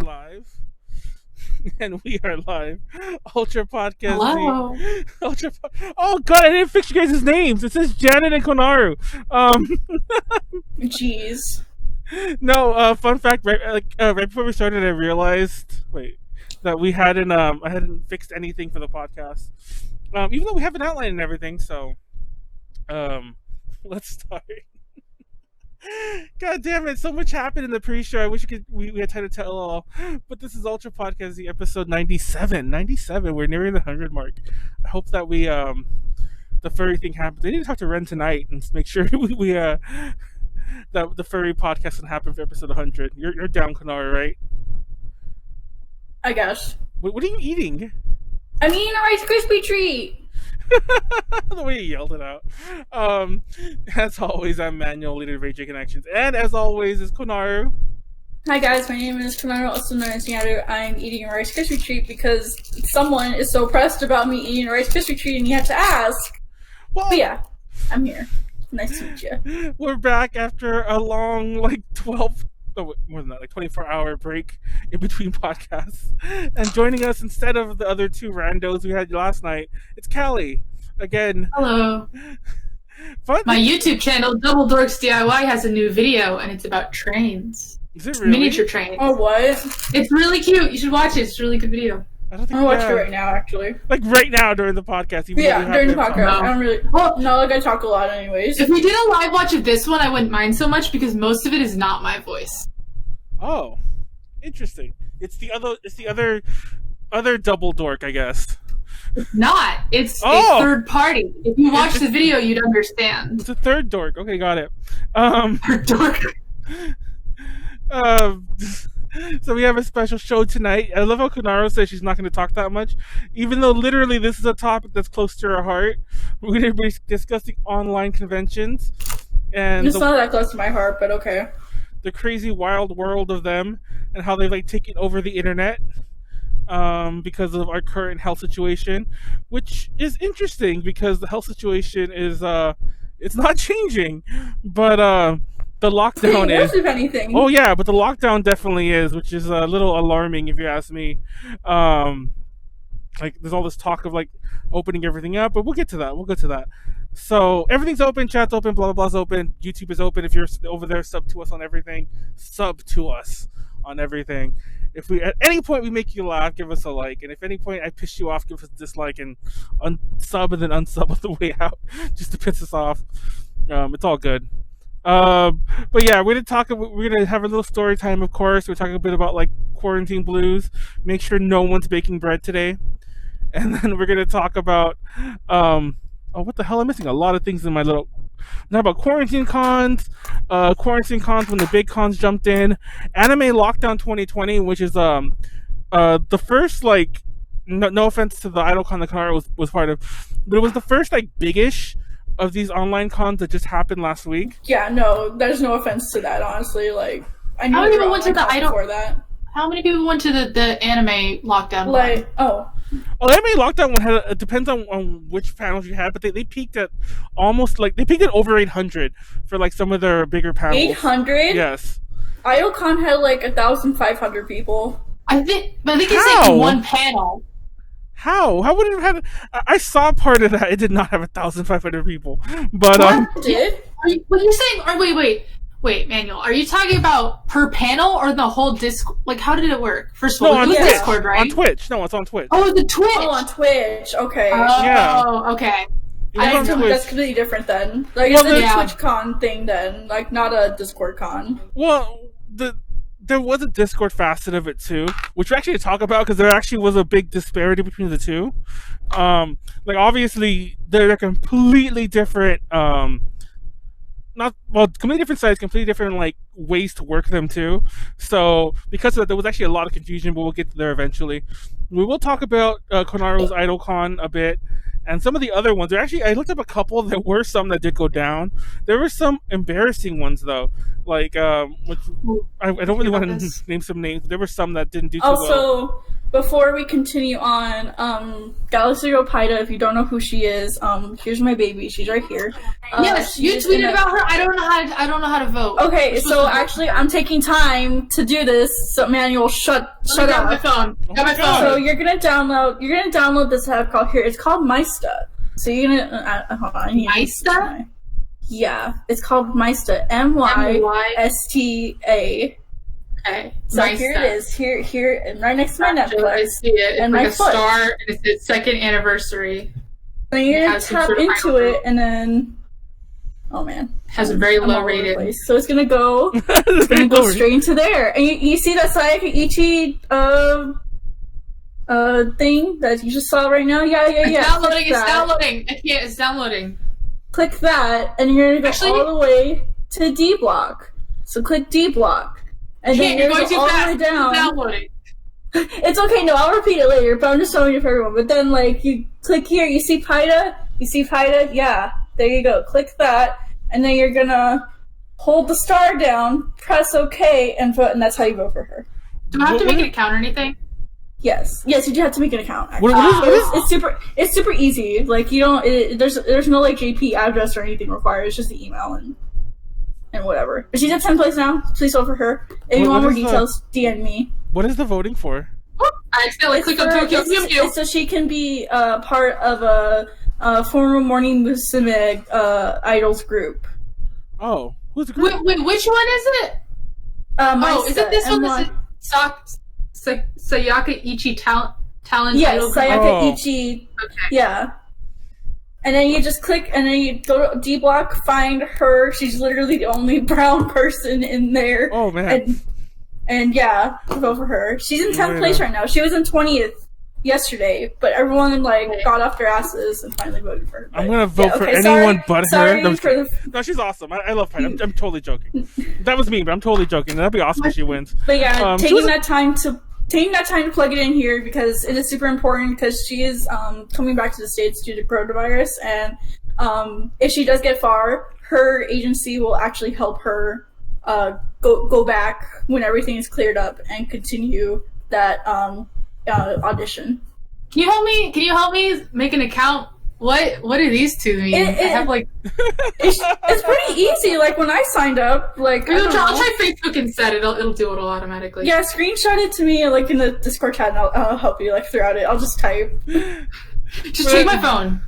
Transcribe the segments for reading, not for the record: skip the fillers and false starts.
live. And we are live. Ultra Podcast. Hello. Oh god, I didn't fix you guys' names. It says Janet and Konaru. Jeez. No, fun fact, right before we started I realized that we hadn't I hadn't fixed anything for the podcast. Even though we have an outline and everything, so let's start. God damn it, so much happened in the pre-show. I wish we had time to tell all. But this is Ultra Podcast, the episode 97. 97, we're nearing the 100 mark. I hope that we the furry thing happens. I need to talk to Ren tonight and make sure we that the furry podcast can happen for episode 100. You're down, Konaru, right? I guess. What are you eating? I'm eating a Rice Krispie treat. The way you yelled it out. As always, I'm Manuel, leader of AJ Connections, and as always is Konaru. Hi guys, my name is Konaru, also known as Konaru. I'm eating a Rice Krispie treat because someone is so pressed about me eating a Rice Krispie treat and you have to ask. Well, but yeah, I'm here. Nice to meet you. We're back after a long, more than that, 24-hour break in between podcasts. And joining us instead of the other two randos we had last night, it's Callie. Again. Hello. Fun. My YouTube channel, Double Dorks DIY, has a new video, and it's about trains. Is it really? Miniature trains. Oh, what? It's really cute. You should watch it. It's a really good video. I'll watch it right now, actually. Like right now during the podcast. During the podcast. No. I don't really... Well, no, I talk a lot anyways. If we did a live watch of this one, I wouldn't mind so much because most of it is not my voice. Oh, interesting. It's the other double dork, I guess. It's not. It's a third party. If you watch the video, you'd understand. It's a third dork. Okay, got it. Third dork. So we have a special show tonight. I love how Konaru says she's not going to talk that much, even though literally this is a topic that's close to her heart. We're going to be discussing online conventions. And it's not that close to my heart, but okay. The crazy wild world of them and how they've taken over the internet because of our current health situation, which is interesting because the health situation is it's not changing, but the lockdown is. If anything. Oh yeah, but the lockdown definitely is, which is a little alarming if you ask me. There's all this talk of opening everything up, but we'll get to that. So everything's open, chat's open, blah blah blah's open, YouTube is open. If you're over there, sub to us on everything. If we at any point we make you laugh, give us a like, and if at any point I piss you off, give us a dislike and sub and then unsub on the way out, just to piss us off. It's all good. But yeah, we're gonna have a little story time. Of course, we're talking a bit about quarantine blues. Make sure no one's baking bread today, and then we're gonna talk about what the hell? I'm missing a lot of things in my little. Now about quarantine cons when the big cons jumped in, Anime Lockdown 2020, which is the first no offense to the IdleCon that Konaru was part of, but it was the first big-ish of these online cons that just happened last week. Yeah, no, there's no offense to that, honestly. I know how many people went to the before that. How many people went to the Anime Lockdown one? The Anime Lockdown one it depends on which panels you had, but they peaked at almost they peaked at over 800 for some of their bigger panels. 800? Yes. IoCon had 1,500 people. I think it's one panel. How would it have had? I saw part of that. It did not have 1,500 people, but What did? What are you saying? Or wait, Manuel. Are you talking about per panel or the whole Discord? How did it work? First of all, it was Discord, right? On Twitch. No, it's on Twitch. Oh, the Twitch. Oh, on Twitch. Okay. Oh, okay. That's completely different then. It's a Twitch con thing then, not a Discord con. Well, there was a Discord facet of it too, which we actually talk about because there actually was a big disparity between the two. Obviously they're completely different. Completely different sites, completely different ways to work them too. So because of that, there was actually a lot of confusion, but we'll get there eventually. We will talk about Konaru's IdleCon a bit. And some of the other ones, I looked up a couple. There were some that did go down. There were some embarrassing ones, though. Which I don't really want to name some names. There were some that didn't do too well. Also, before we continue on, Galaxy Girl Paida, if you don't know who she is, here's my baby. She's right here. Yes, you tweeted about her. I don't know how to vote. Okay, so actually, I'm taking time to do this. So Manuel, shut up. Got my phone. So you're gonna download this app called here. It's called Mysta. So you're gonna hold on. Mysta? Yeah, it's called Mysta. MYSTA. Okay. So here it is. Here, and right next to my Netflix. I see it. It's and like my a foot. star, and it says second anniversary. So you're gonna tap into it, and then, oh man, has a very low rating. So it's gonna go. It's gonna go straight into there, and you see that Sayaka Ichi thing that you just saw right now. Yeah. It's downloading. It's downloading. Click that, and you're gonna go all the way to D block. So click D block, and then you're going to go all the way down. Downloading. It's okay. No, I'll repeat it later. But I'm just showing it for everyone. But then, like, you click here. You see Paida. Yeah. There you go. Click that, and then you're gonna hold the star down, press OK, and vote. And that's how you vote for her. Do I have to make an account or anything? Yes, you do have to make an account. It's super easy. Like, you don't. There's no like JP address or anything required. It's just the email and whatever. But she's at 10th place now. Please vote for her. If you want more details, DM me. What is the voting for? I accidentally clicked on Tokyo Mew Mew. So she can be part of a former Morning Musume idols group. Oh, who's the group? Wait, which one is it? Is it this one? This is Sayaka Ichi talent. Yes, Sayaka Ichi. Okay. Yeah. And then you just click, and then you go to D block, find her. She's literally the only brown person in there. Oh man. And yeah, vote for her. She's in 10th place right now. She was in 20th yesterday, but everyone got off their asses and finally voted for her. I'm gonna vote for anyone but her. No, she's awesome. I love her. I'm totally joking. That was me, but I'm totally joking. That'd be awesome if she wins. But yeah, taking that time to plug it in here because it is super important because she is coming back to the States due to coronavirus, and if she does get far, her agency will actually help her go back when everything is cleared up and continue that audition. Can you help me make an account? What do these two mean? I have like it's pretty easy. Like when I signed up, like I'll try Facebook instead. It'll do it all automatically. Yeah, screenshot it to me like in the Discord chat, and I'll help you like throughout it. I'll just type. Just take my phone.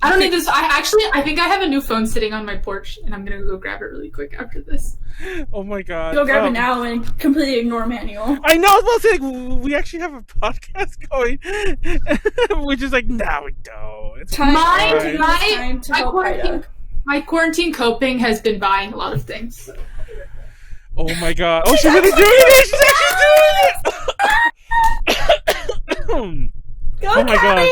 I don't need this. I think I have a new phone sitting on my porch, and I'm gonna go grab it really quick after this. Oh my god! Go grab it now and completely ignore Manuel. I know. I was about to say, we actually have a podcast going, which is like, no, we don't. It's my quarantine coping has been buying a lot of things. Oh my god! Oh, she's really doing it! She's actually doing it! Oh my god!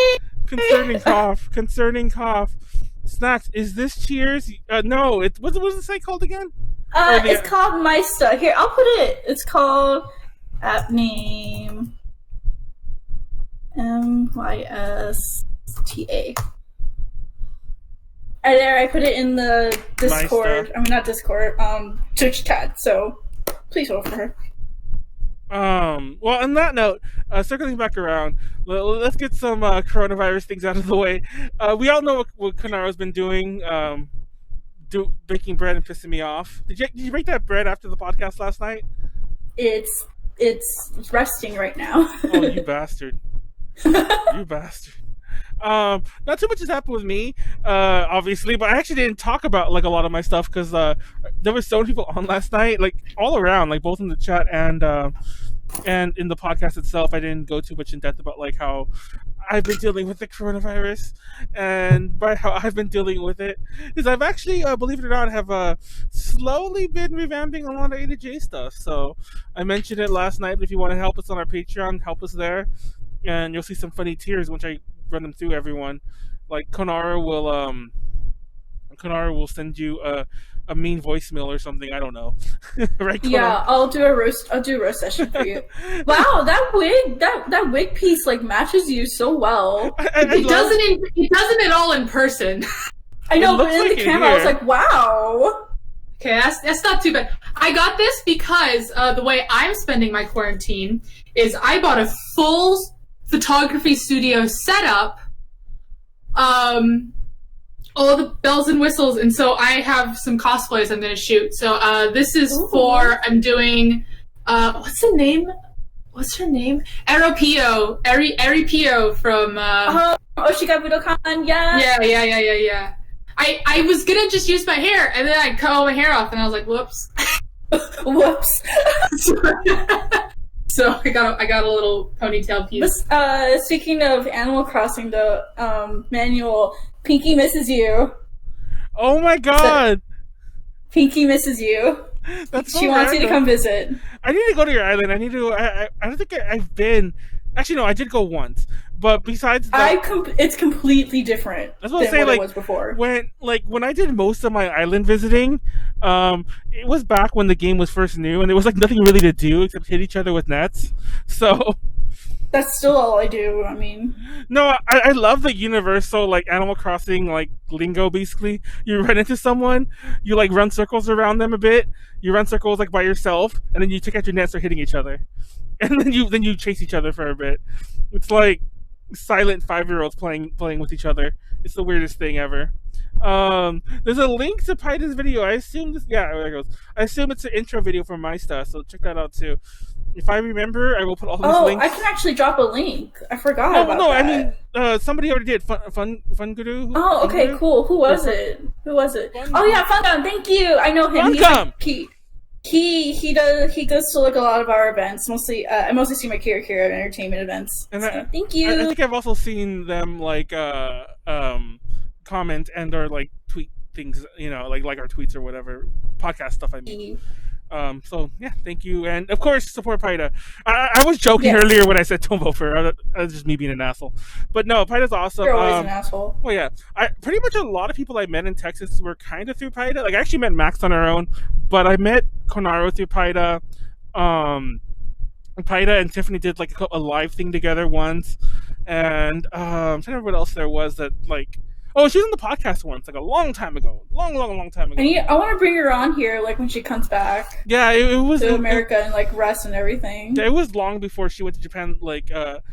Concerning cough. Snacks, is this Cheers? No, what's the site called again? It's called Mysta. Here, I'll put it. It's called app name MYSTA. And there, I put it in the Discord. Mysta. I mean, not Discord. Twitch chat. So please vote for her. Well, on that note, circling back around, let's get some coronavirus things out of the way. We all know what Konaru's been doing, baking bread and pissing me off. Did you bake that bread after the podcast last night? It's resting right now. Oh, you bastard! You bastard! Not too much has happened with me, obviously, but I actually didn't talk about like a lot of my stuff because there were so many people on last night, like all around, like both in the chat and in the podcast itself. I didn't go too much in depth about like how I've been dealing with the coronavirus, and by how I've been dealing with it is I've actually, believe it or not, have slowly been revamping a lot of A to J stuff. So I mentioned it last night, but if you want to help us on our Patreon, help us there, and you'll see some funny tiers which I run them through everyone. Like Konaru will send you a mean voicemail or something. I don't know. Right? Konaru? Yeah, I'll do a roast session for you. Wow, that wig piece like matches you so well. It doesn't at all in person. I know, but in the camera, I was like, wow. Okay, that's not too bad. I got this because the way I'm spending my quarantine is I bought a full photography studio setup, all the bells and whistles, and so I have some cosplays I'm going to shoot. So this is I'm doing, what's her name? Eri Pio from... Oshika Budokan, yeah. Yeah. I was gonna just use my hair, and then I cut all my hair off, and I was like, whoops. Whoops. So I got a little ponytail piece. Speaking of Animal Crossing, though, Manuel, Pinky misses you. Oh my god! Pinky misses you. That's so she wants you to come visit. I need to go to your island. I need to. I don't think I've been. Actually, no, I did go once. But besides that, it's completely different than what it was before. When I did most of my island visiting, it was back when the game was first new, and there was like nothing really to do except hit each other with nets. So that's still all I do. I mean, no, I love the universal like Animal Crossing like lingo. Basically, you run into someone, you like run circles around them a bit. You run circles like by yourself, and then you take out your nets, start hitting each other, and then you chase each other for a bit. It's like silent 5-year-olds playing with each other. It's the weirdest thing ever. There's a link to Paida's video. I assume there it goes. I assume it's an intro video from my stuff, so check that out too. If I remember, I will put all these links. I can actually drop a link. I forgot about that. I mean, somebody already did. Fun Guru. Oh, okay, cool. Who was it? Oh yeah, Fun. Thank you. I know him. He goes to like a lot of our events. Mostly, I mostly see my Kira at entertainment events. And thank you. I think I've also seen them like comment and or like tweet things, like our tweets or whatever podcast stuff. I mean, so yeah, thank you, and of course support Paida. I was joking earlier when I said don't vote for her. That was just me being an asshole, but no, Paida's awesome. You're always an asshole. Well, yeah, pretty much a lot of people I met in Texas were kind of through Paida. Like I actually met Max on our own, but I met Konaru through Paida. Paida and Tiffany did like a live thing together once, and I'm trying to remember what else there was that like. Oh, she was on the podcast once, like a long time ago. Long time ago. I want to bring her on here, like when she comes back. Yeah, it was to America and like rest and everything. Yeah, it was long before she went to Japan. Like, but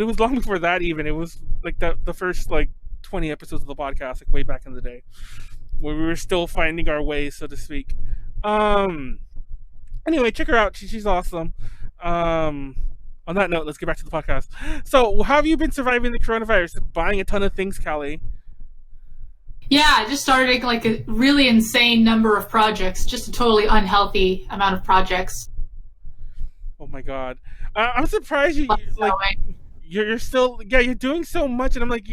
it was long before that even. It was like the first like 20 episodes of the podcast, like way back in the day, where we were still finding our way, so to speak. Anyway, check her out. She's awesome. On that note, let's get back to the podcast. So, how have you been surviving the coronavirus? Buying a ton of things, Callie. Yeah, I just started like a really insane number of projects, just a totally unhealthy amount of projects. Oh my god, I'm surprised you're still you're doing so much, and I'm like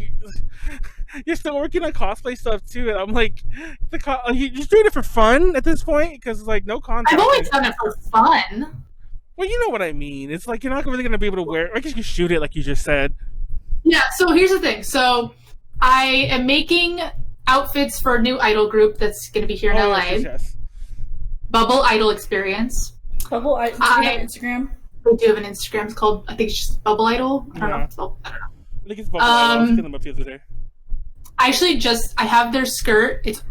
you're still working on cosplay stuff too, and I'm like you're just doing it for fun at this point because like no content. I've always done it for fun. Well, you know what I mean. It's like you're not really gonna be able to wear. I guess you can shoot it like you just said. Yeah. So here's the thing. So I am making outfits for a new idol group that's going to be here in LA. Yes. Bubble Idol Experience. Bubble Idol? Do you have Instagram? We do have an Instagram. It's called, I think it's just Bubble Idol. I don't know. I think it's Bubble Idol. I was looking them up the other day. I have their skirt. It's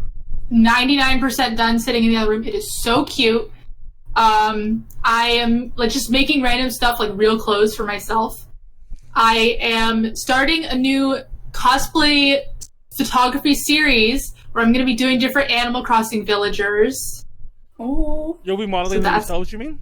99% done sitting in the other room. It is so cute. I am like just making random stuff like real clothes for myself. I am starting a new cosplay photography series where I'm going to be doing different Animal Crossing villagers. Oh, you'll be modeling them yourself, you mean?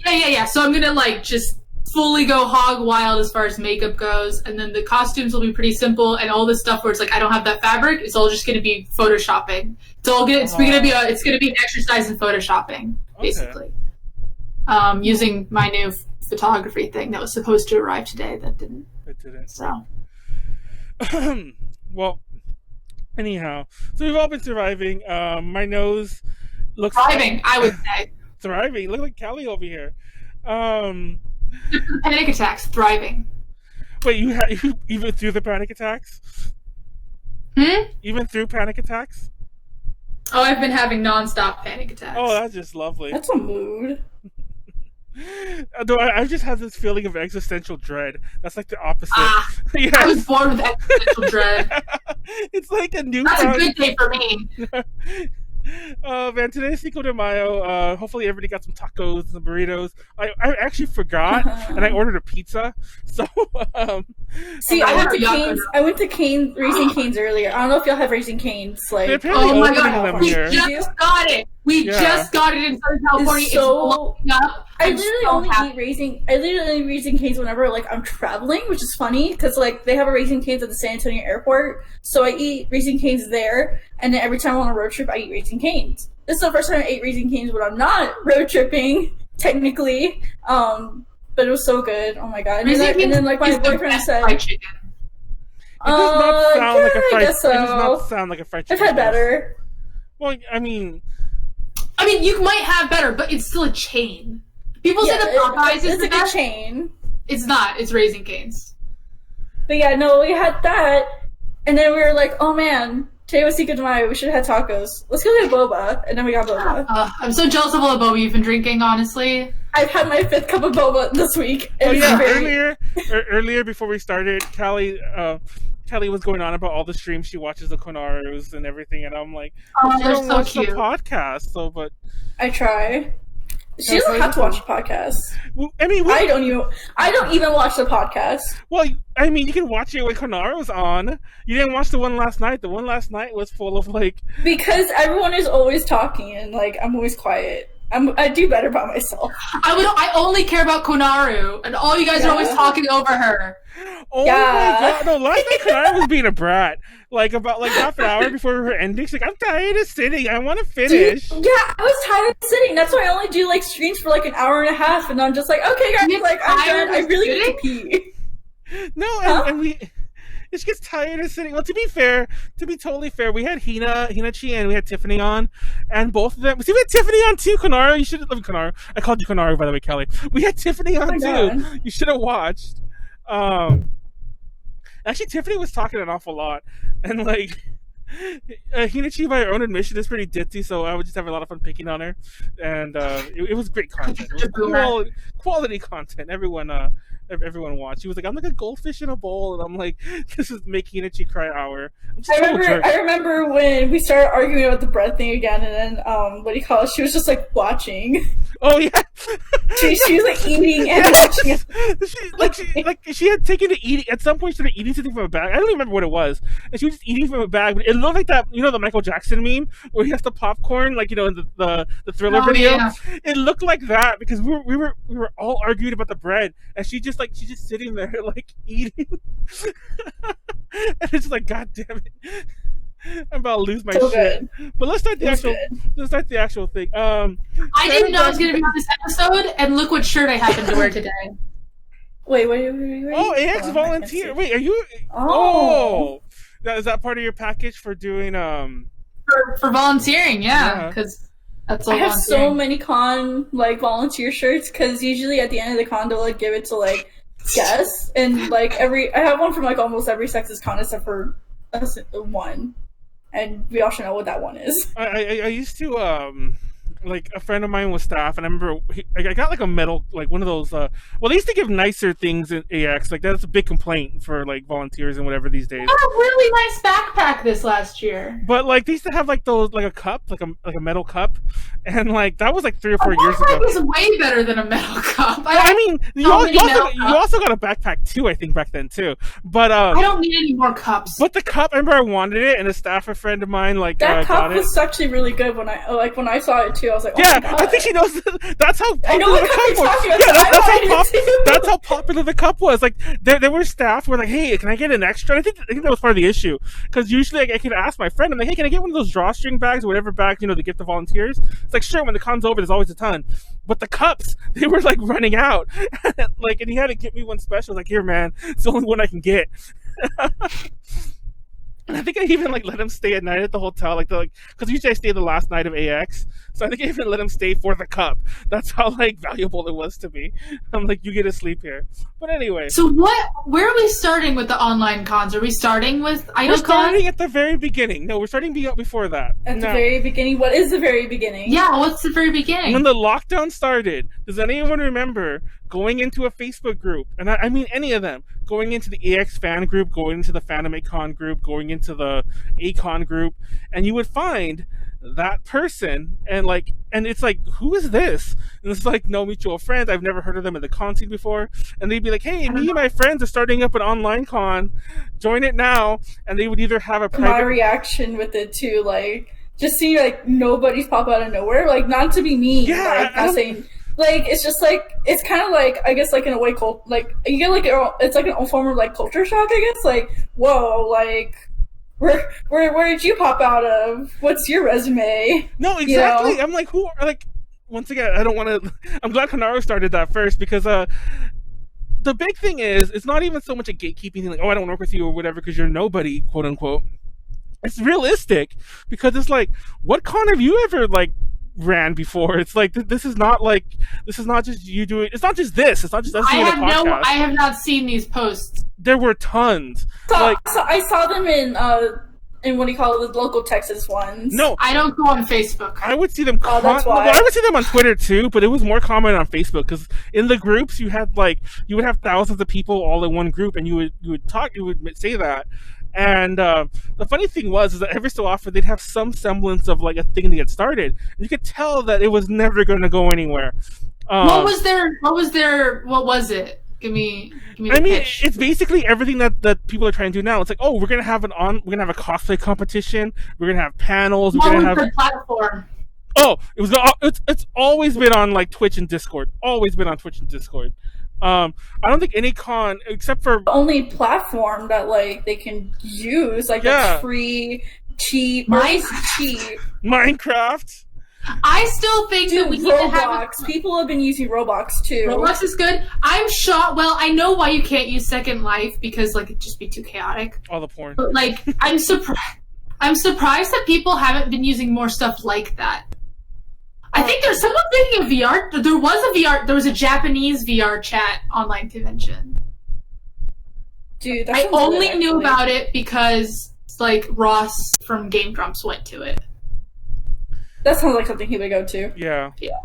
Yeah. So I'm going to like just fully go hog wild as far as makeup goes, and then the costumes will be pretty simple, and all this stuff where it's like I don't have that fabric, it's all just going to be photoshopping. It's going to be an exercise in photoshopping, basically. Okay. Using my new photography thing that was supposed to arrive today that didn't. It didn't. So. Well, anyhow, so we've all been surviving. My nose looks thriving. I would say thriving. Look like Callie over here. Panic attacks, thriving. Wait, you even through the panic attacks? Even through panic attacks? Oh, I've been having nonstop panic attacks. Oh, that's just lovely. That's a mood. Though I just have this feeling of existential dread. That's like the opposite. Yes. I was born with existential dread. It's like a new. That's a good day for me. Oh man, today's Cinco de Mayo. Hopefully everybody got some tacos and some burritos. I actually forgot, and I ordered a pizza. So See, I went to Cane's. I went to Cane's, Raising Cane's earlier. I don't know if y'all have Raising Cane's. Like, oh my god, them we here. just got it. We just got it in Southern California. It's blowing up. I literally only eat Raising Cane's whenever like I'm traveling, which is funny because like they have a Raising Cane's at the San Antonio airport, so I eat Raising Cane's there, and then every time I'm on a road trip, I eat Raising Cane's. This is the first time I ate Raising Cane's when I'm not road tripping, technically. But it was so good. Oh my god! And then like my boyfriend said, it does not sound like a fried. It does not sound like a fried chicken. I've had better. Well, I mean, you might have better, but it's still a chain. People say the Popeyes is the best chain. It's not. It's Raising Cane's. But yeah, no, we had that, and then we were like, oh man, today was Cinco de Mayo. We should have had tacos. Let's go get boba, and then we got boba. I'm so jealous of all the boba you've been drinking. Honestly, I've had my 5th cup of boba this week. Oh yeah, earlier before we started, Callie was going on about all the streams she watches the Konarus and everything, and I'm like, oh, they're so watch cute. The podcast, so but I try. She doesn't have to watch the podcast. Well, I mean, I don't even watch the podcast. Well, I mean, you can watch it when Konaru's on. You didn't watch the one last night. The one last night was full of like because everyone is always talking and like I'm always quiet. I do better by myself. I only care about Konaru, and all you guys are always talking over her. Oh my god! No, last night Konaru was being a brat. Like about like half an hour before her ending, she's like, "I'm tired of sitting. I want to finish." Dude, yeah, I was tired of sitting. That's why I only do like streams for like an hour and a half, and I'm just like, okay, guys, like I'm done. I really need to pee. No, and we. She gets tired of sitting. Well, to be totally fair, we had Hinacchi, and we had Tiffany on, and both of them. See, we had Tiffany on too. Konaru, you should have. Konaru, I called you Konaru, by the way, Callie. We had Tiffany on too. God. You should have watched. Actually, Tiffany was talking an awful lot, and like Hinacchi, by her own admission, is pretty ditzy. So I would just have a lot of fun picking on her, and it was great content. It was quality content. Everyone watched. She was like, "I'm like a goldfish in a bowl," and I'm like, "This is making Hinacchi cry hour." I remember when we started arguing about the bread thing again, and then what do you call it? She was just like watching. Oh yeah, she was like eating and watching. She had taken to eating at some point. She started eating something from a bag. I don't even remember what it was, and she was just eating from a bag. But it looked like that, the Michael Jackson meme where he has the popcorn, like in the Thriller video. Yeah. It looked like that because we were all arguing about the bread, and she's just sitting there like eating, and it's just like, God damn it. I'm about to lose my shit. But let's start the actual thing. I didn't know I was going to be on this episode, and look what shirt I happen to wear today. Wait. Oh, AX volunteer. Wait, are you? Oh, is that part of your package for doing for volunteering? Yeah, because that's all. I have so many con like volunteer shirts because usually at the end of the con they'll like give it to like guests, and like I have one from like almost every Sexist con except for one. And we all should know what that one is. I used to like a friend of mine was staff, and I remember I got like a medal, like one of those. Well, they used to give nicer things in AX. Like that's a big complaint for like volunteers and whatever these days. I had a really nice backpack this last year. But like they used to have like those, like a cup, like a metal cup, and like that was like 3 or 4 years ago. That was way better than a metal cup. I mean, you also got a backpack too, I think, back then too. But I don't need any more cups. But the cup, I remember I wanted it, and a staffer friend of mine like that cup got it. was actually really good when I saw it too. I was like, oh yeah, my God. I think she knows. That's how popular I know the cup was. Yeah, that's how popular the cup was. Like there were staff who were like, "Hey, can I get an extra?" I think that was part of the issue because usually I could ask my friend, I'm like, "Hey, can I get one of those drawstring bags or whatever bag they give to volunteers?" It's like, sure. When the con's over, there's always a ton. But the cups, they were like running out. Like, and he had to get me one special. Like, here, man, it's the only one I can get. And I think I even like let him stay at night at the hotel, because usually I stay the last night of AX, so I think I even let him stay for the cup. That's how like valuable it was to me. I'm like, you get to sleep here. But anyway. So where are we starting with the online cons? Are we starting with IdleCon? We're starting at the very beginning. No, we're starting before that. At the very beginning? What is the very beginning? Yeah, what's the very beginning? When the lockdown started, does anyone remember going into a Facebook group, and I mean any of them, going into the AX fan group, going into the Anime Con group, going into the ACon group, and you would find that person, and it's like, who is this? And it's like, no mutual friends. I've never heard of them in the con scene before. And they'd be like, hey, me and my friends are starting up an online con, join it now. And they would either have a private... My reaction with it too, like, just seeing like nobody's pop out of nowhere, like, not to be mean, like, not saying, like, it's just like, it's kind of like, I guess, like, in a way, like, you get like, it's like an form of like culture shock, I guess, like, whoa, like, where did you pop out of? What's your resume? No, exactly. You know? I'm like, who are, like, once again, I don't want to, I'm glad Konaru started that first, because the big thing is, it's not even so much a gatekeeping thing, like, oh, I don't work with you or whatever because you're nobody, quote unquote. It's realistic, because it's like, what con have you ever, like, ran before? It's like, this is not just you doing, it's not just this, it's not just us doing a podcast. I have not seen these posts. There were tons. So I saw them in what do you call it, the local Texas ones. No, I don't go on Facebook. I would see them. That's why. Well, I would see them on Twitter too, but it was more common on Facebook, because in the groups you would have thousands of people all in one group, and you would say that. And the funny thing is that every so often they'd have some semblance of like a thing to get started. And you could tell that it was never going to go anywhere. What was it? Give me the pitch. It's basically everything that people are trying to do now. It's like, oh, we're gonna have a cosplay competition. We're gonna have panels. What was the platform? Oh, it's always been on like Twitch and Discord. Always been on Twitch and Discord. I don't think any con except for the only platform that like they can use, like, that's free, cheap, Minecraft. I still think that we need Roblox. to have People have been using Roblox too. Roblox is good. I'm shocked. Well, I know why you can't use Second Life, because like it'd just be too chaotic. All the porn. But like, I'm surprised that people haven't been using more stuff like that. I think there's someone thinking of VR. There was a Japanese VR chat online convention. Dude, I only knew about it because like Ross from Game Grumps went to it. That sounds like something he would go to. Yeah. Yeah.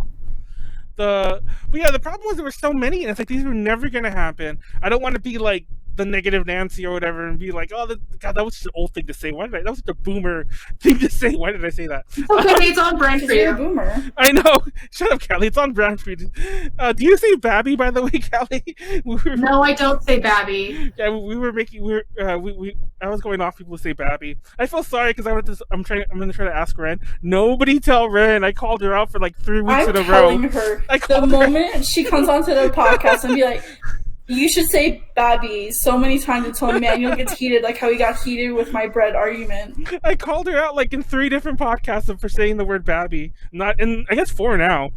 The problem was there were so many, and it's like, these were never going to happen. I don't want to be like the negative Nancy or whatever and be like, oh, God, that was such an old thing to say. That was such a boomer thing to say. Why did I say that? Okay, it's on brand for you. You're a boomer. I know. Shut up, Callie. It's on brand for you. Do you say Babby, by the way, Callie? No, I don't say Babby. Yeah, I was going off people who say Babby. I feel sorry because I'm going to try to ask Ren. Nobody tell Ren. I called her out for like 3 weeks in a row. I'm telling her the moment she comes onto the podcast and be like, you should say Babby so many times until Manuel gets heated, like how he got heated with my bread argument. I called her out like in 3 different podcasts for saying the word Babby. Not in, I guess 4 now.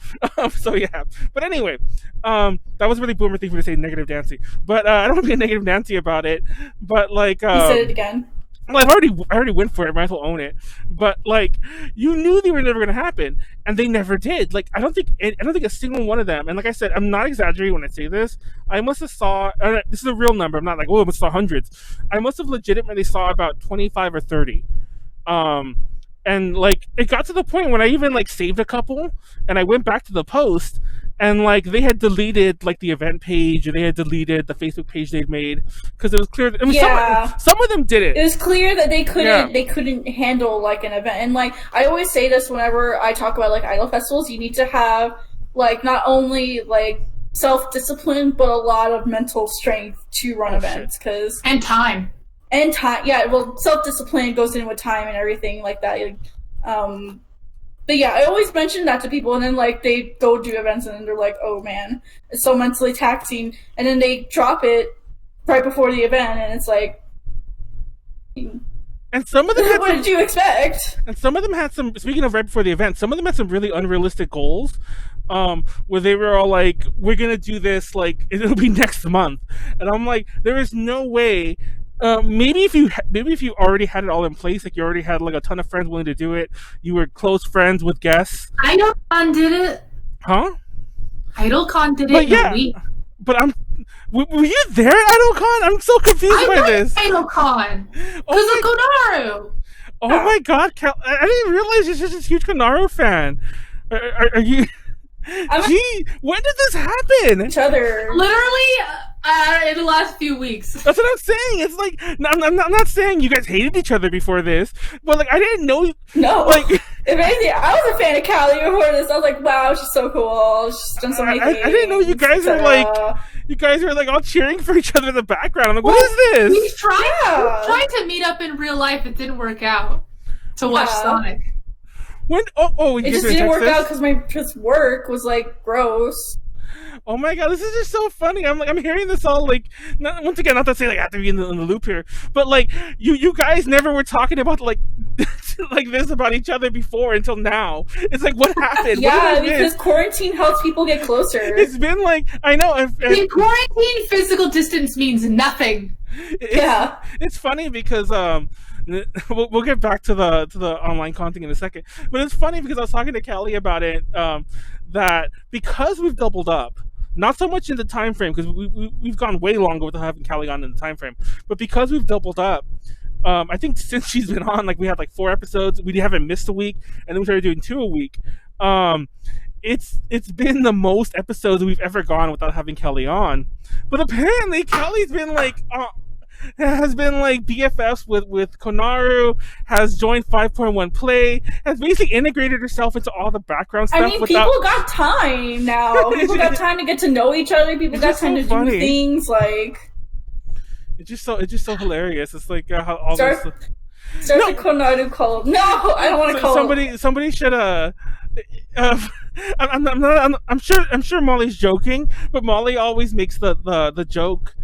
So yeah. But anyway, that was a really boomer thing for me to say negative Nancy. But I don't want to be a negative Nancy about it. But like, you said it again. Well, I already went for it. Might as well own it. But like, you knew they were never going to happen, and they never did. Like, I don't think a single one of them. And like I said, I'm not exaggerating when I say this. I must have saw. This is a real number. I'm not like, oh, I must have saw hundreds. I must have legitimately saw about 25 or 30. And like, it got to the point when I even like saved a couple, and I went back to the post. And like, they had deleted like the event page, or they had deleted the Facebook page they'd made, because it was clear that, I mean, some of them did it. It was clear that they couldn't handle like an event. And like, I always say this whenever I talk about like idol festivals, you need to have like not only like self-discipline, but a lot of mental strength to run events, because and time. Yeah, well, self-discipline goes in with time and everything like that. But yeah, I always mention that to people, and then like they go do events, and then they're like, "Oh man, it's so mentally taxing," and then they drop it right before the event, and it's like, and some of them what did you expect? And some of them had some. Speaking of right before the event, some of them had some really unrealistic goals, where they were all like, "We're gonna do this, like it'll be next month," and I'm like, there is no way. Maybe if you already had it all in place, like you already had like a ton of friends willing to do it, you were close friends with guests. IdolCon did it. Huh? IdolCon did it. Yeah, but were you there at IdolCon? I'm so confused by this. IdolCon because of Konaru. Oh my God, I didn't realize you're such a huge Konaru fan. Are you? Gee, when did this happen? Each other. Literally, last few weeks. That's what I'm saying. It's like I'm not saying you guys hated each other before this, but like I didn't know. No, like if anything, I was a fan of Callie before this. I was like, wow, she's so cool. She's done so many things. I didn't know you guys were like. You guys were like all cheering for each other in the background. I'm like, what is this? We tried to meet up in real life. It didn't work out to watch Sonic. When? Oh, it just didn't work out because my work was like gross. Oh my god, this is just so funny. I'm hearing this all like, once again, not to say like I have to be in the loop here, but like you guys never were talking about like like this about each other before until now. It's like, what happened? Yeah, because quarantine helps people get closer. It's been like, I know. In quarantine, physical distance means nothing. It's funny because we'll get back to the online content in a second, but it's funny because I was talking to Callie about it, that because we've doubled up, not so much in the time frame because we've gone way longer without having Callie on in the time frame, but because we've doubled up, I think since she's been on, like we had like 4 episodes, we haven't missed a week, and then we started doing 2 a week. It's been the most episodes we've ever gone without having Callie on, but apparently Callie's been like has been like BFFs with Konaru, has joined 5.1 Play, has basically integrated herself into all the background stuff. I mean, people got time now. People got time to get to know each other. People got time to do things like. It's just so hilarious. It's like how all this. Start the Konaru call. No, I don't want to call. Somebody should I'm sure Molly's joking, but Molly always makes the joke.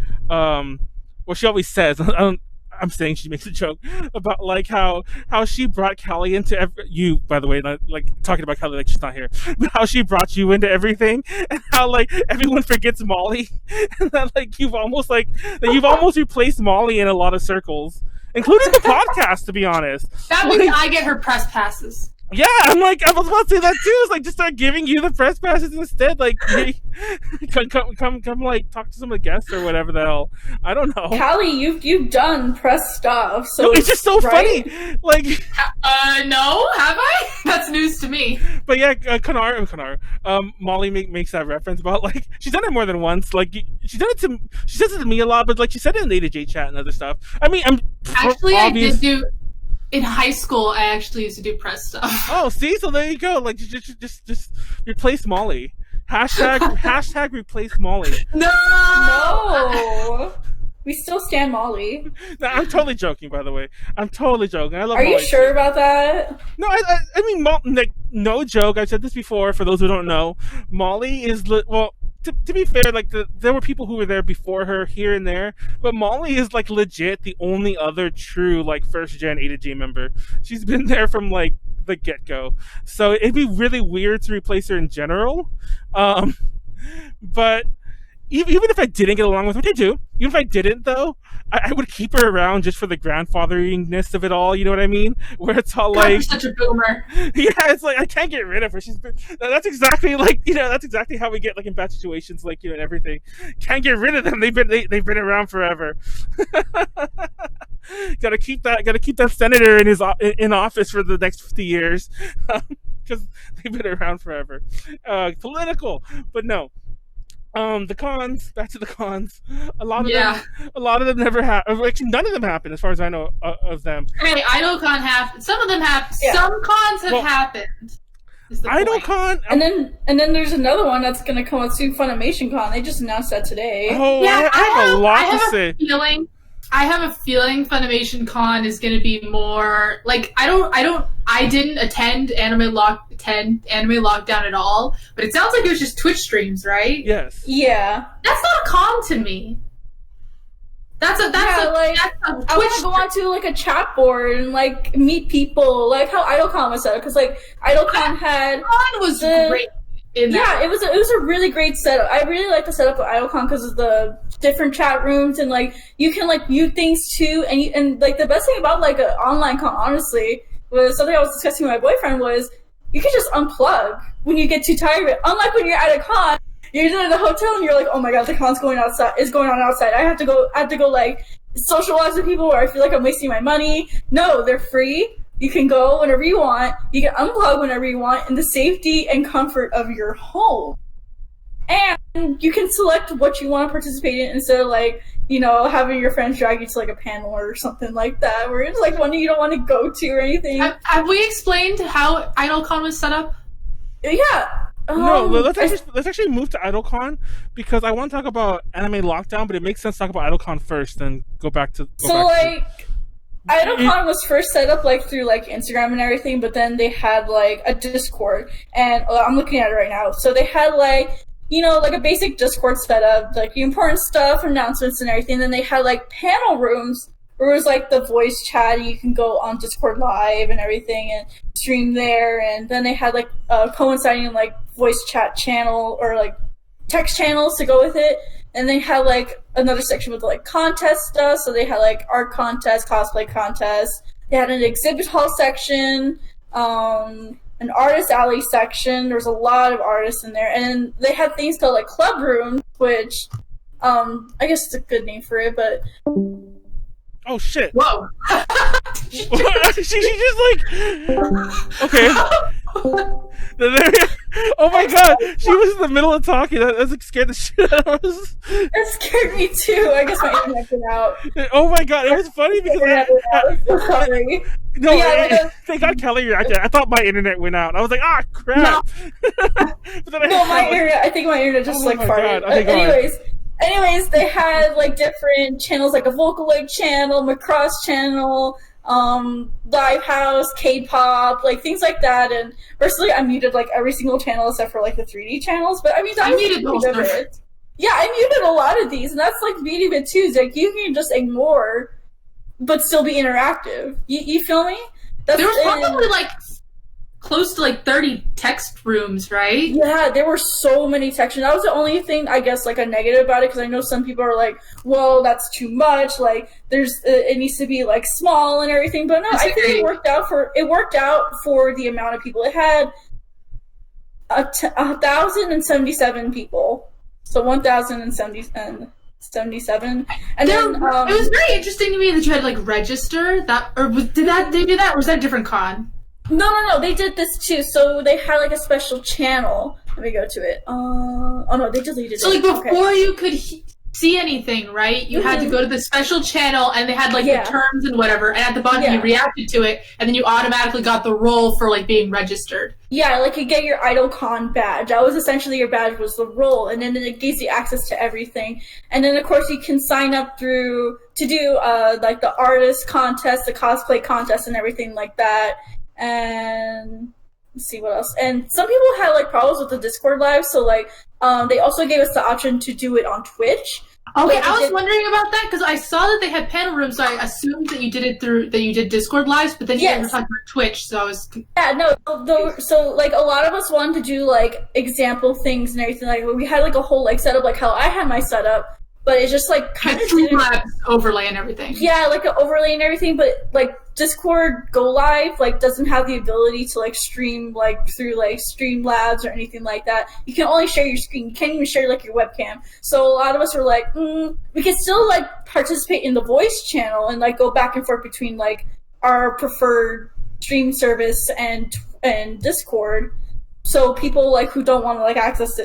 Well, she always says, I'm saying she makes a joke about like how she brought Callie into you, by the way, not like talking about Callie like she's not here, but how she brought you into everything, and how like everyone forgets Molly, and that like you've almost replaced Molly in a lot of circles, including the podcast, to be honest. That means I get her press passes. Yeah, I was about to say that too. It's like just start giving you the press passes instead. Like, hey, come, like talk to some of the guests or whatever the hell. I don't know. Callie, you've done press stuff, so no, it's just so funny. Like, no, have I? That's news to me. But yeah, Konaru. Molly makes that reference about like she's done it more than once. Like she says it to me a lot, but like she said it in the J chat and other stuff. I mean, I did do. In high school, I actually used to do press stuff. Oh, see? So there you go. Like, just replace Molly. Hashtag replace Molly. No! We still stand Molly. No, I'm totally joking, by the way. I'm totally joking. I love Are Molly. You sure about that? No, I mean, like, no joke. I've said this before, for those who don't know. Molly is, well... To be fair, like there were people who were there before her here and there, but Molly is like legit the only other true like first gen A to G member. She's been there from like the get go, so it'd be really weird to replace her in general. But even if I didn't get along with what I do, even if I didn't though, I would keep her around just for the grandfatheringness of it all. You know what I mean? Where it's all like, you're such a boomer. Yeah, it's like I can't get rid of her. That's exactly like that's exactly how we get like in bad situations, like and everything. Can't get rid of them. They've been around forever. Gotta keep that senator in office for the next 50 years because they've been around forever. Political, but no. The cons. Back to the cons. A lot of them never happen. Actually, none of them happen, as far as I know of them. Hey, IdleCon happened. Some of them happened. Yeah. Some cons have happened. IdleCon, and then there's another one that's going to come out soon. Funimation Con. They just announced that today. Oh, yeah, I have a lot to say. I have a feeling Funimation Con is going to be more like I didn't attend Anime Lockdown at all, but it sounds like it was just Twitch streams, right? Yes. Yeah. That's not a con to me. That's a I want to go onto like a chat board and like meet people, like how IdleCon was set up, because like IdleCon had was great. Yeah, it was a really great setup. I really like the setup of IdleCon because of the different chat rooms and like you can like mute things too, and like the best thing about like an online con, honestly, was something I was discussing with my boyfriend was you can just unplug when you get too tired of it. Unlike when you're at a con, you're in the hotel and you're like, oh my god, the con's going on outside. I have to go like socialize with people where I feel like I'm wasting my money. No, they're free. You can go whenever you want. You can unplug whenever you want in the safety and comfort of your home. And you can select what you want to participate in instead of like, having your friends drag you to like a panel or something like that, where it's like one you don't want to go to or anything. Have we explained how IdolCon was set up? Yeah. No, let's actually move to IdolCon because I want to talk about Anime Lockdown, but it makes sense to talk about IdolCon first, then go back to. IdolCon was first set up like through like Instagram and everything, but then they had like a Discord, and I'm looking at it right now. So they had like like a basic Discord setup, like the important stuff, announcements, and everything. And then they had like panel rooms where it was like the voice chat. You can go on Discord live and everything and stream there. And then they had like coinciding like voice chat channel or like text channels to go with it. And they had like another section with like contest stuff. So they had like art contest, cosplay contest. They had an exhibit hall section, an artist alley section. There was a lot of artists in there. And they had things called like club rooms, which I guess it's a good name for it, but oh shit! Whoa! she just like okay. Oh my god! She was in the middle of talking. That like, scared the shit out of us. It scared me too. I guess my internet went out. Oh my god! It was funny because sorry. No, thank God Callie reacted. I thought my internet went out. I was like, ah, crap. But then I think my internet just farted. Okay, Anyways, they had like different channels, like a Vocaloid channel, Macross channel, Live House, K-pop, like things like that. And personally, I muted like every single channel except for like the 3D channels. But I mean, I muted most of it. Yeah, I muted a lot of these, and that's like the beauty of it too. Is like you can just ignore, but still be interactive. You feel me? There was probably like close to like 30 text rooms, right? Yeah, there were so many text rooms. That was the only thing, I guess, like a negative about it, because I know some people are like, well, that's too much, like it needs to be like small and everything, but no, I think it worked out for the amount of people. It had 1,077 people, so 1,077. And then it was very interesting to me that you had like register that, or did they do that, or was that a different con? No, they did this too. So they had like a special channel. Let me go to it. Oh no, they deleted it. So like before you could see anything, right? You had to go to the special channel, and they had like the terms and whatever, and at the bottom you reacted to it, and then you automatically got the role for like being registered. Yeah, like you get your IdolCon badge. That was essentially your badge, was the role, and then it gives you access to everything. And then of course you can sign up to do like the artist contest, the cosplay contest, and everything like that. And let's see what else. And some people had like problems with the Discord live, so like they also gave us the option to do it on Twitch. Okay, I was wondering about that because I saw that they had panel rooms, so I assumed that you did it you did Discord lives, but then you were talking about Twitch, so I was so like a lot of us wanted to do like example things and everything. Like we had like a whole like setup, like how I had my setup. But it's just like kind of Streamlabs overlay and everything. Yeah, like an overlay and everything. But like Discord Go Live like doesn't have the ability to like stream like through like Streamlabs or anything like that. You can only share your screen. You can't even share like your webcam. So a lot of us were like, we can still like participate in the voice channel and like go back and forth between like our preferred stream service and Discord. So people like who don't want to like access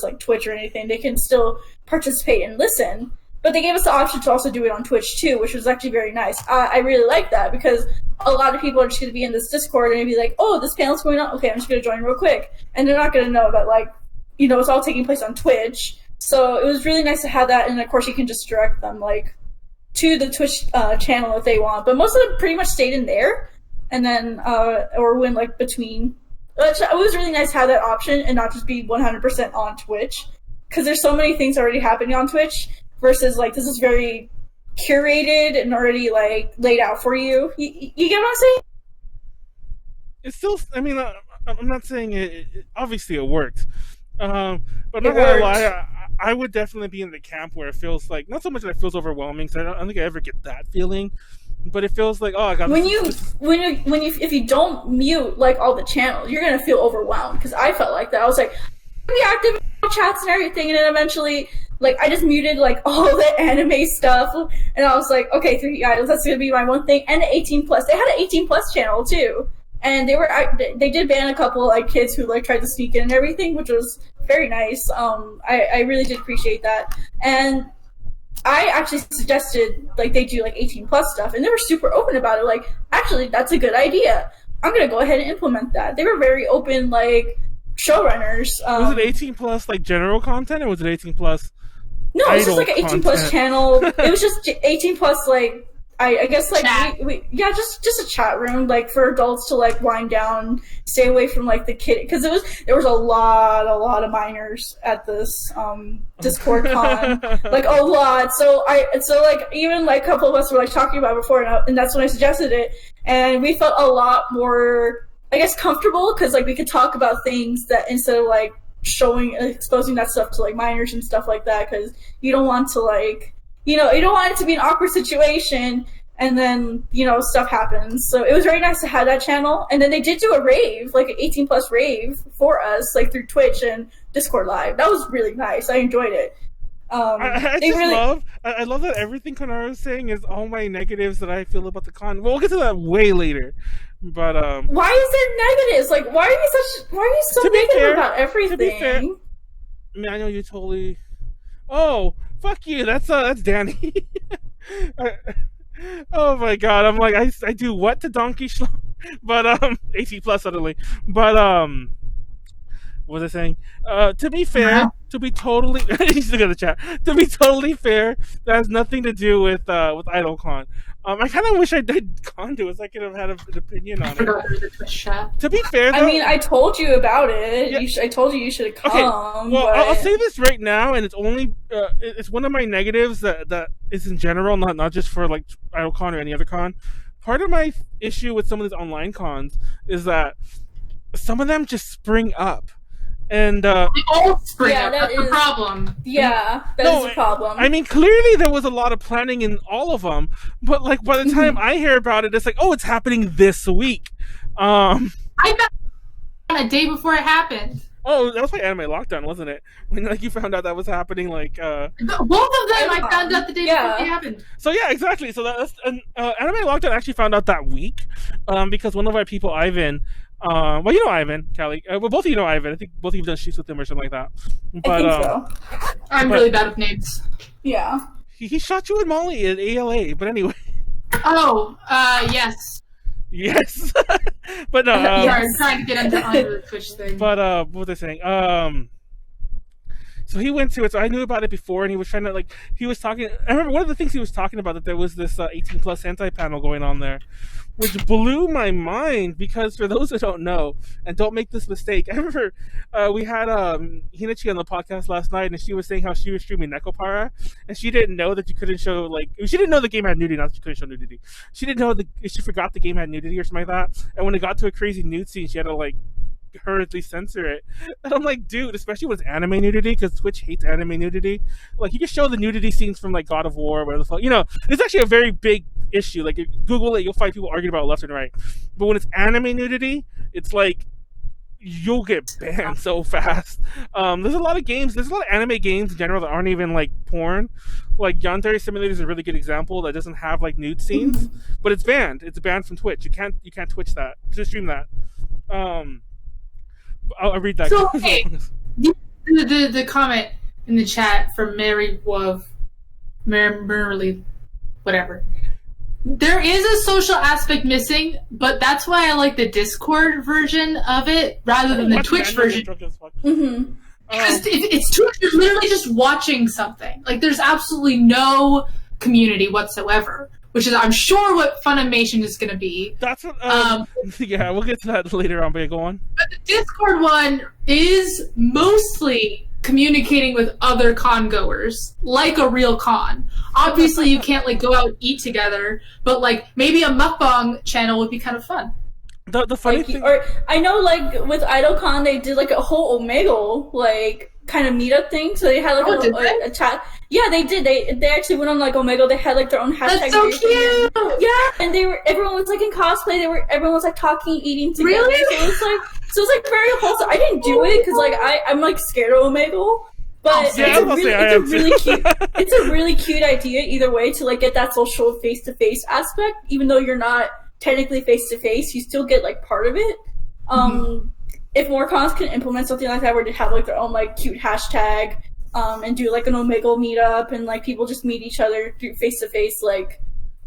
like Twitch or anything, they can still participate and listen. But they gave us the option to also do it on Twitch too, which was actually very nice. I really like that because a lot of people are just going to be in this Discord and they'd be like, oh, this panel's going on. Okay, I'm just going to join real quick. And they're not going to know that like, it's all taking place on Twitch. So it was really nice to have that. And of course you can just direct them like to the Twitch channel if they want. But most of them pretty much stayed in there. And then, or went like between. It was really nice to have that option and not just be 100% on Twitch, because there's so many things already happening on Twitch versus like this is very curated and already like laid out for you. You get what I'm saying? It's still. I mean, I'm not saying it. Obviously, it worked, but I'm not gonna lie. I would definitely be in the camp where it feels like not so much that it feels overwhelming, because I don't think I ever get that feeling. But it feels like, oh, I got if you don't mute like all the channels, you're gonna feel overwhelmed. Because I felt like that. I was like, be active in chats and everything, and then eventually, like, I just muted like all the anime stuff, and I was like, okay, 3 idols, that's gonna be my one thing. And the 18+, they had an 18+ channel too, and they did ban a couple like kids who like tried to sneak in and everything, which was very nice. I really did appreciate that. And I actually suggested like they do like 18 plus stuff, and they were super open about it. Like, actually, that's a good idea. I'm gonna go ahead and implement that. They were very open, like showrunners. Was it 18 plus like general content, or was it 18 plus? No, it was just like an 18 plus content? channel. It was just 18 plus like I guess like Chat. we just a chat room like for adults to like wind down, stay away from like the kid, because there was a lot of minors at this Discord con, like a lot. So like even like a couple of us were like talking about it before, and that's when I suggested it, and we felt a lot more, I guess, comfortable because like we could talk about things that instead of like exposing that stuff to like minors and stuff like that, because you don't want to like. You don't want it to be an awkward situation, and then, stuff happens. So it was very nice to have that channel. And then they did do a rave, like an 18 plus rave for us, like through Twitch and Discord Live. That was really nice. I enjoyed it. I love that everything Konaru is saying is all my negatives that I feel about the con. We'll get to that way later. But why is there negatives? Like, why are you so negative about everything? To be fair, I mean, I know you totally. Oh, fuck you! That's Danny. Oh my god! I'm like I do what to Donkey Schlong? But 18 plus suddenly. But what was I saying? To be fair, to be totally he's looking at the chat. To be totally fair, that has nothing to do with IdleCon. I kind of wish I did Conduit so I could have had an opinion on it. To be fair, though, I mean, I told you about it. Yeah. I told you should have come. Okay. Well, but... I'll say this right now, and it's only it's one of my negatives that is in general, not just for like IdleCon or any other con. Part of my issue with some of these online cons is that some of them just spring up. And they all spring up. That's the problem. Yeah, that's a problem. I mean, clearly there was a lot of planning in all of them, but like by the time I hear about it, it's like, oh, it's happening this week. I found on a day before it happened. Oh, that was like Anime Lockdown, wasn't it? When like you found out that was happening, like both of them I found out the day before it happened. So yeah, exactly. So that's Anime Lockdown actually found out that week, because one of our people, Ivan. Well, you know Ivan, Callie. Well, both of you know Ivan. I think both of you have done shoots with him or something like that. But, I think so. I'm really bad with names. Yeah. He shot you and Molly at ALA, but anyway. Oh, yes. Yes. But no. I'm trying to get under the Twitch thing. But what was I saying? So he went to it. So I knew about it before, and he was trying to he was talking. I remember one of the things he was talking about, that there was this 18 plus hentai panel going on there, which blew my mind, because for those who don't know and don't make this mistake, I remember we had Hinacchi on the podcast last night, and she was saying how she was streaming Nekopara, and she didn't know that you couldn't show she didn't know the game had nudity, not that you couldn't show nudity. She didn't know she forgot the game had nudity or something like that, and when it got to a crazy nude scene, she had to hurriedly censor it. And I'm like, dude, especially with anime nudity, because Twitch hates anime nudity. Like, you can show the nudity scenes from God of War, whatever the fuck. It's actually a very big issue. Like, if you Google it, you'll find people arguing about it left and right. But when it's anime nudity, it's like you'll get banned so fast. There's a lot of anime games in general that aren't even porn. Like Yandere Simulator is a really good example that doesn't have nude scenes, but it's banned. It's banned from Twitch. You can't Twitch that. Just stream that. I'll read that. So, hey, the comment in the chat from Mary Wove, Merrily, whatever. There is a social aspect missing, but that's why I like the Discord version of it rather than the Twitch version. Mm-hmm. Because it's Twitch, you're literally just watching something. There's absolutely no community whatsoever. Which is, I'm sure, what Funimation is going to be. That's what. Yeah, we'll get to that later on. But go on. But the Discord one is mostly communicating with other con goers, like a real con. Obviously, you can't go out and eat together, but maybe a mukbang channel would be kind of fun. The funny thing, or I know with IdleCon they did a whole Omegle kind of meetup thing. So they had a chat. Yeah, they did. They actually went on Omegle. They had their own hashtag. That's so cute. Yeah, and everyone was in cosplay. Everyone was talking, eating together. Really? So it was very wholesome. I didn't do it because I'm scared of Omegle. But it's a really cute idea either way to get that social face-to-face aspect. Even though you're not technically face-to-face, you still get part of it. If more cons can implement something like that, where they have their own cute hashtag and do like an Omegle meetup, and like people just meet each other through face-to-face like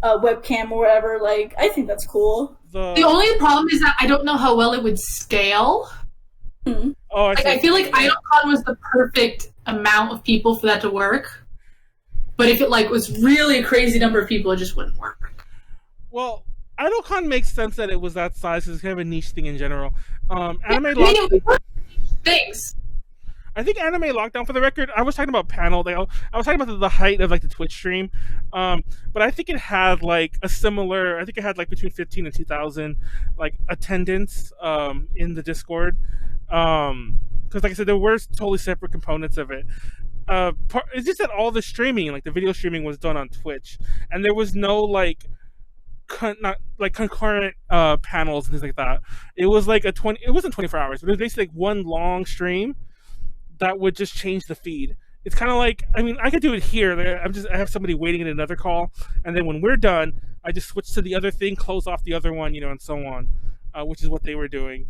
webcam or whatever. Like, I think that's cool. The only problem is that I don't know how well it would scale. Oh, I feel like IdleCon was the perfect amount of people for that to work. But if it like was really a crazy number of people, it just wouldn't work. Well, IdleCon makes sense that it was that size. It's kind of a niche thing in general. Thanks. I think Anime Lockdown, for the record, I was talking about panel. I was talking about the height of like the Twitch stream, but I think it had like a similar. I think it had like between 15 and 2,000 like attendance in the Discord. Because like I said, there were totally separate components of it. It's just that all the streaming, like the video streaming, was done on Twitch, and there was no like not like concurrent panels and things like that. It was like it wasn't 24 hours, but it was basically like one long stream that would just change the feed. It's kind of like, I mean, I could do it here. I have somebody waiting in another call, and then when we're done, I just switch to the other thing, close off the other one, and so on, which is what they were doing.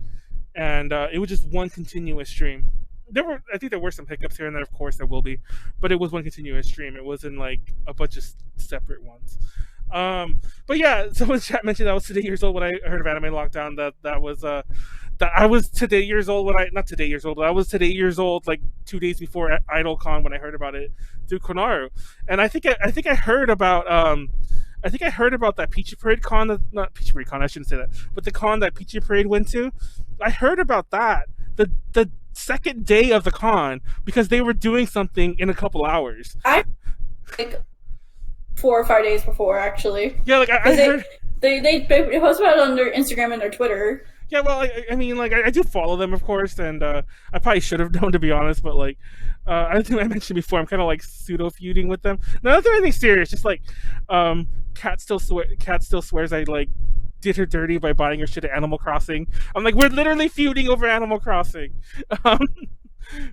And it was just one continuous stream. I think there were some hiccups here and there, of course there will be, but it was one continuous stream. It wasn't like a bunch of separate ones. But yeah, someone in chat mentioned I was today years old when I heard of Anime Lockdown. That I was today years old when not today years old, but I was today years old like 2 days before IdleCon when I heard about it through Konaru. And I think I heard about that Peachy Parade con, not Peachy Parade con, I shouldn't say that, but the con that Peachy Parade went to. I heard about that the second day of the con because they were doing something in a couple hours. I think 4 or 5 days before, actually. Yeah, like I heard they post about it on their Instagram and their Twitter. Yeah, well, I mean, like, I do follow them, of course, and I probably should have known, to be honest, but, like, I think I mentioned before, I'm kind of, like, pseudo-feuding with them. Not anything serious, just, like, Kat still swears I, like, did her dirty by buying her shit at Animal Crossing. I'm like, we're literally feuding over Animal Crossing.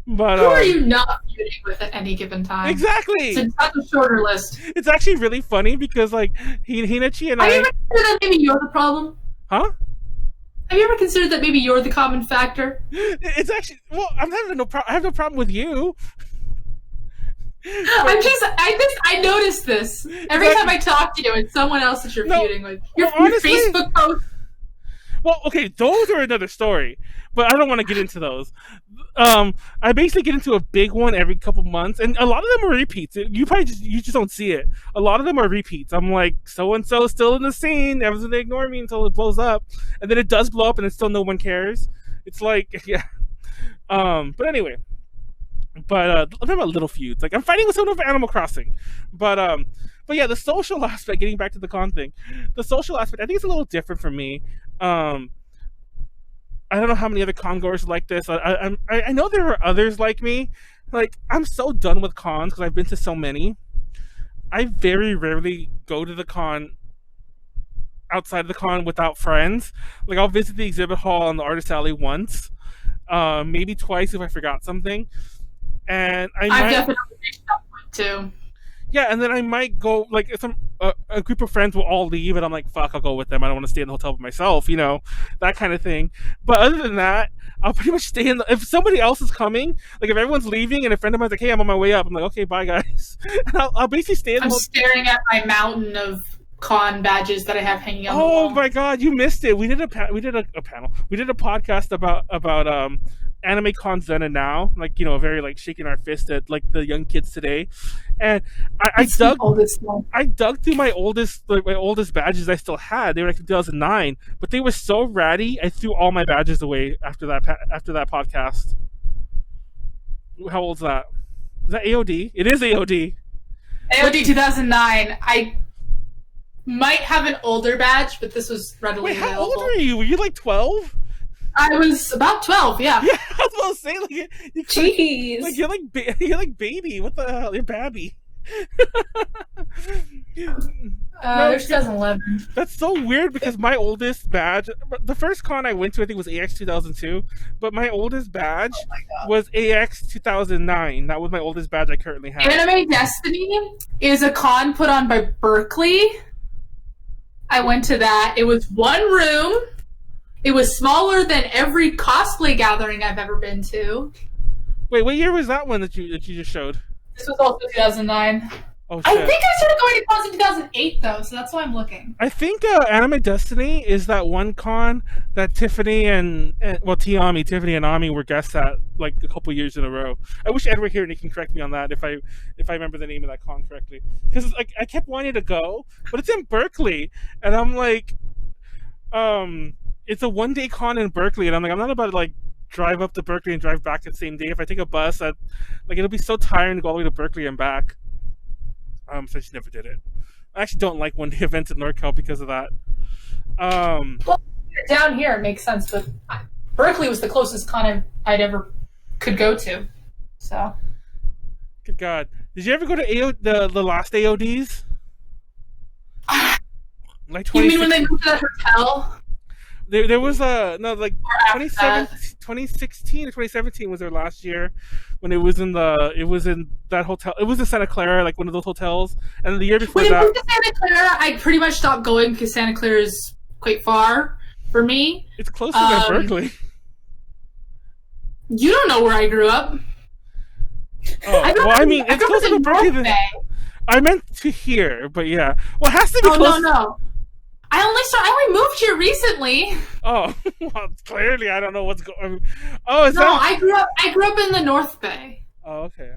But who are you not feuding with at any given time? Exactly! It's a shorter list. It's actually really funny, because, like, Hinacchi and Have you ever considered that maybe you're the problem? Huh? Have you ever considered that maybe you're the common factor? It's actually, well, I have no problem with you. I noticed this. Every time I talk to you, it's someone else that you're feuding with. Your Facebook post. Well, okay, those are another story, but I don't want to get into those. I basically get into a big one every couple months, and a lot of them are repeats. You just don't see it. A lot of them are repeats. I'm like, so and so still in the scene. Everyone's gonna ignore me until it blows up, and then it does blow up, and then still no one cares. It's like, yeah. But anyway, I'm talking about little feuds. Like, I'm fighting with someone over Animal Crossing, but yeah, the social aspect. Getting back to the con thing, the social aspect. I think it's a little different for me. I don't know how many other con-goers like this. I know there are others like me. Like, I'm so done with cons because I've been to so many. I very rarely go to the con outside of the con without friends. Like, I'll visit the exhibit hall and the artist alley once, maybe twice if I forgot something. And I've definitely reached that point too. Yeah, and then I might go, like, if a group of friends will all leave, and I'm like, fuck, I'll go with them. I don't want to stay in the hotel by myself, that kind of thing. But other than that, I'll pretty much stay if somebody else is coming, like, if everyone's leaving and a friend of mine's like, hey, I'm on my way up, I'm like, okay, bye, guys. And I'll basically stay in the hotel. I'm staring at my mountain of con badges that I have hanging on the wall. Oh my god, you missed it. We did a panel. We did a podcast about Anime Con Then and Now, like, very like shaking our fist at like the young kids today. And I dug through my oldest badges I still had. They were like 2009, but they were so ratty. I threw all my badges away after that podcast. How old's that? Is that AOD? It is AOD. AOD 2009. I might have an older badge, but this was readily available. How old were you? Were you like 12? I was about 12, yeah. Yeah, I was about to say, like, jeez, like you're like baby. What the hell? You're babby. There's 2011. That's so weird because my oldest badge, the first con I went to, I think was AX 2002, but my oldest badge was AX 2009. That was my oldest badge I currently have. Anime Destiny is a con put on by Berkeley. I went to that. It was one room. It was smaller than every cosplay gathering I've ever been to. Wait, what year was that one that you just showed? This was also 2009. Oh shit! I think I started going to cons in 2008 though, so that's why I'm looking. I think Anime Destiny is that one con that Tiffany and Tiffany and Ami were guests at like a couple years in a row. I wish Ed were here and he can correct me on that if I remember the name of that con correctly. Because like I kept wanting to go, but it's in Berkeley, and I'm like, it's a 1-day con in Berkeley, and I'm like, I'm not about to like drive up to Berkeley and drive back the same day. If I take a bus, it'll be so tiring to go all the way to Berkeley and back. So I just never did it. I actually don't like 1-day events in NorCal because of that. Well, down here it makes sense, but Berkeley was the closest con I'd ever could go to. So. Good God. Did you ever go to the last AODs? Like You mean when they moved to that hotel? There was a 2016 or 2017 was their last year when it was in that hotel. It was in Santa Clara, like one of those hotels. And the year before when that, it moved to Santa Clara, I pretty much stopped going because Santa Clara is quite far for me. It's closer than Berkeley. You don't know where I grew up. Oh, it's closer to Berkeley than I meant to here, but yeah. Well, it has to be close. No. I only moved here recently. Oh, well, clearly I don't know what's going. I grew up in the North Bay. Oh, okay.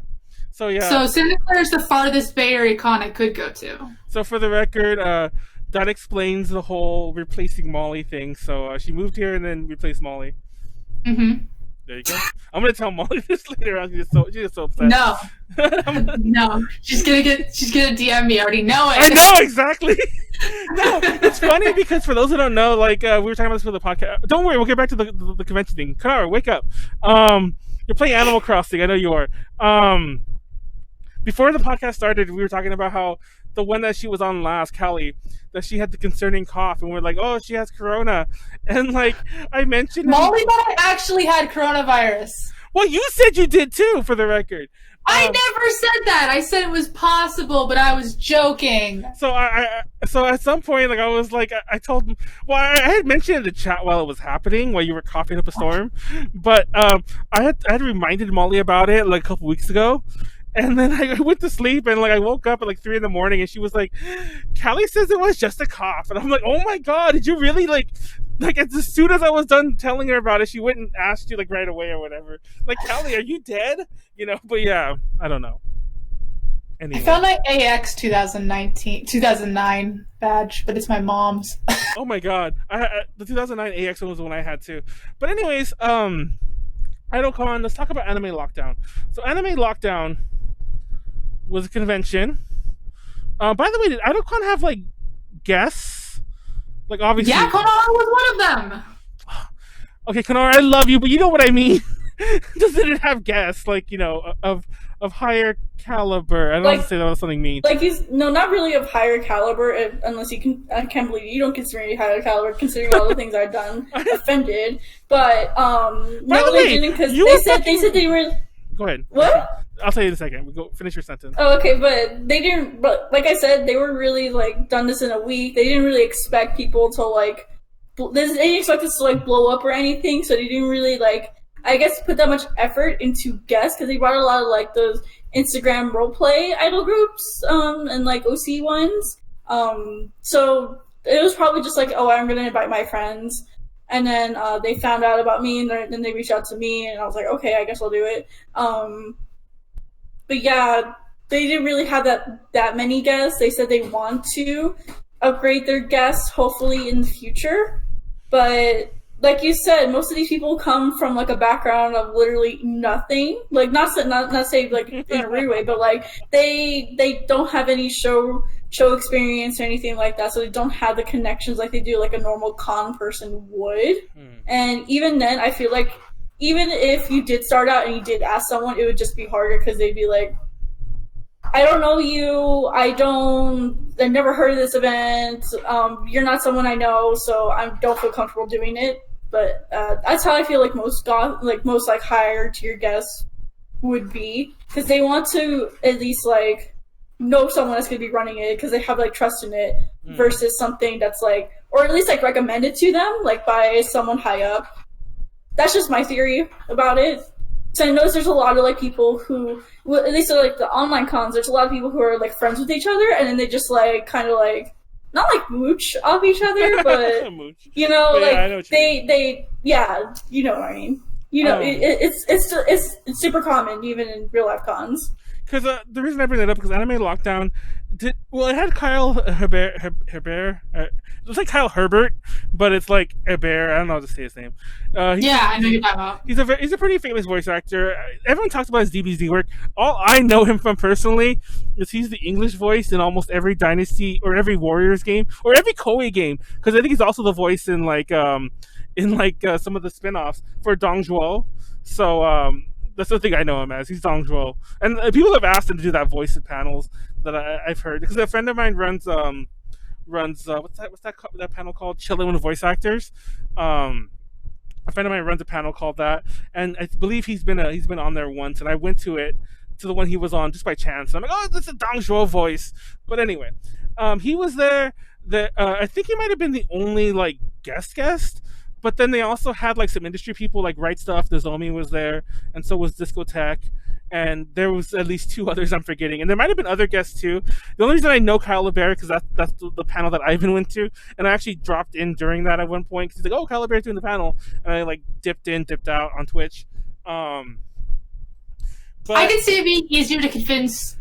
So yeah. So Santa Clara is the farthest Bay Area con I could go to. So for the record, that explains the whole replacing Molly thing. So she moved here and then replaced Molly. Mm-hmm. There you go. I'm gonna tell Molly this later on. She's so upset. No. No. She's gonna DM me. I already know it. I know exactly. No, it's funny because for those who don't know, like we were talking about this for the podcast. Don't worry, we'll get back to the convention thing. Konaru, wake up. You're playing Animal Crossing. I know you are. Before the podcast started, we were talking about how the one that she was on last, Callie, that she had the concerning cough, and we're like, oh, she has corona, and like I mentioned, Molly thought I actually had coronavirus. Well, you said you did too, for the record. I never said that. I said it was possible, but I was joking. So so at some point, like I was like, I told him. Well, I had mentioned in the chat while it was happening, while you were coughing up a storm, but I had reminded Molly about it like a couple weeks ago. And then I went to sleep, and like I woke up at like 3 a.m, and she was like, "Callie says it was just a cough," and I'm like, "Oh my God, did you really like?" As soon as I was done telling her about it, she went and asked you like right away or whatever. Like, Callie, are you dead? You know, but yeah, I don't know. Anyway. I found my AX 2009 badge, but it's my mom's. Oh my God, the 2009 AX one was the one I had too. But anyways, IdleCon. Let's talk about Anime Lockdown. So Anime Lockdown was a convention. By the way, did IdleCon have like guests? Like obviously, yeah, Konaru was one of them. Okay, Konaru, I love you, but you know what I mean. Doesn't it have guests like of higher caliber? I don't want to say that was something mean. Like not really of higher caliber, unless you can. I can't believe you don't consider me higher caliber, considering all the things I've done. Offended, but no, they didn't because they said they were. Go ahead. What? I'll tell you in a second. Go finish your sentence. Oh, okay, but they didn't. But like I said, they were really like done this in a week. They didn't really expect people to like. They didn't expect this to like blow up or anything, so they didn't really like. I guess put that much effort into guests because they brought a lot of like those Instagram roleplay idol groups and like OC ones. So it was probably just like, oh, I'm gonna invite my friends. And then they found out about me, and then they reached out to me, and I was like, okay, I guess I'll do it. But yeah, they didn't really have that many guests. They said they want to upgrade their guests, hopefully in the future. But like you said, most of these people come from like a background of literally nothing. Like not say like in a rude way, but like they don't have any show experience or anything like that, so they don't have the connections like they do like a normal con person would. And even then, I feel like even if you did start out and you did ask someone, it would just be harder because they'd be like, I don't know you, I've never heard of this event, you're not someone I know, so I don't feel comfortable doing it. But that's how I feel like most higher tier guests would be, because they want to at least like know someone that's going to be running it because they have like trust in it versus something that's like, or at least like recommended to them like by someone high up. That's just my theory about it. So I know there's a lot of like people who, well, at least at, like the online cons, there's a lot of people who are like friends with each other, and then they just like kind of like not like mooch off each other, but you know, but like yeah, I know they yeah, you know what I mean. You know, it's super common even in real life cons. Because the reason I bring that up because Anime Lockdown it had Kyle Hebert. It's like Kyle Herbert, but it's like Hebert. I don't know how to say his name. I know you're talking about. He's a pretty famous voice actor. Everyone talks about his DBZ work. All I know him from personally is he's the English voice in almost every Dynasty or every Warriors game or every Koei game. Because I think he's also the voice in some of the spin-offs for Dongzhuo. So that's the thing I know him as. He's Dongzhuo, and people have asked him to do that voice in panels that I've heard because a friend of mine runs what's that panel called? Chilling with Voice Actors. A friend of mine runs a panel called that, and I believe he's been on there once, and I went to the one he was on just by chance. And I'm like, oh, that's a Dongzhuo voice. But anyway, he was there. I think he might have been the only like guest. But then they also had like some industry people like Right Stuff. Nozomi was there, and so was Discotheque, and there was at least 2 others I'm forgetting, and there might have been other guests too. The only reason I know Kyle Lebert because that's the panel that Ivan went to, and I actually dropped in during that at one point because he's like, "Oh, Kyle Lebert's doing the panel," and I like dipped in, dipped out on Twitch. But I can see it being easier to convince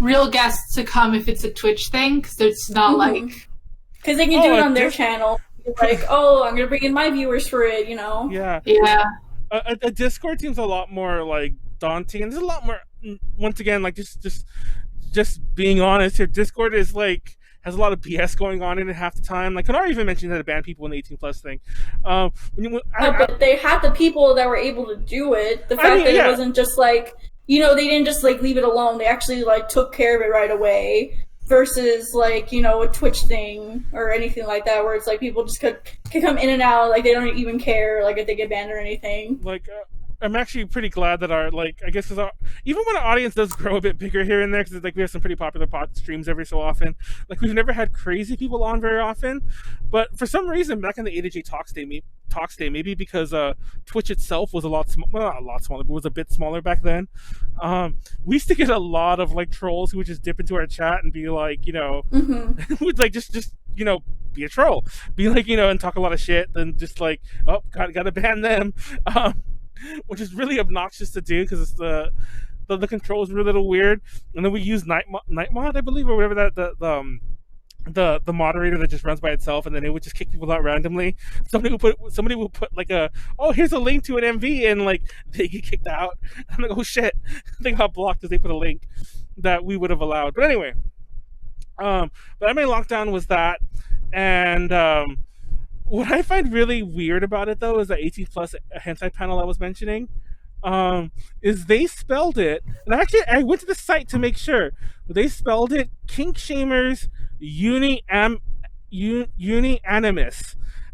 real guests to come if it's a Twitch thing because it's not like because they can do it on their channel. Like, oh, I'm gonna bring in my viewers for it, you know? Yeah. A Discord seems a lot more like daunting, and there's a lot more. Once again, like just being honest here, Discord is like has a lot of BS going on in it half the time. Like Konaru even mentioned that to ban people in the 18+ thing. But they had the people that were able to do it. The fact that it wasn't just like, you know, they didn't just like leave it alone. They actually like took care of it right away. Versus like, you know, a Twitch thing or anything like that where it's like people just could come in and out, like they don't even care like if they get banned or anything. Like I'm actually pretty glad that our like I guess even when our audience does grow a bit bigger here and there because like we have some pretty popular pod streams every so often, like we've never had crazy people on very often, but for some reason back in the A2J Talks Day, maybe because Twitch itself was not a lot smaller, but was a bit smaller back then. We used to get a lot of like trolls who would just dip into our chat and be like, you know, would like just you know be a troll, be like, you know, and talk a lot of shit, then just like, oh, gotta ban them. Which is really obnoxious to do because the controls were a little weird, and then we use Nightmod, I believe, or whatever the moderator that just runs by itself, and then it would just kick people out randomly. Somebody would put like here's a link to an MV, and like they get kicked out. I'm like, oh shit, they got blocked because they put a link that we would have allowed. But anyway, but Anime Lockdown was that, and what I find really weird about it, though, is that 18+ hentai panel I was mentioning, is they spelled it, and I went to the site to make sure, but they spelled it kink shamers uni-animus,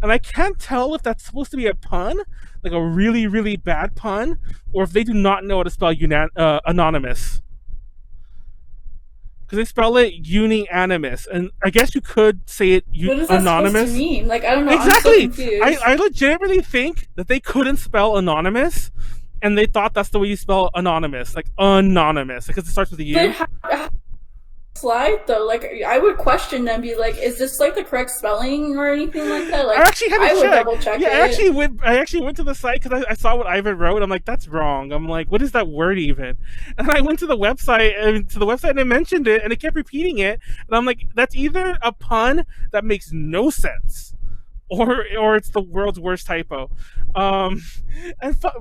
and I can't tell if that's supposed to be a pun, like a really, really bad pun, or if they do not know how to spell anonymous. Because they spell it uni-animus, and I guess you could say it what is that anonymous. Supposed to mean? Like, I don't know. Exactly. I'm so confused. I legitimately think that they couldn't spell anonymous, and they thought that's the way you spell anonymous, like anonymous, because it starts with a U. But how slide though? Like, I would question them, be like, is this like the correct spelling or anything like that? Like, I actually had to check. would double check it. I actually went to the site because I saw what Ivan wrote. I'm like, that's wrong. I'm like, what is that word even? And I went to the website and it mentioned it, and it kept repeating it. And I'm like, that's either a pun that makes no sense, or it's the world's worst typo. And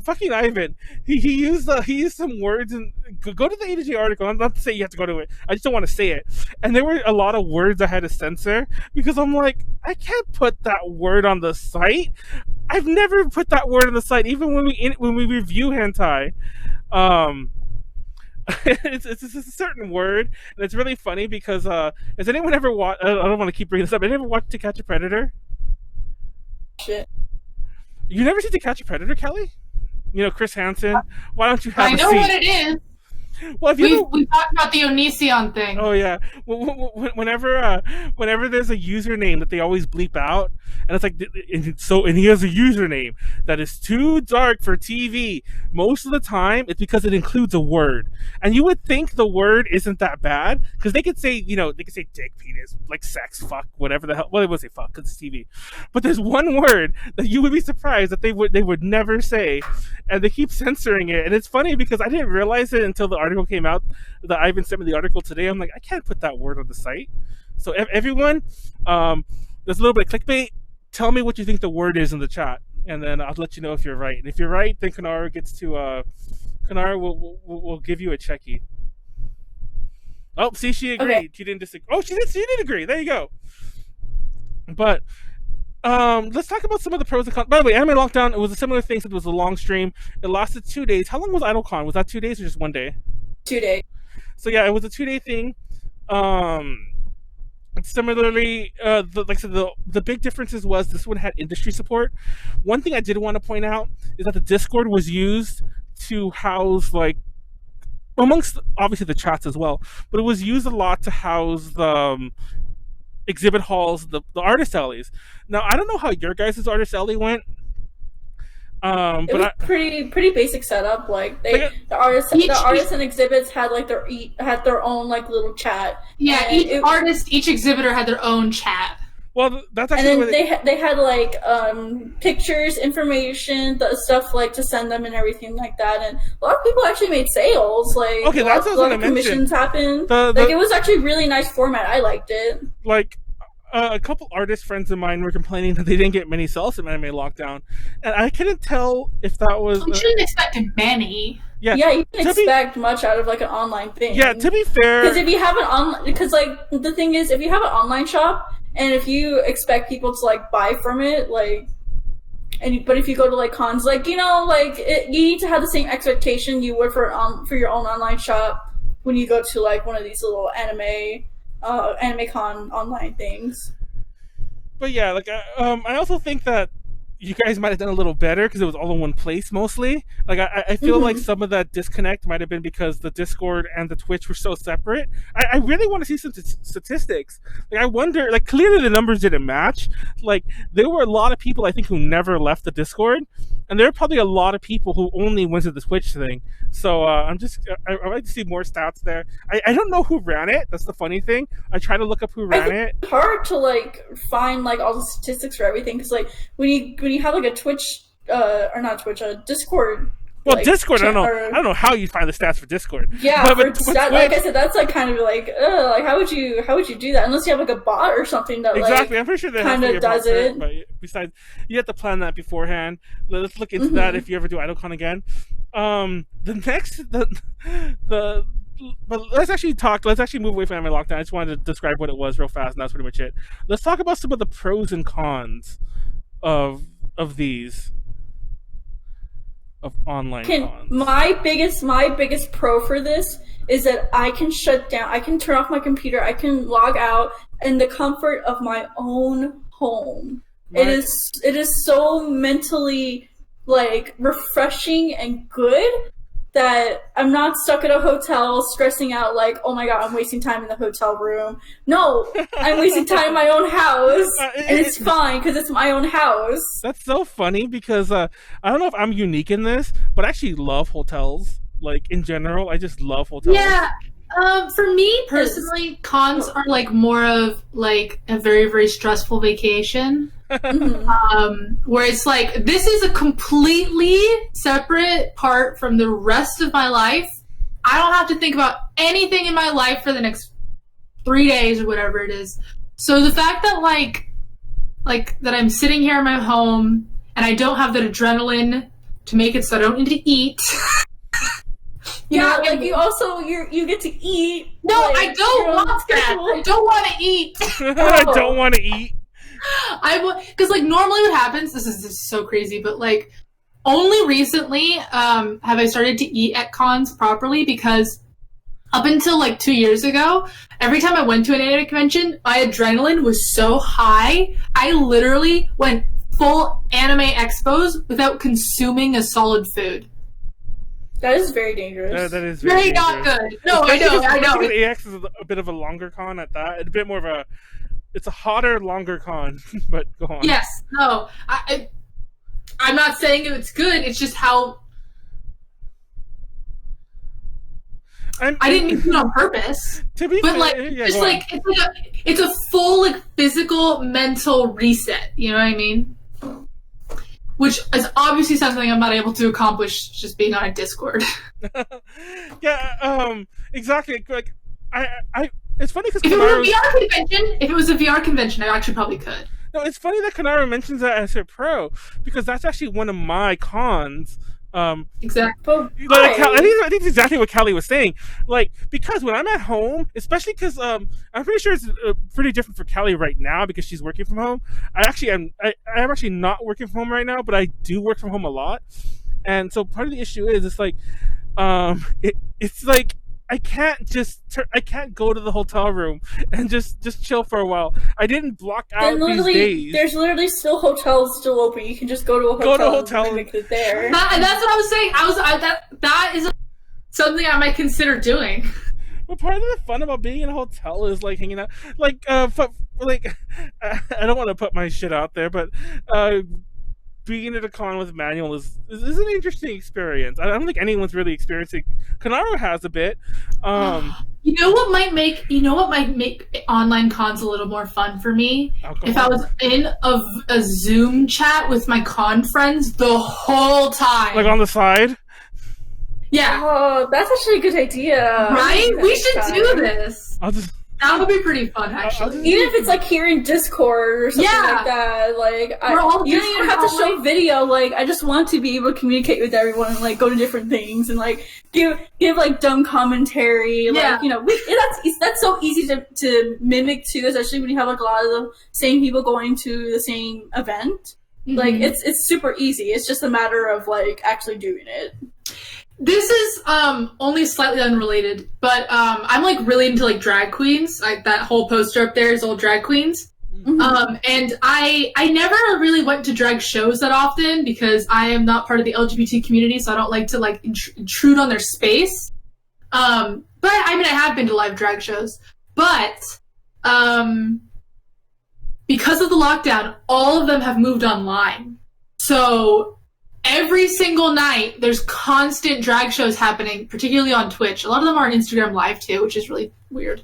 fucking Ivan, he used some words, and go to the A2J article. I'm not to say you have to go to it. I just don't want to say it. And there were a lot of words I had to censor because I'm like, I can't put that word on the site. I've never put that word on the site, even when we review hentai. It's a certain word, and it's really funny because has anyone ever watched? I don't want to keep bringing this up. Have you ever watched To Catch a Predator? Shit. You never seen To Catch a Predator, Callie? You know, Chris Hansen. Why don't you have I know what it is. Well, if We you talked about the Onision thing. Oh yeah. Whenever there's a username that they always bleep out, and it's like, and he has a username that is too dark for TV. Most of the time, it's because it includes a word, and you would think the word isn't that bad because they could say, they could say dick, penis, like sex, fuck, whatever the hell. Well, they would say fuck because it's TV, but there's one word that you would be surprised that they would never say, and they keep censoring it. And it's funny because I didn't realize it until the article came out. That Ivan sent me the article today. I'm like, I can't put that word on the site. So everyone, there's a little bit of clickbait. Tell me what you think the word is in the chat, and then I'll let you know if you're right. And if you're right, then Konaru will give you a checky. Oh, see, she agreed. Okay. She didn't disagree. Oh, she did agree. There you go. But let's talk about some of the pros and cons. By the way, Anime Lockdown, it was a similar thing. It was a long stream. It lasted 2 days. How long was IdleCon? Was that 2 days or just 1 day? 2 days. So yeah, it was a 2-day thing. Similarly, like I said, the big differences was this one had industry support. One thing I did want to point out is that the Discord was used to house, like, amongst obviously the chats as well, but it was used a lot to house the exhibit halls, the artist alleys. Now I don't know how your guys' artist alley went. It was pretty basic setup. Like the artists and exhibits had like their own like little chat. Yeah, each exhibitor had their own chat. Well, that's actually. And then they had like pictures, information, the stuff like to send them and everything like that. And a lot of people actually made sales. Like okay, that's what I was gonna mention. Commissions happened. It was actually a really nice format. I liked it. Like. A couple artist friends of mine were complaining that they didn't get many sales from Anime Lockdown, and I couldn't tell if that was. We shouldn't expect many. Yeah, you can expect much out of like an online thing. Yeah, to be fair, because if you have like the thing is, if you have an online shop and if you expect people to like buy from it, like, but if you go to like cons, like you need to have the same expectation you would for your own online shop when you go to like one of these little Anime Con online things. But yeah, like I also think that you guys might have done a little better because it was all in one place mostly. Like I feel like some of that disconnect might have been because the Discord and the Twitch were so separate. I really want to see some statistics. Like I wonder, like clearly the numbers didn't match. Like there were a lot of people I think who never left the Discord, and there are probably a lot of people who only went to the Twitch thing. So I like to see more stats there. I don't know who ran it. That's the funny thing. I try to look up who ran it. It's hard to like find like all the statistics for everything because like when you have like a Twitch or not Twitch, a Discord. Well, like, Discord, I don't know how you find the stats for Discord. Yeah, but like I said, that's like kind of like how would you do that unless you have like a bot or something that exactly. I'm pretty sure that kind of does it. But besides, you have to plan that beforehand. Let's look into that if you ever do IdleCon again. But let's actually move away from Anime Lockdown. I just wanted to describe what it was real fast, and that's pretty much it. Let's talk about some of the pros and cons of these. Of online cons. My biggest pro for this is that I can shut down, I can turn off my computer, I can log out in the comfort of my own home. It is so mentally like refreshing and good that I'm not stuck at a hotel stressing out like, oh my god, I'm wasting time in the hotel room. No, I'm wasting time in my own house, and it's fine because it's my own house. That's so funny because I don't know if I'm unique in this, but I actually love hotels. Like in general, I just love hotels. Yeah. For me personally, cons are like more of like a very, very stressful vacation. Where it's like, this is a completely separate part from the rest of my life. I don't have to think about anything in my life for the next 3 days or whatever it is. So the fact that like that I'm sitting here in my home and I don't have that adrenaline to make it so I don't need to eat. You get to eat. No, like, I don't want that. I don't want to eat. I don't want to eat. Because like normally what happens, this is so crazy, but like only recently have I started to eat at cons properly, because up until like 2 years ago, every time I went to an anime convention, my adrenaline was so high, I literally went full Anime Expos without consuming a solid food. That is very dangerous. That is very not dangerous. good. No, I know. AX is a bit of a longer con at that. It's a bit more of a. It's a hotter, longer con. But go on. Yes. No. I'm not saying it's good. It's just how. I didn't mean it on purpose. To be but fair, like, yeah, just like it's a full like physical, mental reset. You know what I mean? Which is obviously something I'm not able to accomplish just being on a Discord. Yeah, exactly. Like, I it's funny because if it was a VR convention, I actually probably could. No, it's funny that Konaru mentions that as her pro, because that's actually one of my cons. Exactly. Like, I think it's exactly what Callie was saying. Like, because when I'm at home, especially because I'm pretty sure it's pretty different for Callie right now because she's working from home. I'm actually not working from home right now, but I do work from home a lot. And so part of the issue is it's like it's like I can't go to the hotel room and just chill for a while. I didn't block out these days. There's literally still hotels still open. You can just go to a hotel and make it there. And that's what I was saying. That is something I might consider doing. But part of the fun about being in a hotel is like hanging out. Like I don't want to put my shit out there, but being at a con with Manuel is an interesting experience. I don't think anyone's really experiencing. Konaru has a bit. You know what might make online cons a little more fun for me? If I was in a Zoom chat with my con friends the whole time, like on the side. Yeah. Oh, that's actually a good idea. Right? We should do this. That would be pretty fun, actually. Even if it's like here in Discord or something like that, like you don't even have to show video. Like I just want to be able to communicate with everyone and like go to different things and like give like dumb commentary. Like that's so easy to mimic too, especially when you have like a lot of the same people going to the same event. Mm-hmm. Like it's super easy. It's just a matter of like actually doing it. This is only slightly unrelated, but I'm like really into like drag queens. Like that whole poster up there is all drag queens. Mm-hmm. And I never really went to drag shows that often because I am not part of the LGBT community, so I don't like to like intrude on their space. But I mean, I have been to live drag shows, but because of the lockdown, all of them have moved online. So every single night, there's constant drag shows happening, particularly on Twitch. A lot of them are on Instagram Live too, which is really weird.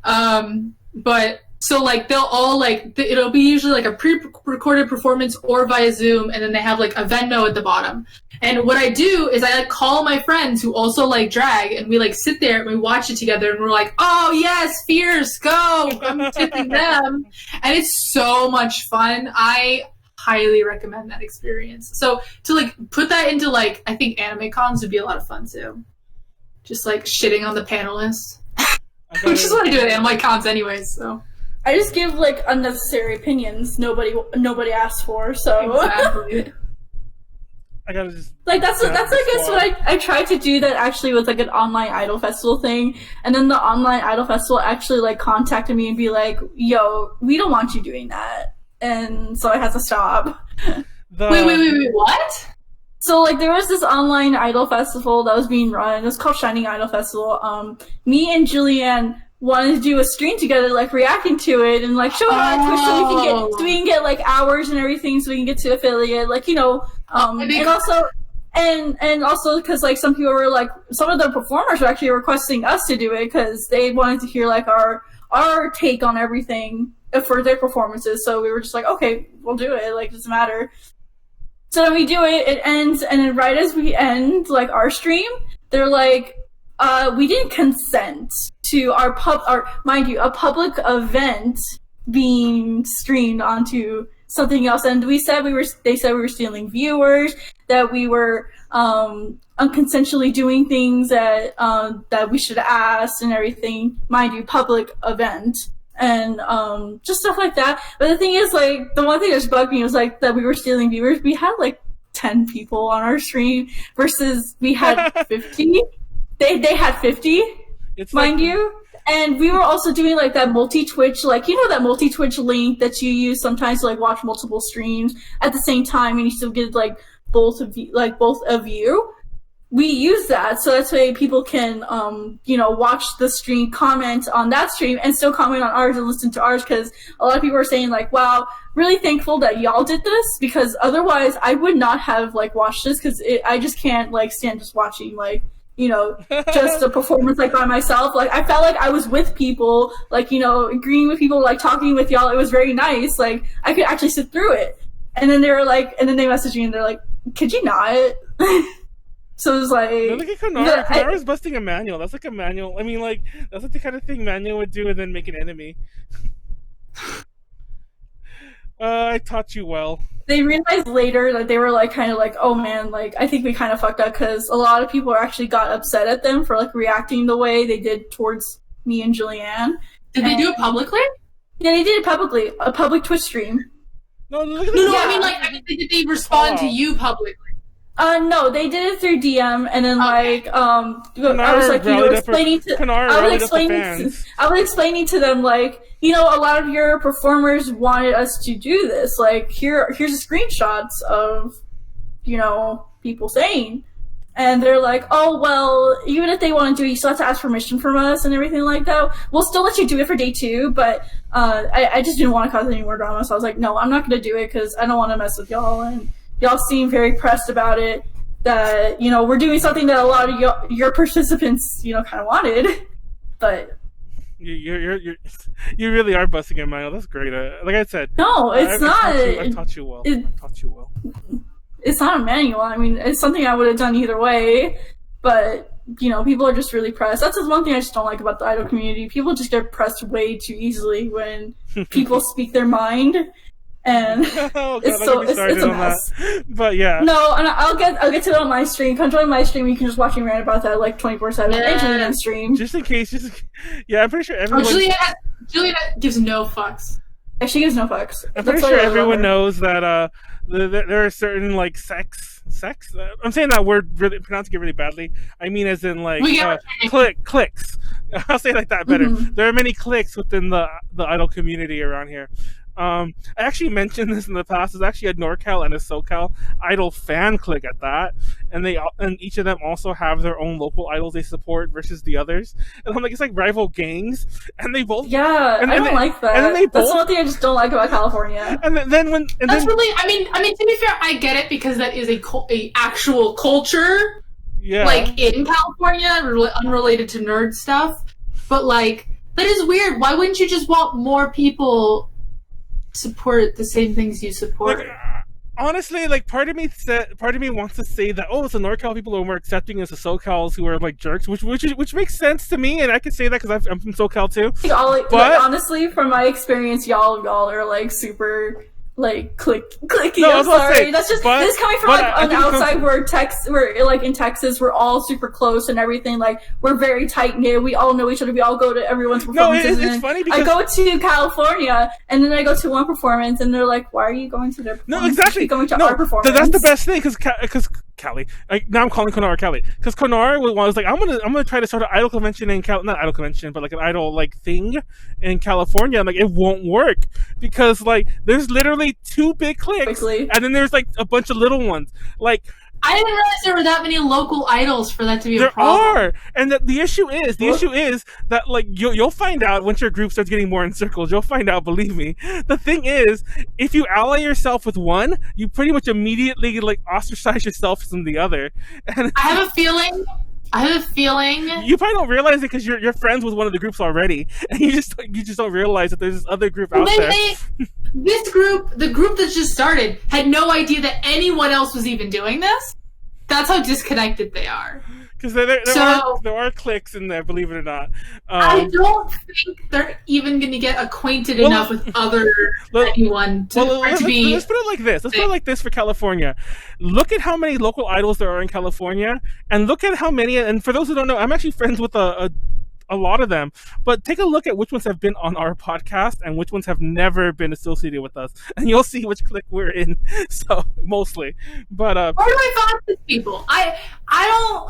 But so like they'll all like it'll be usually like a pre-recorded performance or via Zoom, and then they have like a Venmo at the bottom. And what I do is I like call my friends who also like drag, and we like sit there and we watch it together, and we're like, oh yes, fierce, go! I'm tipping them, and it's so much fun. I highly recommend that experience. So to like put that into like, I think anime cons would be a lot of fun too. Just like shitting on the panelists. Which is what I do at anime cons anyways, so. I just give like unnecessary opinions nobody asked for, so. Exactly. I gotta just like that's I guess what I tried to do that actually with like an online idol festival thing, and then the online idol festival actually like contacted me and be like, yo, we don't want you doing that. And so I had to stop. Wait, what? So, like, there was this online idol festival that was being run. It was called Shining Idol Festival. Me and Julianne wanted to do a stream together, like, reacting to it and, like, showing on Twitch so we can get, like, hours and everything so we can get to affiliate. Like, you know, and also because, like, some people were, like, some of the performers were actually requesting us to do it because they wanted to hear, like, our take on everything for their performances, so we were just like, okay, we'll do it, like, it doesn't matter. So then we do it, it ends, and then right as we end, like, our stream, they're like, we didn't consent to our public event being streamed onto something else, and they said we were stealing viewers, that we were, unconsensually doing things that we should have asked and everything, mind you, public event. And just stuff like that. But the thing is, like, the one thing that just bugged me was, like, that we were stealing viewers. We had, like, 10 people on our stream versus we had 50. They had 50, mind you. And we were also doing, like, that multi-Twitch, like, you know that multi-Twitch link that you use sometimes to, like, watch multiple streams at the same time and you still get, like, both of you. we use that, so that's why people can, watch the stream, comment on that stream, and still comment on ours and listen to ours, because a lot of people are saying, like, wow, really thankful that y'all did this, because otherwise I would not have, like, watched this, because I just can't, like, stand just watching, like, just a performance, like, by myself. Like, I felt like I was with people, like, agreeing with people, like, talking with y'all. It was very nice. Like, I could actually sit through it. And then they were like, and then they messaged me and they're like, could you not? So it was like... Look at Konaru. Konaru's busting a Manuel. That's like a Manuel. I mean, like, that's like the kind of thing Manuel would do and then make an enemy. I taught you well. They realized later that they were, like, kind of like, oh man, like, I think we kind of fucked up, because a lot of people actually got upset at them for, like, reacting the way they did towards me and Julianne. Did they do it publicly? Yeah, they did it publicly. A public Twitch stream. No, look at this. No, I mean, did they respond to you publicly? No, they did it through DM, and then I was like, explaining to I was explaining to them, like, a lot of your performers wanted us to do this. Like, here's the screenshots of, people saying, and they're like, oh well, even if they want to do it, you still have to ask permission from us and everything like that. We'll still let you do it for day 2, but I just didn't want to cause any more drama, so I was like, no, I'm not going to do it because I don't want to mess with y'all, and y'all seem very pressed about it, that, we're doing something that a lot of your participants, kind of wanted. But you really are busting a Manuel. That's great. Like I said, no, it's not. I taught you well. I taught you well. It's not a manual. I mean, it's something I would have done either way. But, people are just really pressed. That's just one thing I just don't like about the idol community. People just get pressed way too easily when people speak their mind. And oh, God, it's a mess. But yeah. No, and I'll get to it on my stream. Come join my stream. You can just watch me rant about that like 24/7. And Julianne stream. Just in case. Yeah, I'm pretty sure everyone. Julianne gives no fucks. Yeah, she gives no fucks. I'm pretty sure everyone knows that there are certain like sex. I'm saying that word really pronouncing it really badly. I mean, as in like clicks. I'll say it like that better. Mm-hmm. There are many cliques within the idol community around here. I actually mentioned this in the past. There's actually a NorCal and a SoCal idol fan clique at that, and each of them also have their own local idols they support versus the others. And I'm like, it's like rival gangs, and they both I don't like that. And then that's one thing I just don't like about California. And then really, I mean, to be fair, I get it because that is a actual culture, like in California, unrelated to nerd stuff. But like, that is weird. Why wouldn't you just want more people support the same things you support? Like, honestly, like part of me wants to say that the NorCal people are more accepting as the SoCals who are like jerks, which makes sense to me, and I can say that because I'm from SoCal too. But honestly, from my experience, y'all are like super like clicky. No, I'm sorry. That's just this is coming from like on the outside where like in Texas we're all super close and everything. Like we're very tight knit. We all know each other. We all go to everyone's performances. No, it's funny because I go to California and then I go to one performance and they're like, "Why are you going to their performance? No, exactly. Going to our performance." That's the best thing because Callie. Now I'm calling Konaru Callie because Konaru was like, I'm gonna try to start an idol convention in not idol convention, but like an idol like thing in California. I'm like, it won't work because like there's literally 2 big cliques, and then there's like a bunch of little ones. Like I didn't realize there were that many local idols for that to be a There problem. are, and the issue is that like you'll find out once your group starts getting more in circles. You'll find out. Believe me. The thing is, if you ally yourself with one, you pretty much immediately like ostracize yourself from the other. And I have a feeling. You probably don't realize it because you're friends with one of the groups already, and you just don't realize that there's this other group out there. The group that just started, had no idea that anyone else was even doing this. That's how disconnected they are. Because there are cliques in there, believe it or not. I don't think they're even going to get acquainted enough with anyone to be... Let's put it like this. Let's put it like this for California. Look at how many local idols there are in California, and look at how many... And for those who don't know, I'm actually friends with a lot of them, but take a look at which ones have been on our podcast and which ones have never been associated with us, and you'll see which clique we're in. So mostly, but where do I find these people? I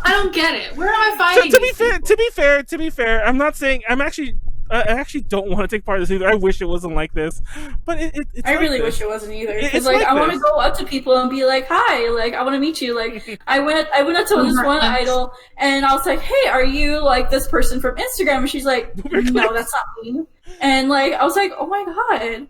don't get it. Where am I finding? To be fair, I'm not saying I actually don't want to take part in this either. I wish it wasn't like this, but it's I like really this. wish it wasn't either. It's Because like like I want to this. go up to people and be like, "Hi, like I want to meet you." Like I went up to this one idol and I was like, "Hey, are you like this person from Instagram?" And she's like, "No, that's not me." And like I was like, "Oh my god."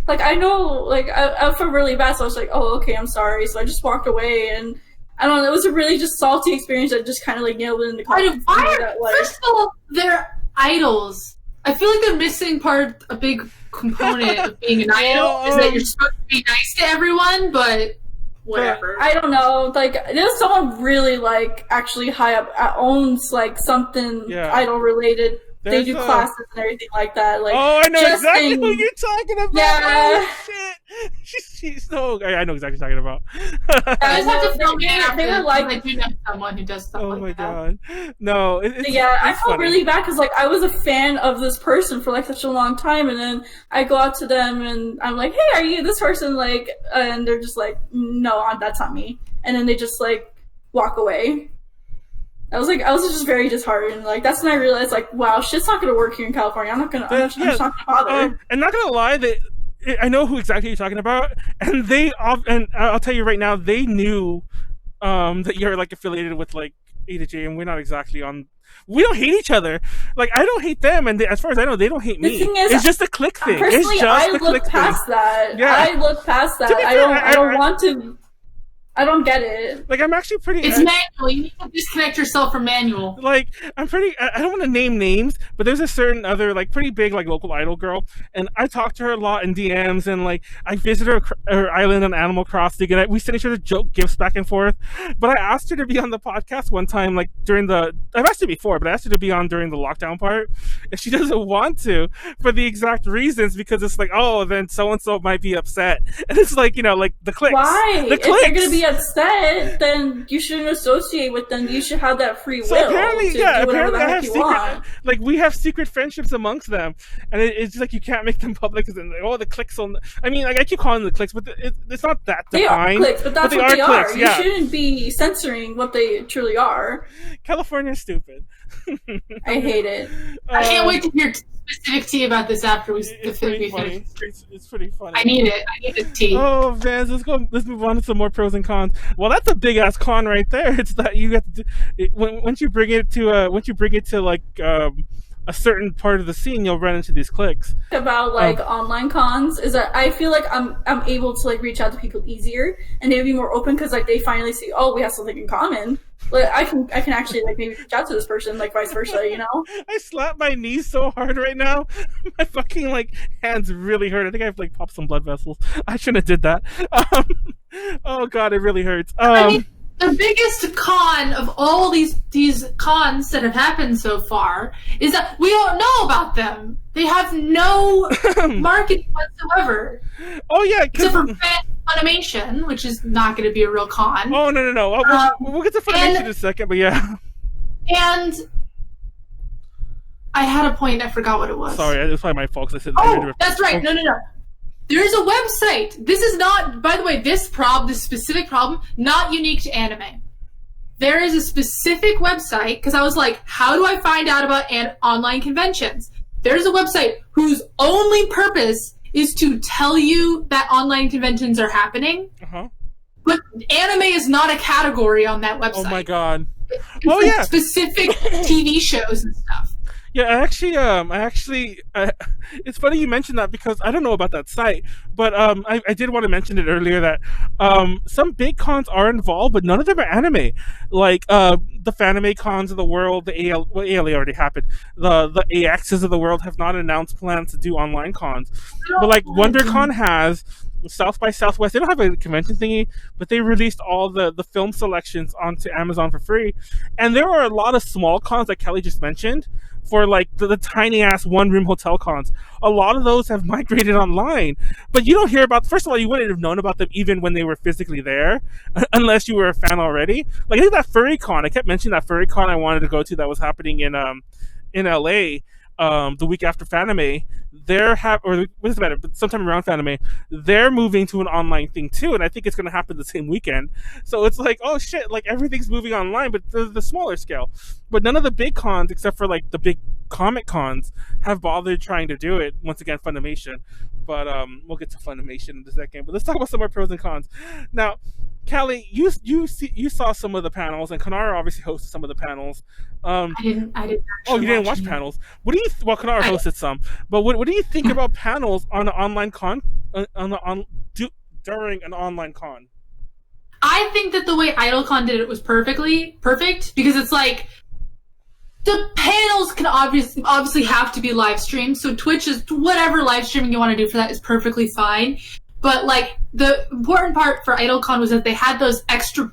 Like I know, like I felt really bad, so I was like, "Oh, okay, I'm sorry." So I just walked away, and I don't know. It was a really just salty experience that just kind of like nailed it in the confidence. First of all, they're idols. I feel like they're missing a big component of being an idol is that you're supposed to be nice to everyone, but whatever. I don't know. Like there's someone really like actually high up owns like something idol related. They do classes and everything like that. Like, I know exactly who you're talking about. Yeah. Oh, shit. She's so. I know exactly what you're talking about. I just have to film it after. They were like, I do know someone who does stuff like that. Oh my god. No. I felt really bad because like I was a fan of this person for like such a long time, and then I go out to them and I'm like, "Hey, are you this person?" Like, and they're just like, "No, that's not me," and then they just like walk away. I was just very disheartened. Like that's when I realized, like, wow, shit's not gonna work here in California. I'm just not gonna bother. And not gonna lie, I know who exactly you're talking about, and and I'll tell you right now, they knew that you're like affiliated with like A to J, and we're not exactly on. We don't hate each other. Like I don't hate them, and as far as I know, they don't hate me. The thing is, it's just a click thing. Personally, it's just I look past that. Yeah. I look past that. I don't want to. I don't get it. Like I'm actually pretty. It's Manuel. You need to disconnect yourself from Manuel. Like I'm pretty. I don't want to name names, but there's a certain other like pretty big like local idol girl, and I talk to her a lot in DMs, and like I visit her island on Animal Crossing, and we send each other joke gifts back and forth. But I asked her to be on the podcast one time, like I've asked her before, but I asked her to be on during the lockdown part, and she doesn't want to for the exact reasons because it's like, oh, then so and so might be upset, and it's like like the clicks. Why? The clicks. If they're gonna be upset, then you shouldn't associate with them. You should have that free will to do whatever the heck you want. Like we have secret friendships amongst them, and it's just like you can't make them public because then the clicks on. I mean, like I keep calling them the clicks, but it's not that defined. They are clicks, but that's what they are. Clicks, you shouldn't be censoring what they truly are. California's stupid. I hate it. I can't wait to hear specific tea about this after we finish. It's pretty funny. I need it. I need this tea. Oh, Vance, let's move on to some more pros and cons. Well, that's a big ass con right there. It's that you have to once you bring it to like a certain part of the scene, you'll run into these clicks. About like online cons is that I feel like I'm able to like reach out to people easier and they'll be more open because like they finally see, oh, we have something in common. Like I can actually like maybe reach out to this person, like vice versa, I slapped my knees so hard right now. My fucking like hands really hurt. I think I've like popped some blood vessels. I shouldn't have did that. Oh god, it really hurts. I mean, the biggest con of all these cons that have happened so far is that we don't know about them. They have no marketing whatsoever. Oh yeah, except for Funimation, which is not going to be a real con. Oh no. We'll get to Funimation in a second, but yeah. And I had a point. I forgot what it was. Sorry, it was probably my fault. That's right. No. There is a website. This is not, by the way, this specific problem, not unique to anime. There is a specific website, because I was like, how do I find out about online conventions? There's a website whose only purpose is to tell you that online conventions are happening. Uh-huh. But anime is not a category on that website. Oh my god. It's specific TV shows and stuff. Yeah, it's funny you mentioned that because I don't know about that site, but I did want to mention it earlier that some big cons are involved, but none of them are anime. Like the Fanime cons of the world, the ALA already happened. The AXs of the world have not announced plans to do online cons, but like WonderCon has. South by Southwest, they don't have a convention thingy, but they released all the film selections onto Amazon for free. And there are a lot of small cons like Callie just mentioned for like the tiny ass one room hotel cons. A lot of those have migrated online, but you don't hear about, first of all, you wouldn't have known about them even when they were physically there unless you were a fan already. Like I think that furry con, I kept mentioning that furry con I wanted to go to that was happening in LA the week after Fanime. Sometime around Fanime, they're moving to an online thing too, and I think it's going to happen the same weekend. So it's like, oh shit, like everything's moving online, but the smaller scale. But none of the big cons, except for like the big Comic Cons have bothered trying to do it. Once again, Funimation, but we'll get to Funimation in a second. But let's talk about some more pros and cons. Now, Callie, you saw some of the panels, and Konaru obviously hosted some of the panels. I didn't. Oh, you didn't watch panels? What do you? Well, Konaru hosted some, but what do you think about panels on an online con? During an online con? I think that the way IdleCon did it was perfect because it's like the panels can obviously have to be live streamed, so Twitch is whatever live streaming you want to do for that is perfectly fine. But like the important part for IdleCon was that they had those extra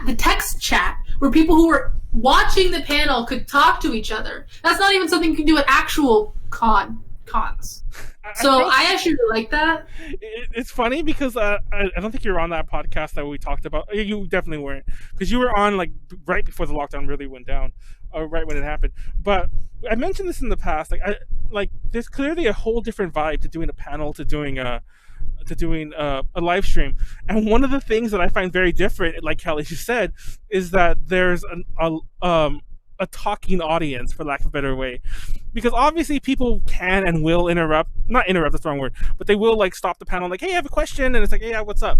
the text chat, where people who were watching the panel could talk to each other. That's not even something you can do at actual cons. So I actually really like that. It's funny because I don't think you were on that podcast that we talked about. You definitely weren't, because you were on like right before the lockdown really went down, or right when it happened. But I mentioned this in the past. Like there's clearly a whole different vibe to doing a panel to doing a live stream. And one of the things that I find very different, like Callie just said, is that there's a talking audience, for lack of a better way, because obviously people can and will not interrupt, that's the wrong word, but they will like stop the panel like, hey, I have a question, and it's like, hey, yeah, what's up?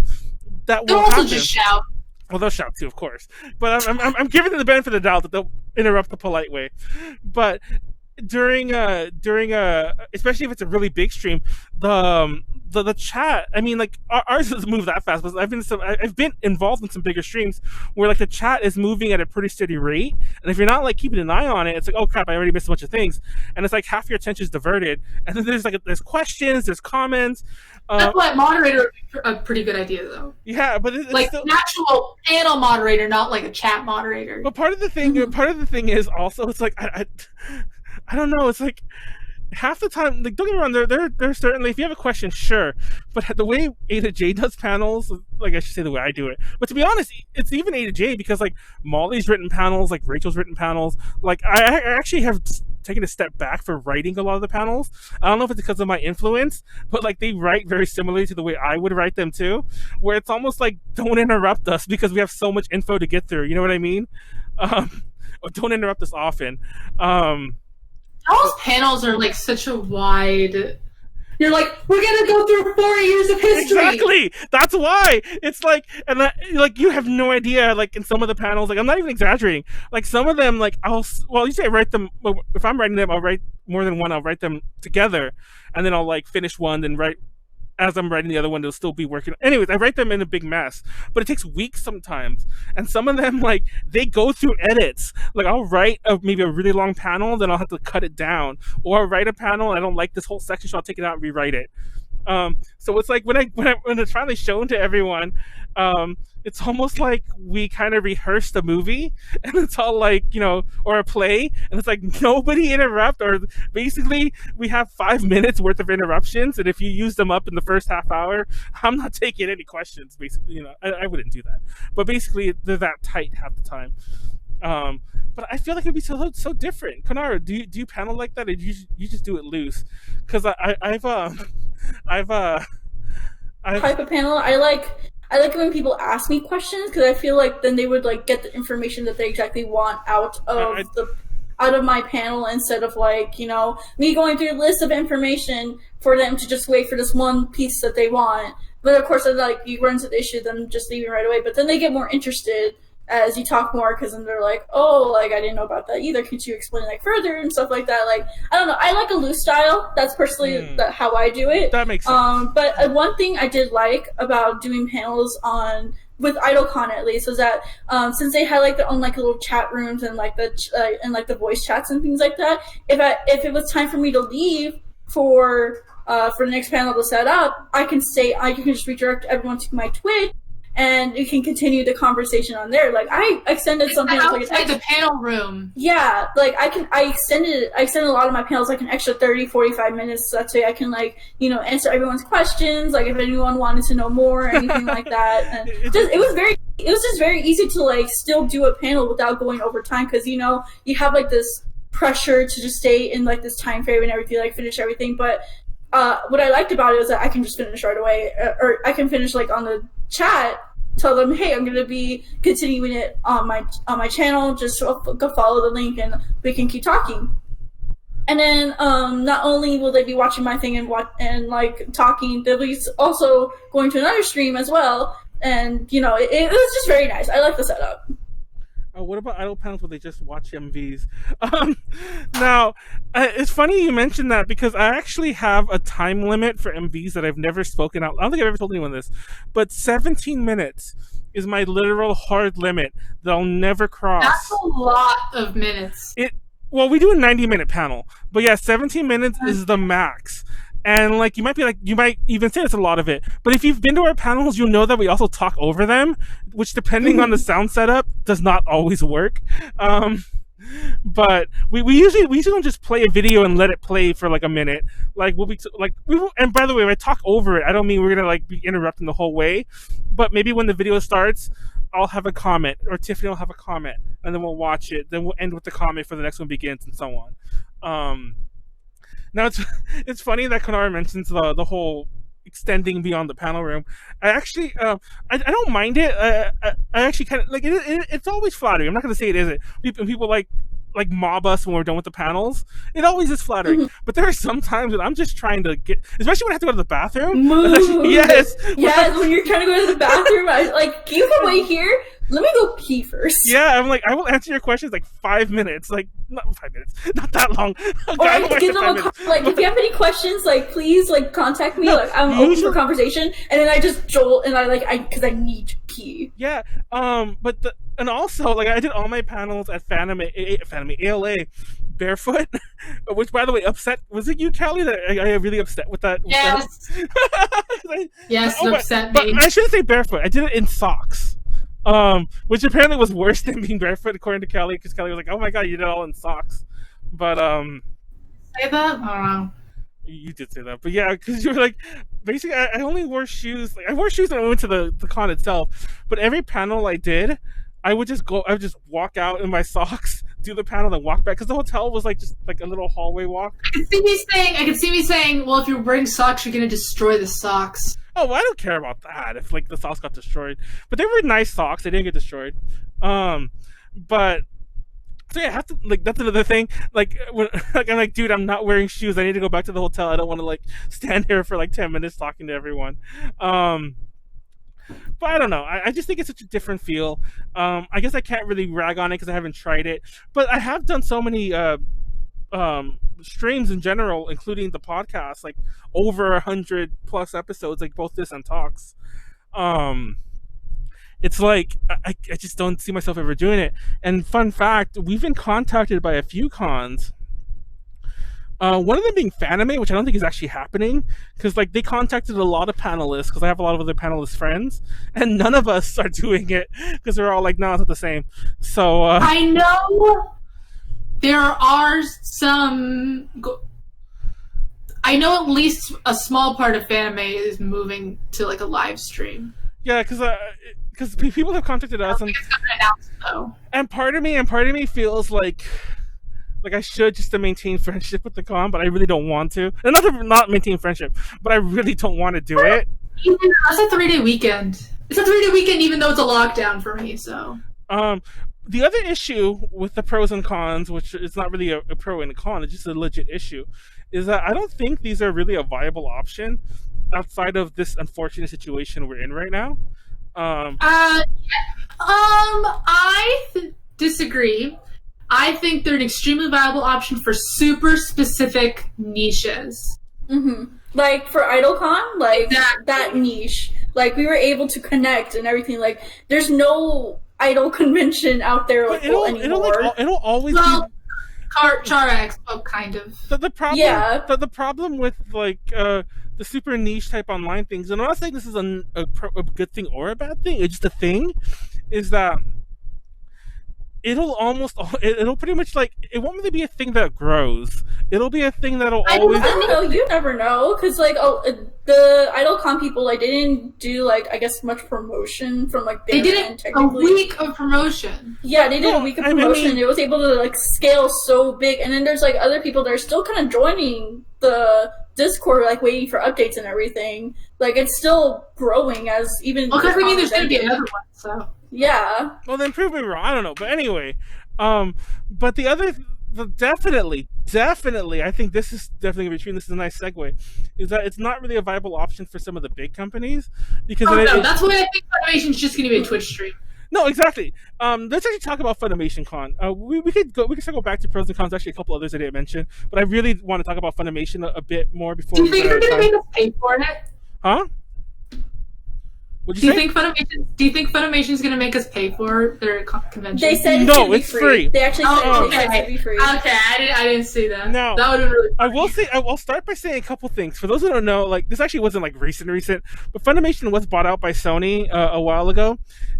That will also happen. Just shout. Well, they'll shout too, of course, but I'm giving them the benefit of the doubt that they'll interrupt the polite way. But during especially if it's a really big stream, the chat, I mean, like ours doesn't move that fast, but I've been involved in some bigger streams where like the chat is moving at a pretty steady rate, and if you're not like keeping an eye on it, it's like, oh crap, I already missed a bunch of things, and it's like half your attention is diverted, and then there's questions, there's comments. That's why moderator is a pretty good idea, though. Yeah, but it's like still... an actual panel moderator, not like a chat moderator. But part of the thing is also, it's like I don't know, it's like half the time, like, don't get me wrong, there certainly, if you have a question, sure, but the way A to J does panels, like I should say the way I do it, but to be honest, it's even A to J, because like Molly's written panels, like Rachel's written panels, like I actually have taken a step back for writing a lot of the panels. I don't know if it's because of my influence, but like they write very similarly to the way I would write them too, where it's almost like, don't interrupt us because we have so much info to get through, you know what I mean? Or don't interrupt us often. Those panels are like such a wide. You're like, we're gonna go through 40 years of history. Exactly. That's why it's like, and like you have no idea. Like in some of the panels, like I'm not even exaggerating. Like some of them, like usually I write them. If I'm writing them, I'll write more than one. I'll write them together, and then I'll like finish one, then write. As I'm writing the other one, they'll still be working. Anyways, I write them in a big mess, but it takes weeks sometimes. And some of them, like, they go through edits. Like, I'll write maybe a really long panel, then I'll have to cut it down. Or I'll write a panel, and I don't like this whole section, so I'll take it out and rewrite it. So it's like when it's finally shown to everyone, it's almost like we kind of rehearsed a movie, and it's all like, or a play, and it's like nobody interrupt, or basically we have 5 minutes worth of interruptions, and if you use them up in the first half hour, I'm not taking any questions. Basically, I wouldn't do that, but basically they're that tight half the time. But I feel like it'd be so different. Konaru, do you panel like that, or do you just do it loose? Because I've type of panel. I like it when people ask me questions, because I feel like then they would like get the information that they exactly want out of my panel, instead of like, me going through a list of information for them to just wait for this one piece that they want. But of course, like, you run into the issue of them just leaving right away. But then they get more interested as you talk more, because then they're like, oh, like, I didn't know about that either. Could you explain like further and stuff like that? Like, I don't know. I like a loose style. That's personally how I do it. That makes sense. But one thing I did like about doing panels with IdleCon at least, was that since they had like their own like little chat rooms and like the voice chats and things like that, if it was time for me to leave for the next panel to set up, I can just redirect everyone to my Twitch, and you can continue the conversation on there. Like, I extended something outside the panel room. Yeah, like I extended a lot of my panels like an extra 30-45 minutes, so that way I can like, answer everyone's questions, like if anyone wanted to know more or anything like that. And it was just very easy to like still do a panel without going over time, because you have like this pressure to just stay in like this time frame and everything, like finish everything. But what I liked about it was that I can just finish right away, or I can finish like on the chat, tell them, hey, I'm going to be continuing it on my channel, just go follow the link and we can keep talking. And then not only will they be watching my thing and like talking, they'll be also going to another stream as well. And it was just very nice. I like the setup. What about idol panels where they just watch MVs? Now, it's funny you mentioned that because I actually have a time limit for MVs that I've never spoken out. I don't think I've ever told anyone this, but 17 minutes is my literal hard limit that I'll never cross. That's a lot of minutes. Well, we do a 90-minute panel, but yeah, 17 minutes is the max. And like you might even say it's a lot of it, but if you've been to our panels, you'll know that we also talk over them, which depending on the sound setup does not always work. But we usually don't just play a video and let it play for like a minute. Like and by the way, when I talk over it, I don't mean we're gonna like be interrupting the whole way, but maybe when the video starts, I'll have a comment or Tiffany will have a comment, and then we'll watch it. Then we'll end with the comment for the next one begins, and so on. Now it's funny that Konaru mentions the whole extending beyond the panel room. I actually I don't mind it. I actually kind of like it. It's always flattering. I'm not going to say it isn't. People like mob us when we're done with the panels. It always is flattering. But there are some times that I'm just trying to get, especially when I have to go to the bathroom. Yes. When you're trying to go to the bathroom, can you come wait here? Let me go pee first. Yeah, I'm like, I will answer your questions like 5 minutes. Like, not 5 minutes. Not that long. Or I can give them a call. Like, if you have any questions, like, please, like, contact me. Like, I'm open for conversation. And then I just jolt and because I need to pee. Yeah. And also, like, I did all my panels at ALA barefoot, which, by the way, was it you, Callie, that I really upset with that? Yes. Upset me. But I shouldn't say barefoot. I did it in socks. Which apparently was worse than being barefoot, according to Callie, because Callie was like, "Oh my god, you did it all in socks." But say that? I don't know. You did say that, but yeah, because you were like, basically, I only wore shoes. Like, I wore shoes when I went to the con itself, but every panel I did, I would just walk out in my socks, do the panel, then walk back, because the hotel was like just like a little hallway walk. I could see me saying, "Well, if you're wearing socks, you're gonna destroy the socks." Oh, well, I don't care about that if like the socks got destroyed, but they were nice socks. They didn't get destroyed. But so yeah, I have to, like, that's another thing. Like, when, like I'm like, dude, I'm not wearing shoes. I need to go back to the hotel. I don't want to like stand here for like 10 minutes talking to everyone. But I don't know. I just think it's such a different feel. I guess I can't really rag on it because I haven't tried it. But I have done so many streams in general, including the podcast, like over 100+ episodes, like both this and talks. It's like I just don't see myself ever doing it. And fun fact, we've been contacted by a few cons. One of them being Funimation, which I don't think is actually happening, because like they contacted a lot of panelists, because I have a lot of other panelist friends, and none of us are doing it because they're all like, no, it's not the same. So I know there are some. I know at least a small part of Funimation is moving to like a live stream. Yeah, because people have contacted us, and part of me feels like I should, just to maintain friendship with the con, but I really don't want to. And not maintain friendship, but I really don't want to do it. That's a 3-day weekend. It's a 3-day weekend, even though it's a lockdown for me. So. The other issue with the pros and cons, which is not really a pro and a con, it's just a legit issue, is that I don't think these are really a viable option outside of this unfortunate situation we're in right now. I disagree. I think they're an extremely viable option for super specific niches. Mm-hmm. Like for IdolCon, like exactly. That niche. Like we were able to connect and everything. Like there's no idol convention out there anymore. It'll always be Char Expo, kind of. The problem, yeah. The problem with like the super niche type online things, and I'm not saying this is a good thing or a bad thing. It's just a thing. Is that it'll pretty much like, it won't really be a thing that grows. It'll be a thing that'll always. I don't know. You never know, because like the IdolCon people, like, they didn't do like, I guess, much promotion from like their end, a week of promotion. Yeah, they did a week of promotion. I mean, it was able to like scale so big, and then there's like other people that are still kind of joining the Discord, like waiting for updates and everything. Like it's still growing as even. Well, because there's going to be another one, so. Yeah. Well, then prove me wrong. I don't know, but anyway, but the other Definitely. I think this is definitely going to be true. This is a nice segue. Is that it's not really a viable option for some of the big companies because that's why I think Funimation's just going to be a Twitch stream. No, exactly. Let's actually talk about Funimation Con. We could still go back to pros and cons. Actually, a couple others I didn't mention, but I really want to talk about Funimation a bit more before. Do you think they're going to make us pay for it? Huh? Do you think Funimation's going to make us pay for their convention? They said it's free. They actually said it's be free. Okay, I didn't see that. No, that would have really. I'll start by saying a couple things. For those who don't know, like this actually wasn't like recent, but Funimation was bought out by Sony a while ago,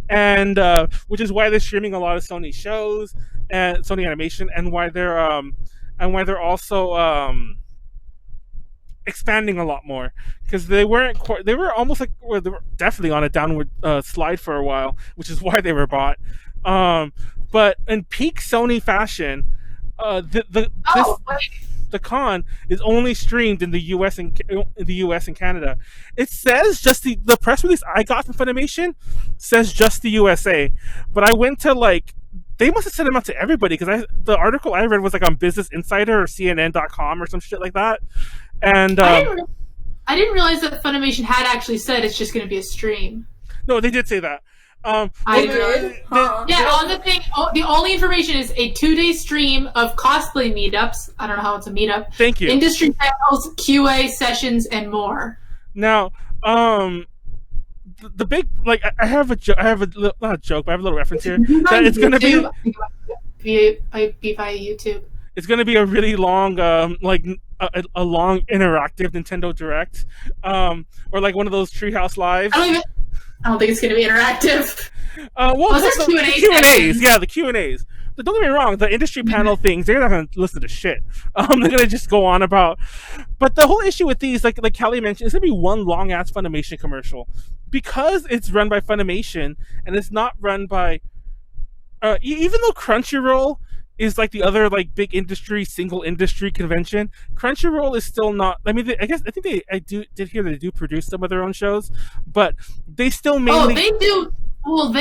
and which is why they're streaming a lot of Sony shows and Sony Animation, and why they're also expanding a lot more because they were almost like they were definitely on a downward slide for a while, which is why they were bought. But in peak Sony fashion, the con is only streamed in the US and Canada. It says just the press release I got from Funimation says just the USA, but I went to they must have sent them out to everybody because the article I read was like on Business Insider or CNN.com or some shit like that. And I didn't realize that Funimation had actually said it's just going to be a stream. No, they did say that. I did. On the thing, the only information is a 2-day stream of cosplay meetups. I don't know how it's a meetup. Thank you. Industry panels, QA sessions, and more. Now, the big I have a not a joke, but I have a little reference here that it's going to be via YouTube. It's going to be a really long, a long interactive Nintendo Direct, or like one of those Treehouse Lives. I don't think it's going to be interactive. There's Q&As. Yeah, the Q&As. But don't get me wrong, the industry panel things, they're not going to listen to shit. They're going to just go on about. But the whole issue with these, like Callie mentioned, is going to be one long ass Funimation commercial because it's run by Funimation and it's not run by. Even though Crunchyroll is like the other big single industry convention, Crunchyroll is still not. I mean, I think did hear they do produce some of their own shows, but they still mainly. Oh, they do. Well,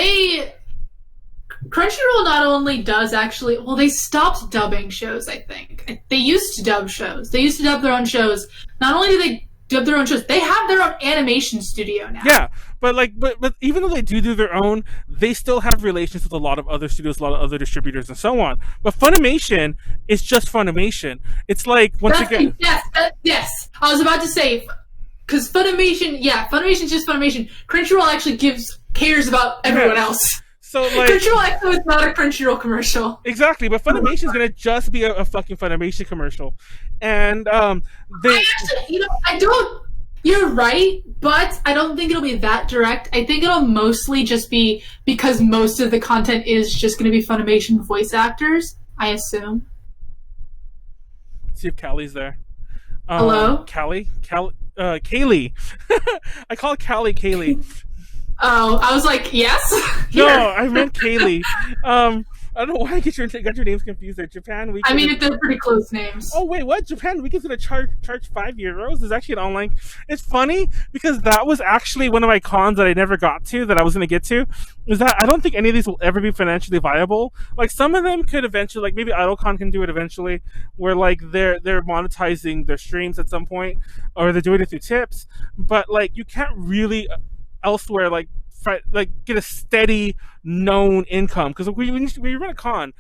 Crunchyroll not only does actually. Well, they stopped dubbing shows. I think they used to dub shows. They used to dub their own shows. Not only do they dub their own shows, they have their own animation studio now. Yeah. But but even though they do their own, they still have relations with a lot of other studios, a lot of other distributors, and so on. But Funimation is just Funimation. It's like again. Yes. I was about to say because Funimation's just Funimation. Crunchyroll actually cares about everyone else. So Crunchyroll actually is not a Crunchyroll commercial. Exactly, but Funimation's gonna just be a fucking Funimation commercial, and I don't. You're right, but I don't think it'll be that direct. I think it'll mostly just be because most of the content is just going to be Funimation voice actors, I assume. See if Callie's there. Hello? Callie? Kaylee. I call Callie. Oh, I was like, yes? No, I meant Kaylee. I don't know why I got your names confused there. Japan Weekend. I mean, they're pretty close names. Oh wait, what? Japan Weekend's gonna charge €5. There's actually an online. It's funny because that was actually one of my cons that I never got to that I was gonna get to. Is that I don't think any of these will ever be financially viable. Like some of them could eventually, like maybe IdleCon can do it eventually, where they're monetizing their streams at some point, or they're doing it through tips. But you can't really elsewhere get a steady known income because when you run a con,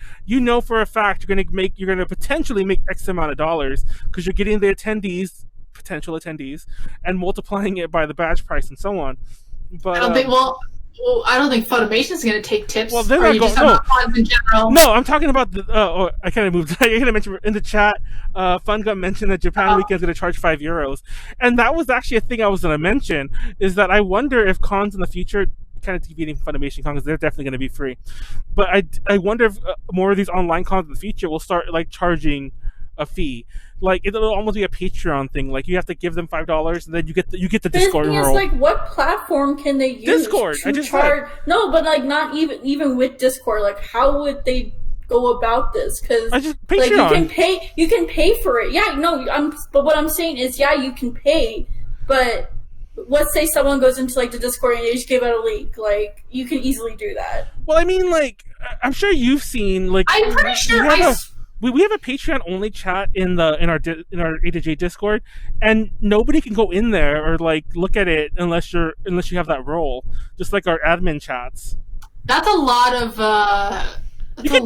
for a fact you're going to potentially make X amount of dollars because you're getting the potential attendees and multiplying it by the badge price and so on. But I don't think Funimation's going to take tips. Well, they're not going. No, cons in general. No, I'm talking about the. I kind of moved. I kind of mentioned in the chat. Fun mentioned that Japan Weekend's going to charge €5, and that was actually a thing I was going to mention. Is that I wonder if cons in the future, kind of deviating from Funimation Con because they're definitely going to be free, but I wonder if more of these online cons in the future will start charging a fee. It'll almost be a Patreon thing. You have to give them $5 and then you get the Discord role. What platform can they use? Discord. I just heard. No, but not even with Discord. How would they go about this? Because Patreon. you can pay for it. Yeah, no. But what I'm saying is, yeah, you can pay, but let's say someone goes into the Discord and they just give out a link. You can easily do that. Well, I mean, I'm sure you've seen I'm pretty sure we have a Patreon only chat in our A to J Discord, and nobody can go in there or like look at it unless you have that role, just like our admin chats. That's a lot of. We can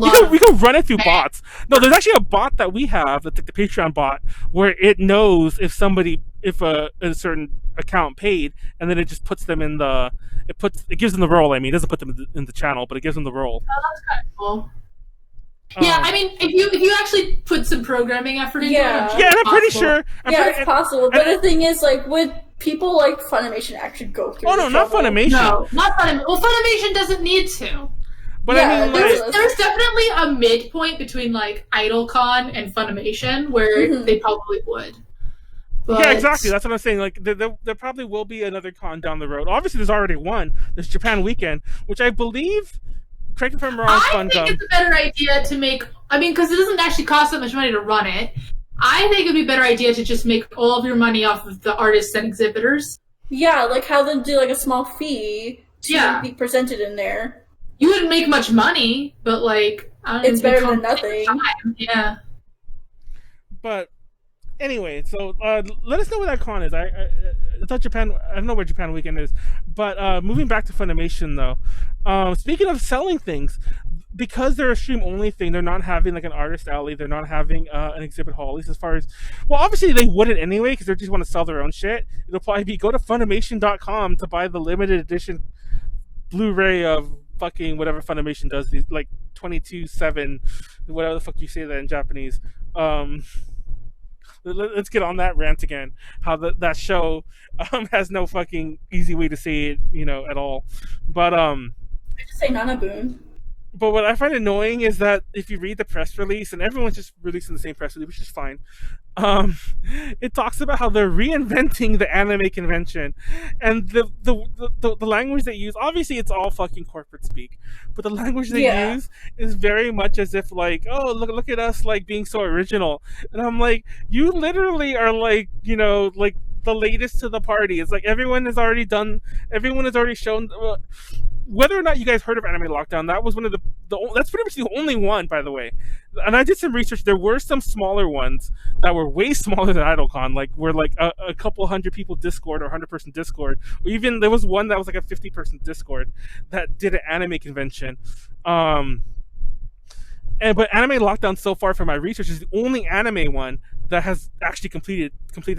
run it through bots. No, there's actually a bot that we have that's like the Patreon bot where it knows if a certain account paid, and then it just puts them in it gives them the role. I mean, it doesn't put them in the channel, but it gives them the role. Oh, that's kind of cool. Yeah, I mean, if you actually put some programming effort into it, and I'm pretty sure. It's possible. But the thing is, like, would people like Funimation actually go through? Oh no, not Funimation. No, not Funimation. Well, Funimation doesn't need to. But I mean, there's definitely a midpoint between like IdleCon and Funimation where they probably would. But... Yeah, exactly. That's what I'm saying. Like, there probably will be another con down the road. Obviously, there's already one. There's Japan Weekend, which I believe. Correct me if I'm wrong. I think it's a better idea to make. I mean, because it doesn't actually cost that much money to run it. I think it'd be a better idea to just make all of your money off of the artists and exhibitors. Yeah, like have them do like a small fee to be presented in there. You wouldn't make much money, but like it's better than nothing. Yeah. But anyway, so let us know where that con is. I thought Japan. I don't know where Japan Weekend is, but moving back to Funimation though. Speaking of selling things, because they're a stream only thing, they're not having like an artist alley. They're not having an exhibit hall. At least as far as, well, obviously they wouldn't anyway because they just want to sell their own shit. It'll probably be go to Funimation.com to buy the limited edition Blu-ray of fucking whatever Funimation does, these like 22/7, whatever the fuck you say that in Japanese. Let's get on that rant again. How that show has no fucking easy way to say it, at all. But I just say Nanaboon. But what I find annoying is that if you read the press release, and everyone's just releasing the same press release, which is fine, it talks about how they're reinventing the anime convention, and the language they use. Obviously, it's all fucking corporate speak, but the language they use is very much as if like, oh, look at us like being so original, and I'm like, you literally are like, like the latest to the party. It's like everyone has already shown. Whether or not you guys heard of Anime Lockdown, that was one of that's pretty much the only one, by the way. And I did some research. There were some smaller ones that were way smaller than IdleCon, like were like a couple hundred people Discord or 100-person Discord. Or even there was one that was like a 50-person Discord that did an anime convention. But Anime Lockdown so far from my research is the only anime one that has actually completed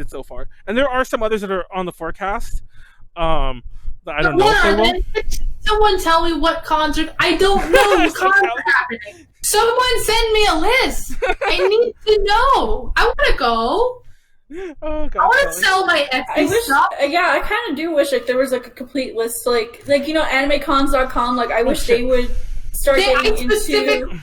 so far. And there are some others that are on the forecast. I don't know if they will. Someone tell me what cons are. I don't know what cons are happening. Someone send me a list. I need to know. I want to go. Oh, God, I want to sell my Etsy stuff. I kind of do wish like there was like a complete list, like animecons.com. Like I wish they would start getting into.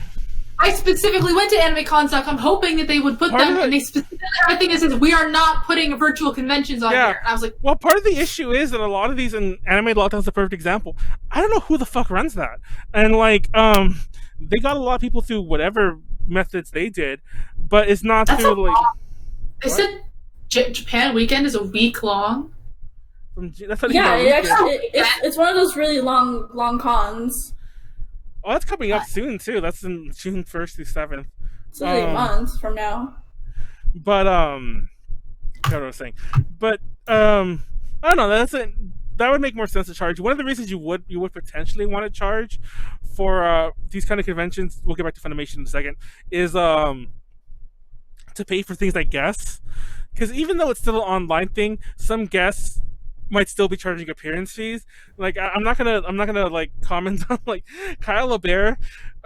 I specifically went to animecons.com hoping that they would put them, and they specifically, everything that says we are not putting virtual conventions on here. And I was like, well, part of the issue is that a lot of these, and Anime Lockdown is a perfect example. I don't know who the fuck runs that, and like, they got a lot of people through whatever methods they did, but it's not through like. They said Japan Weekend is a week long. That's not it's one of those really long cons. Oh, that's coming up soon too. That's in June 1st through 7th. It's only months from now. But I don't know what I was saying. But I don't know. That would make more sense to charge. One of the reasons you would potentially want to charge for these kind of conventions, we'll get back to Funimation in a second, is to pay for things like guests. Because even though it's still an online thing, some guests might still be charging appearance fees. Like I'm not gonna like comment on like Kyle LeBear.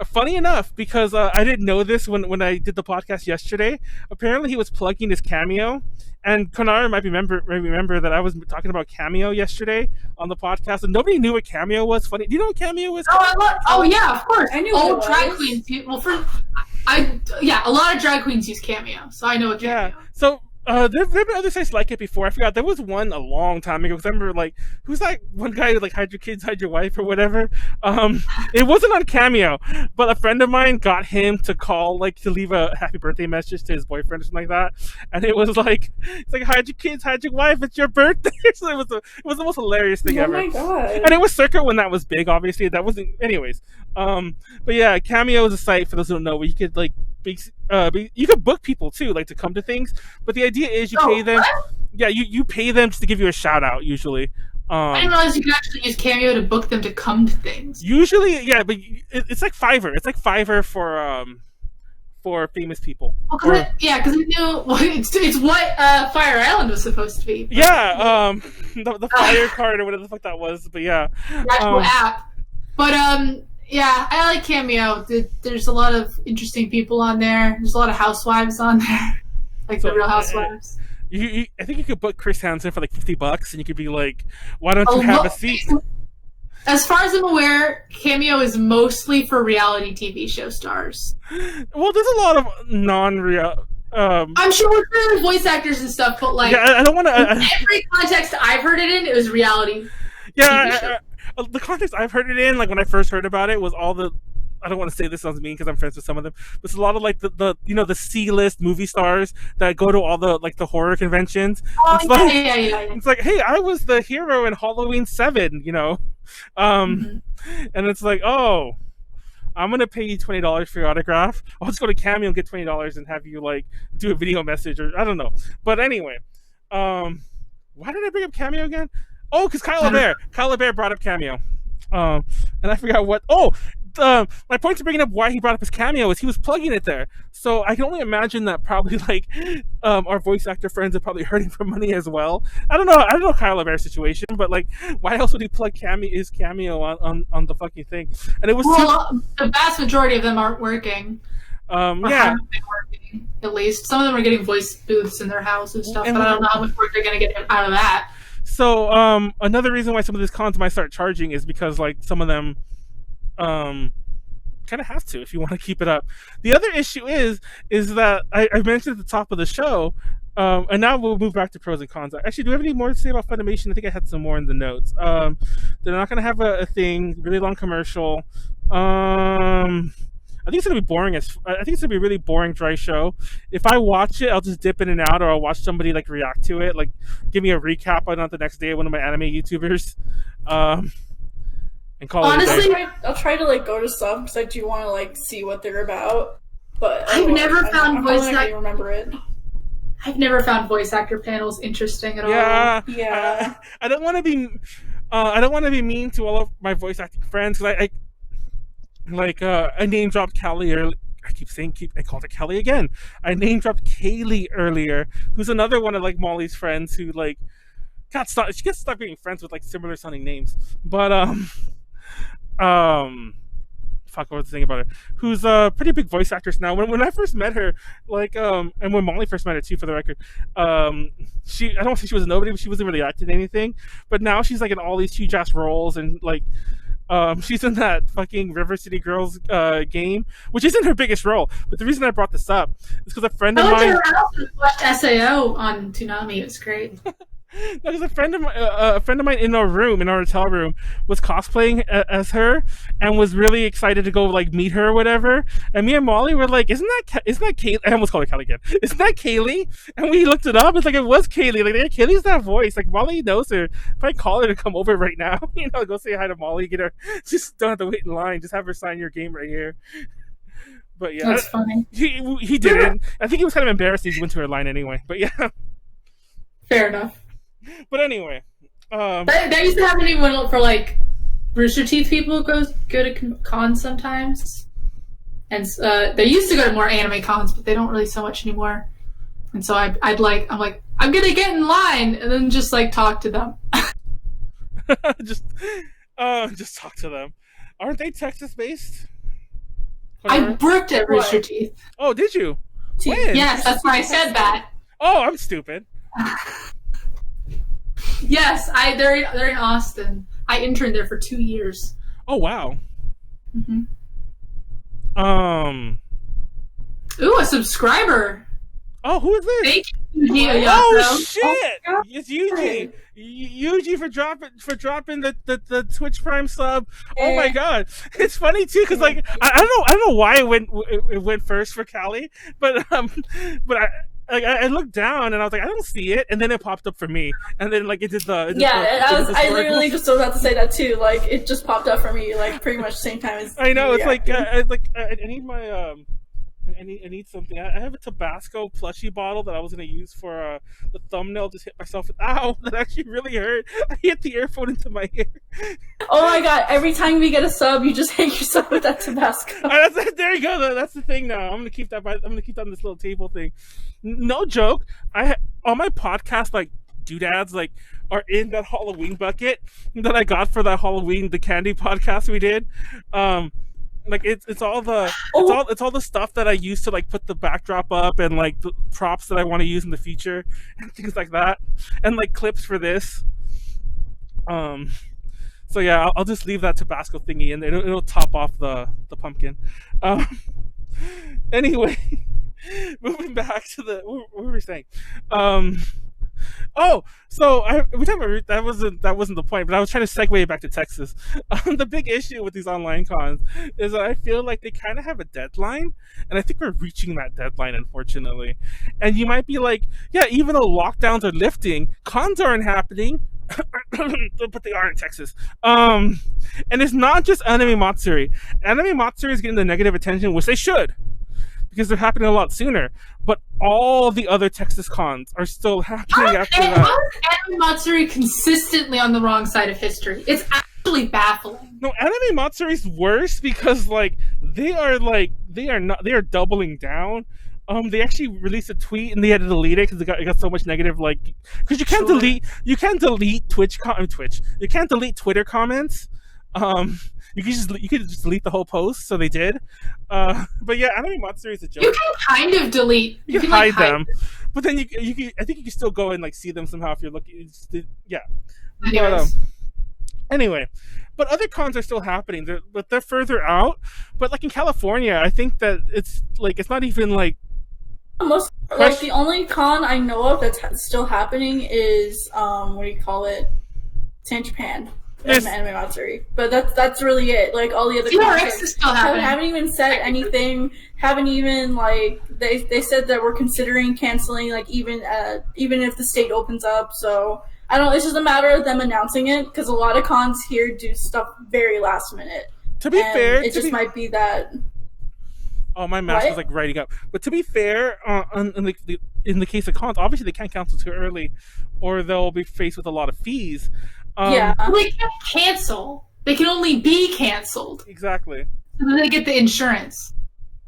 Funny enough, because I didn't know this when I did the podcast yesterday. Apparently he was plugging his Cameo, and Konaru might remember that I was talking about Cameo yesterday on the podcast, and nobody knew what Cameo was. Funny, do you know what Cameo is? Oh yeah, of course. I knew. All drag queens. Well, a lot of drag queens use Cameo, so I know what Cameo. Yeah, so. There have been other sites like it before. I forgot. There was one a long time ago. Because I remember, like, who's that one guy who, like, hide your kids, hide your wife, or whatever? It wasn't on Cameo, but a friend of mine got him to call, like, to leave a happy birthday message to his boyfriend or something like that. And it was like, it's like, hide your kids, hide your wife, it's your birthday. So it was the most hilarious thing ever. Oh my god! And it was circa when that was big. Obviously, that wasn't. Anyways, but yeah, Cameo is a site for those who don't know where you could like you could book people too, like to come to things. But the idea is you pay them. What? Yeah, you pay them just to give you a shout out usually. I didn't realize you could actually use Cameo to book them to come to things. Usually, yeah, but it's like Fiverr. It's like Fiverr for famous people. Well, because I knew it's what Fire Island was supposed to be. But, yeah, the Fire card or whatever the fuck that was. But yeah, the actual app. But yeah, I like Cameo. There's a lot of interesting people on there. There's a lot of housewives on there, like the Real Housewives. I think you could book Chris Hansen for like $50, and you could be like, "Why don't you have a seat?" As far as I'm aware, Cameo is mostly for reality TV show stars. Well, there's a lot of non-real. I'm sure there's voice actors and stuff, but like, yeah, I don't want to. Every context I've heard it in, it was reality. Yeah, the context I've heard it in, like when I first heard about it, was all the. I don't want to say this sounds mean because I'm friends with some of them, but it's a lot of like the the C-list movie stars that go to all the like the horror conventions. Oh, it's like, yeah. It's like, hey, I was the hero in Halloween 7, and it's like, oh, I'm gonna pay you $20 for your autograph. I'll just go to Cameo and get $20 and have you like do a video message or I don't know. But anyway, why did I bring up Cameo again? Oh, because Kyle LeBear brought up Cameo, and I forgot what. Oh. My point to bringing up why he brought up his Cameo is he was plugging it there, so I can only imagine that probably like our voice actor friends are probably hurting for money as well. I don't know Kyle LeBear's situation, but like, why else would he plug his Cameo on the fucking thing? And it was the vast majority of them aren't working. Yeah, haven't been working, at least some of them are getting voice booths in their house and stuff, but I don't know how much work they're gonna get out of that. So another reason why some of these cons might start charging is because like some of them kind of have to if you want to keep it up. The other issue is that I mentioned at the top of the show, and now we'll move back to pros and cons. Actually, do we have any more to say about Funimation? I think I had some more in the notes. They're not going to have a thing, really long commercial. I think it's going to be boring. I think it's going to be a really boring, dry show. If I watch it, I'll just dip in and out, or I'll watch somebody like react to it, like give me a recap on it the next day, one of my anime YouTubers. And call honestly, I'll try to like go to some because I do want to like see what they're about. But I've never found voice actor. Remember it. I've never found voice actor panels interesting at all. Yeah. I don't want to be. I don't want to be mean to all of my voice acting friends because I name dropped Callie earlier. I called her Callie again. I name dropped Callie earlier, who's another one of like Molly's friends who like she gets stuck being friends with like similar sounding names, but fuck, what was the thing about her? Who's a pretty big voice actress now. When I first met her, like, and when Molly first met her too, for the record, I don't want to say she was a nobody, but she wasn't really acting anything. But now she's like in all these huge ass roles, and like, she's in that fucking River City Girls game, which isn't her biggest role. But the reason I brought this up is because a friend of mine. I watched SAO on Toonami. It was great. Because a friend of mine in our hotel room, was cosplaying as her and was really excited to go like meet her or whatever. And me and Molly were like, "Isn't that Kaylee?" I almost called her Callie again. Isn't that Kaylee? And we looked it up. It's like it was Kaylee. Like, yeah, Kaylee's that voice. Like Molly knows her. If I call her to come over right now, go say hi to Molly, get her. Just don't have to wait in line. Just have her sign your game right here. But yeah, that's funny. He didn't. I think he was kind of embarrassed. He went to her line anyway. But yeah, fair enough. But anyway, that used to happen even for like Rooster Teeth people go to cons sometimes, and they used to go to more anime cons, but they don't really so much anymore. And so I'm like I'm gonna get in line and then just like talk to them. just talk to them. Aren't they Texas based? I worked at Rooster Teeth. Oh, did you? When? Yes, that's why I said that. Oh, I'm stupid. Yes, they're in Austin. I interned there for 2 years. Oh wow. Mm-hmm. Ooh, a subscriber. Oh, who is this? Thank you. Oh shit! Oh, it's Yuji. Yuji for dropping the Twitch Prime sub. Oh my god, it's funny too because like I don't know why it went first for Callie, but I looked down and I was like, I don't see it, and then it popped up for me, and then like it did the I literally just was about to say that too. Like it just popped up for me like pretty much the same time as I know. It's like I need my I need something. I have a Tabasco plushie bottle that I was going to use for the thumbnail. Just hit myself with, ow, that actually really hurt. I hit the earphone into my ear. Oh my god, every time we get a sub, you just hit yourself with that Tabasco. There you go. That's the thing now. I'm going to keep that on this little table thing. No joke. All my podcast, like, doodads, like, are in that Halloween bucket that I got for that Halloween, the candy podcast we did. Like it's all the stuff that I use to like put the backdrop up and like the props that I want to use in the future and things like that, and like clips for this. So yeah, I'll just leave that Tabasco thingy and it'll top off the pumpkin. Anyway, moving back to what were we saying? Oh, so that wasn't the point, but I was trying to segue back to Texas. The big issue with these online cons is that I feel like they kind of have a deadline, and I think we're reaching that deadline, unfortunately. And you might be like, yeah, even though lockdowns are lifting, cons aren't happening, but they are in Texas. And it's not just Anime Matsuri. Anime Matsuri is getting the negative attention, which they should, because they're happening a lot sooner. But all the other Texas cons are still happening after that. How is Anime Matsuri consistently on the wrong side of history? It's actually baffling. No, Anime Matsuri's worse because like they are doubling down. They actually released a tweet and they had to delete it because it got so much negative, like, because you can't delete you can't delete Twitter comments. You could just delete the whole post, so they did. But yeah, Anime Matsuri is a joke. You can kind of delete. You can hide them, but then I think you can still go and like see them somehow if you're looking. Yeah. Anyway, but other cons are still happening. They're further out. But like in California, I think that it's not even like. The only con I know of that's still happening is what do you call it? San Japan. Anime Matsuri, but that's really it. Like all the other CRX is still happening. Haven't even said anything. Haven't even like they said that we're considering canceling. Like even if the state opens up. So I don't. It's just a matter of them announcing it because a lot of cons here do stuff very last minute. To be fair, it just might be that. Oh, my mouse is like writing up. But to be fair, in the case of cons, obviously they can't cancel too early, or they'll be faced with a lot of fees. They can't cancel. They can only be canceled. Exactly. So then they get the insurance.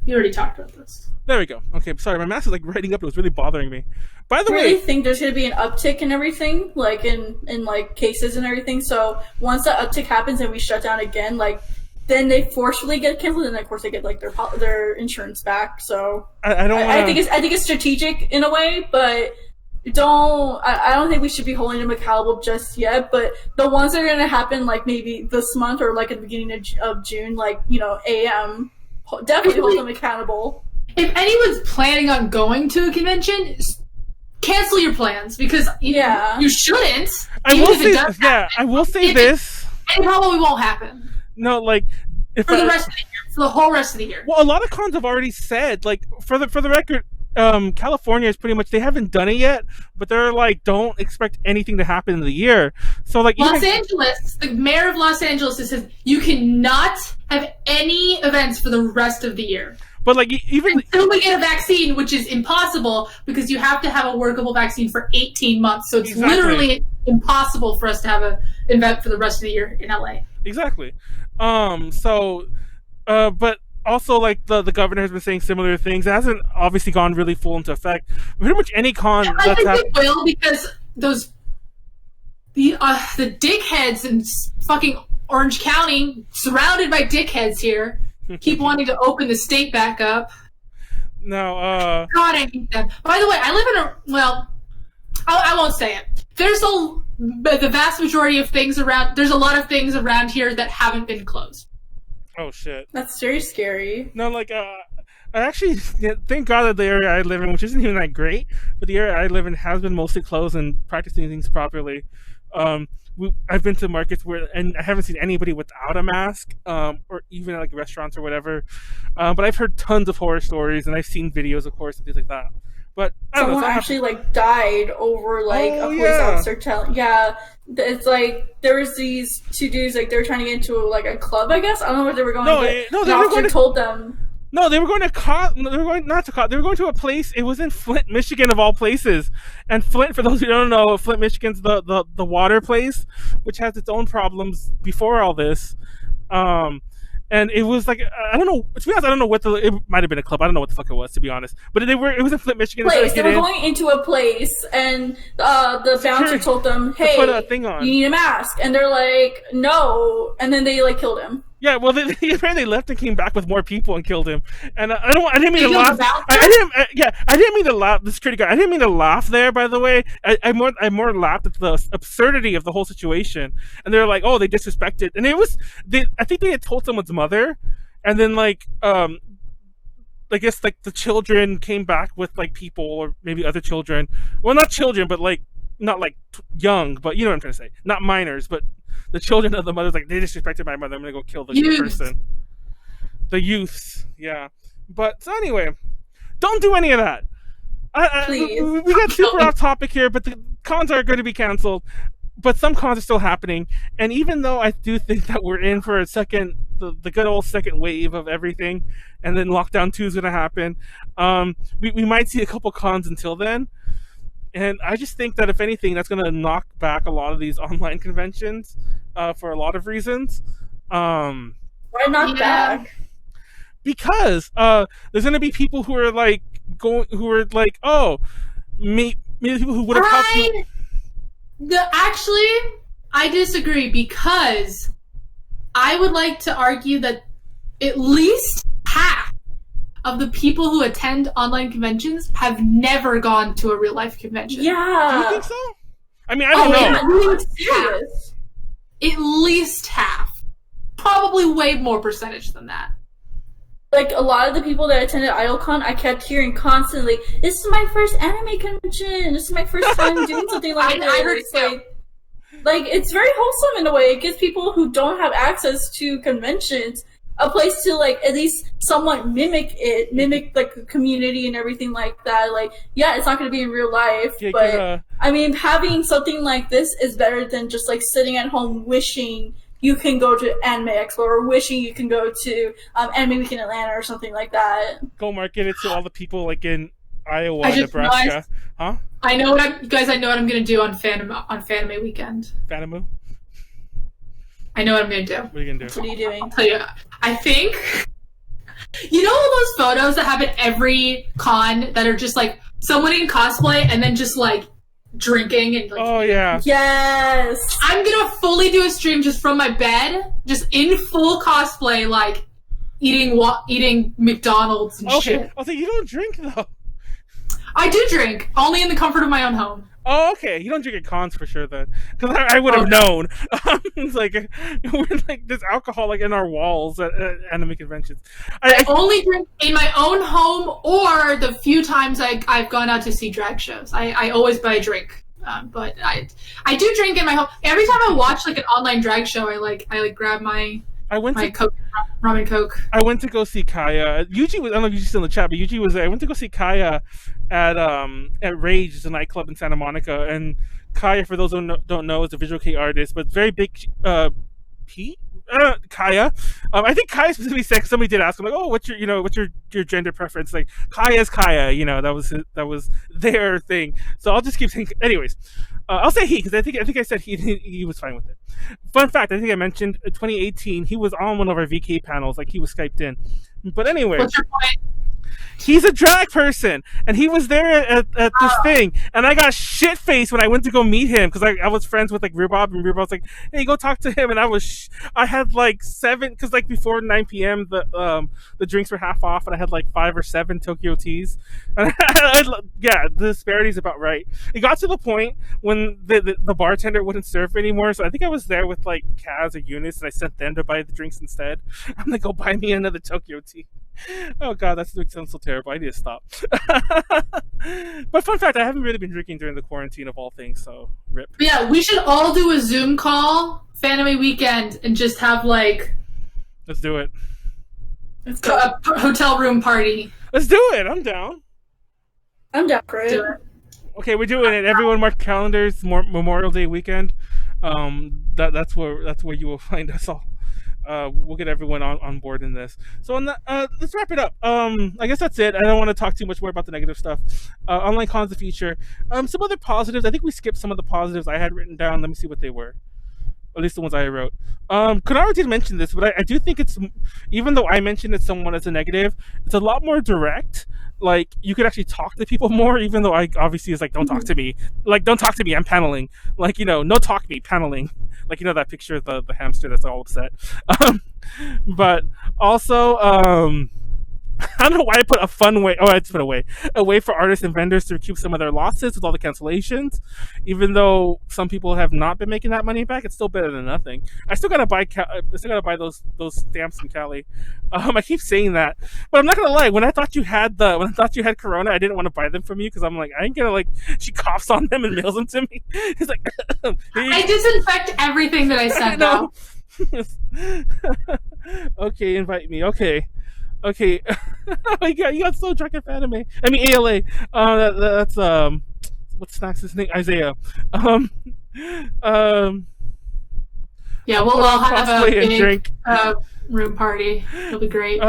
You already talked about this. There we go. Okay, sorry, my mouse is like writing up. It was really bothering me. By the way, I really think there's going to be an uptick in everything, like in like cases and everything. So once that uptick happens and we shut down again, like then they forcefully get canceled, and of course they get like their insurance back. So I think it's strategic in a way, but. I don't think we should be holding them accountable just yet, but the ones that are going to happen like maybe this month or like at the beginning of June, like, AM, definitely hold them accountable. If anyone's planning on going to a convention, cancel your plans because you shouldn't. I will say this. It probably won't happen. No, like for the rest of the year, for the whole rest of the year. Well, a lot of cons have already said, like, for the record, California is pretty much, they haven't done it yet, but they're like, don't expect anything to happen in the year. So like Los Angeles, the mayor of Los Angeles says you cannot have any events for the rest of the year. But like even until we get a vaccine, which is impossible because you have to have a workable vaccine for 18 months. So it's literally impossible for us to have an event for the rest of the year in LA. Exactly. But also, like, the governor has been saying similar things. It hasn't obviously gone really full into effect. Pretty much any con I think it will, because the dickheads in fucking Orange County, surrounded by dickheads here, keep wanting to open the state back up. No, God, I hate them. By the way, I live in I won't say it. The vast majority of things around, there's a lot of things around here that haven't been closed. Oh shit. That's very scary. No, like, I actually thank God that the area I live in, which isn't even that great, but the area I live in has been mostly closed and practicing things properly. I've been to markets and I haven't seen anybody without a mask, or even like restaurants or whatever. But I've heard tons of horror stories and I've seen videos, of course, and things like that. But someone actually like died over like a police officer telling. Yeah, it's like there was these two dudes, like they were trying to get into like a club, I guess. I don't know where they were going. No, they were going to, told them. No, they were going to they were going not to They were going to a place. It was in Flint, Michigan, of all places. And Flint, for those who don't know, Flint, Michigan's the water place, which has its own problems before all this. And it was like, I don't know. To be honest, I don't know what it might have been a club. I don't know what the fuck it was, to be honest. But it was in Flint, Michigan. They were going into a place, and the bouncer told them, "Hey, put a thing on. You need a mask." And they're like, "No," and then they like killed him. Yeah, well, they apparently left and came back with more people and killed him. And I didn't mean to laugh. I didn't mean to laugh. This security guard. I didn't mean to laugh there. By the way, I more laughed at the absurdity of the whole situation. And they're like, "Oh, they disrespected." And I think they had told someone's mother, and then like I guess like the children came back with like people or maybe other children. Well, not children, but like not like young, but you know what I'm trying to say. Not minors, but the children of the mother's like, they disrespected my mother. I'm gonna go kill the person. The youths, yeah. But so anyway, don't do any of that. Please. We got super off topic here, but the cons are going to be canceled. But some cons are still happening, and even though I do think that we're in for the good old second wave of everything, and then lockdown 2 is going to happen, we might see a couple cons until then. And I just think that if anything, that's going to knock back a lot of these online conventions for a lot of reasons. Why knock back? Because there's going to be people who are like oh, maybe people who would have helped. Actually, I disagree, because I would like to argue that at least half of the people who attend online conventions have never gone to a real life convention. Yeah. Do you think so? I mean, I don't know. At least half. Probably way more percentage than that. Like, a lot of the people that attended IdleCon, I kept hearing constantly, "This is my first anime convention. This is my first time doing something like this." I heard it too. Like, it's very wholesome in a way. It gives people who don't have access to conventions a place to, like, at least somewhat mimic like the community and everything like that. Like, yeah, it's not going to be in real life, but I mean, having something like this is better than just like sitting at home wishing you can go to Anime Expo or wishing you can go to Anime Week in Atlanta or something like that. Go market it to all the people like in Iowa, Nebraska. Huh? I know what I'm going to do on Fanime weekend. Fanimu? I know what I'm going to do. What are you going to do? What are you doing? I'll tell you. I think, you know all those photos that happen every con that are just like someone in cosplay and then just like drinking and like, oh yeah, yes, I'm gonna fully do a stream just from my bed, just in full cosplay, like eating McDonald's and shit. I think you don't drink though. I do drink, only in the comfort of my own home. Oh, okay. You don't drink at cons for sure then, because I would have known. It's like there's alcohol like in our walls at anime conventions. I only drink in my own home, or the few times I've gone out to see drag shows. I always buy a drink, but I do drink in my home. Every time I watch like an online drag show, I grab my Coke, ramen Coke. I went to go see Kaya. Yuji was, I don't know if Yuji's still in the chat, but Yuji was there. I went to go see Kaya at Rage, it's a nightclub in Santa Monica. And Kaya, for those who don't know, is a visual kei artist, but very big Kaya. I think Kaya specifically said, somebody did ask him, like, "Oh, what's your gender preference?" Like, Kaya's Kaya, that was their thing. So I'll just keep saying. Anyways, I'll say he, because I think I said he was fine with it. Fun fact, I think I mentioned 2018 he was on one of our VK panels, like he was Skyped in. But anyway, what's your point? He's a drag person, and he was there at this thing, and I got shit-faced when I went to go meet him, because I was friends with like Rhubarb, and Rhubarb was like, "Hey, go talk to him," and I had like 7, because like before 9 p.m. the drinks were half off, and I had like 5 or 7 Tokyo teas, and yeah, the disparity is about right. It got to the point when the bartender wouldn't serve anymore, so I think I was there with like Kaz or Eunice, and I sent them to buy the drinks instead. I'm like, "Go buy me another Tokyo tea." Oh god, that sounds so terrible. I need to stop. But fun fact, I haven't really been drinking during the quarantine of all things, so rip. Yeah, we should all do a Zoom call, Fanime weekend, and just have like... Let's do it. A hotel room party. Let's do it. I'm down. I'm down for it. Okay, we're doing it. Everyone mark calendars. Memorial Day weekend. That's where you will find us all. we'll get everyone on board in this. So on the, let's wrap it up. I guess that's it. I don't want to talk too much more about the negative stuff. Online cons of the future. Some other positives. I think we skipped some of the positives I had written down. Let me see what they were. At least the ones I wrote. Konaru did mention this, but I do think it's, even though I mentioned it somewhat as a negative, it's a lot more direct. Like, you could actually talk to people more, even though I obviously is like, don't talk to me. Like, don't talk to me, I'm paneling. Like, no talk me, paneling. Like, that picture of the hamster that's all upset. But also, I don't know why I put a fun way. Oh, I put a way for artists and vendors to recoup some of their losses with all the cancellations. Even though some people have not been making that money back, it's still better than nothing. I still gotta buy. Those stamps from Callie. I keep saying that, but I'm not gonna lie. When I thought you had Corona, I didn't want to buy them from you because I'm like, I ain't gonna like. She coughs on them and mails them to me. It's like I disinfect everything that I send out. Okay, invite me. Okay. Oh my god, you got so drunk at anime. I mean ALA. That's what snacks his name? Isaiah. Yeah, we'll all have a big room party. It'll be great.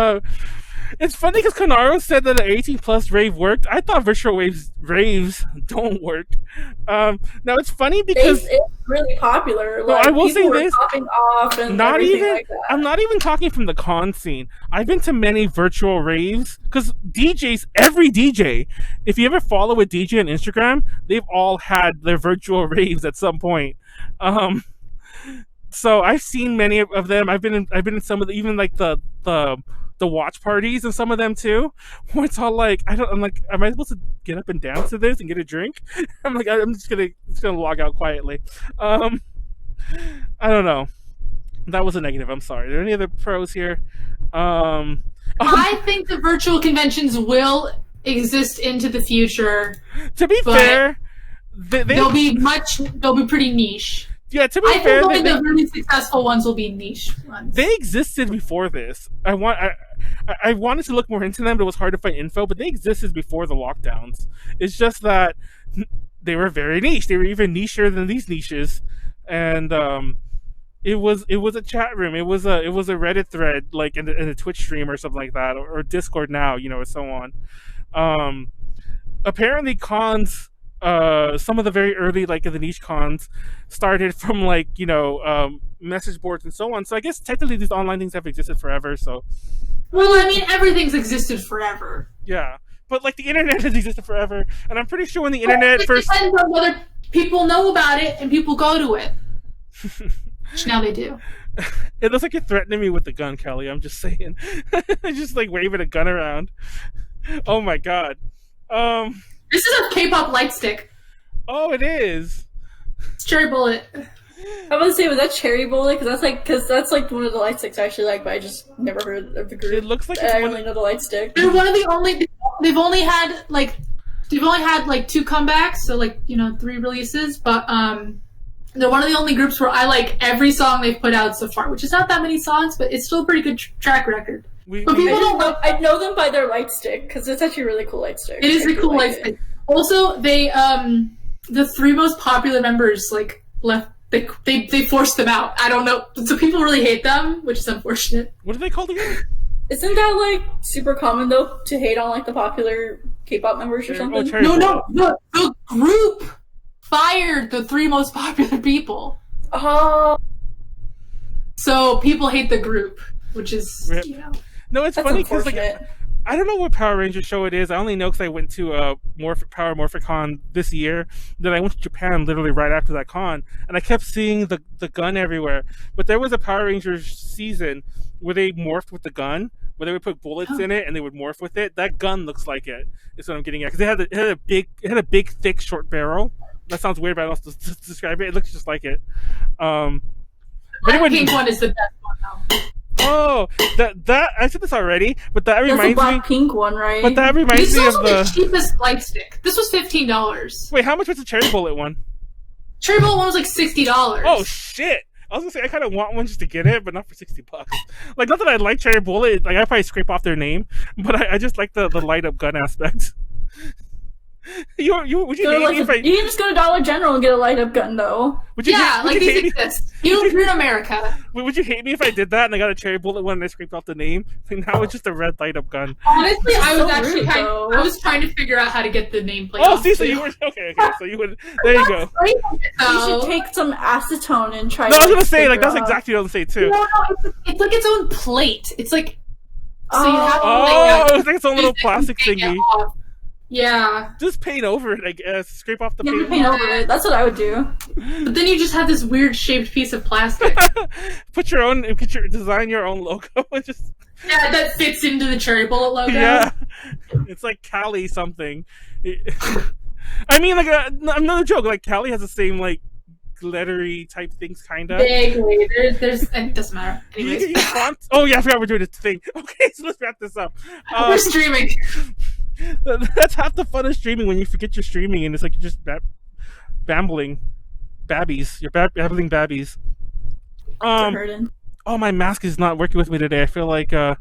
It's funny because Konaru said that an 18+ rave worked. I thought virtual raves don't work. Now it's funny because it's really popular. No, like, I will say this. Popping off and not even. like that. I'm not even talking from the con scene. I've been to many virtual raves because DJs. Every DJ, if you ever follow a DJ on Instagram, they've all had their virtual raves at some point. So I've seen many of them. I've been in some of the, even like the watch parties and some of them too, where it's all like, I'm like, am I supposed to get up and dance to this and get a drink? I'm like, I'm just gonna log out quietly. I don't know. That was a negative. I'm sorry. Are there any other pros here? I think the virtual conventions will exist into the future. To be fair, they'll be pretty niche. Yeah, to be fair, I think the really successful ones will be niche ones. They existed before this. I wanted to look more into them, but it was hard to find info. But they existed before the lockdowns. It's just that they were very niche. They were even nicher than these niches, and it was a chat room. It was a Reddit thread, like in a Twitch stream or something like that, or Discord now, or so on. Apparently, cons. Some of the very early, like the niche cons, started from like message boards and so on. So I guess technically these online things have existed forever. So, well, I mean, everything's existed forever. Yeah, but like the internet has existed forever, and I'm pretty sure when the internet first depends on whether people know about it and people go to it. Which now they do. It looks like you're threatening me with the gun, Callie. I'm just saying. Just like waving a gun around. Oh my god. This is a K-pop light stick. Oh, it is. It's Cherry Bullet. I was gonna say, was that Cherry Bullet? Because that's like one of the light sticks I actually like, but I just never heard of the group. It looks like I only know the light stick. They're one of the only. They've only had like 2 comebacks, so like 3 releases, but they're one of the only groups where I like every song they've put out so far, which is not that many songs, but it's still a pretty good track record. I know them by their light stick because it's actually a really cool light stick. It is a cool light stick. Also, they the 3 most popular members like left. They forced them out. I don't know. So people really hate them, which is unfortunate. What are they called again? Isn't that like super common though to hate on like the popular K-pop members or something? No. The group fired the 3 most popular people. Oh. So people hate the group, which is No, it's funny because like I don't know what Power Ranger show it is. I only know because I went to Power Morphicon this year. Then I went to Japan literally right after that con, and I kept seeing the gun everywhere. But there was a Power Rangers season where they morphed with the gun, where they would put bullets in it and they would morph with it. That gun looks like it. Is what I'm getting at, because it had a big, thick, short barrel. That sounds weird, but I don't know how to describe it. It looks just like it. But the pink one is the best one though. Oh, that I said this already, but that reminds me. That's the pink one, right? But that reminds me of the cheapest light stick. This was $15. Wait, how much was the Cherry Bullet one? Cherry Bullet one was like $60. Oh shit! I was gonna say I kind of want one just to get it, but not for $60. Like, not that I like Cherry Bullet. Like, I probably scrape off their name, but I just like the light up gun aspect. Would you hate me if I? You can just go to Dollar General and get a light up gun, though. Would you these exist. You live in America. Would you hate me if I did that and I got a cherry bullet one and I scraped off the name? And now it's just a red light up gun. Honestly, I was so actually rude, I was trying to figure out how to get the nameplate. Oh, see, so you were okay. So you would. There you go. You should take some acetone and try. No, I was gonna say figure that's out. exactly what I was gonna say too. No, it's like its own plate. It's like so you have to it's like its own little plastic thingy. Yeah. Just paint over it, I guess. Scrape off the You paint. paint over it. That's what I would do. But then you just have this weird shaped piece of plastic. Design your own logo and just. Yeah, that fits into the cherry bullet logo. Yeah, it's like Callie something. I mean, like, another joke. Like Callie has the same like glittery type things, kind of. Vaguely. There's it doesn't matter. Anyways. Oh yeah, I forgot we're doing this thing. Okay, so let's wrap this up. We're streaming. That's half the fun of streaming when you forget you're streaming and it's like you're just babbling babbies. You're babbling babbies. Oh, my mask is not working with me today. I feel like I'm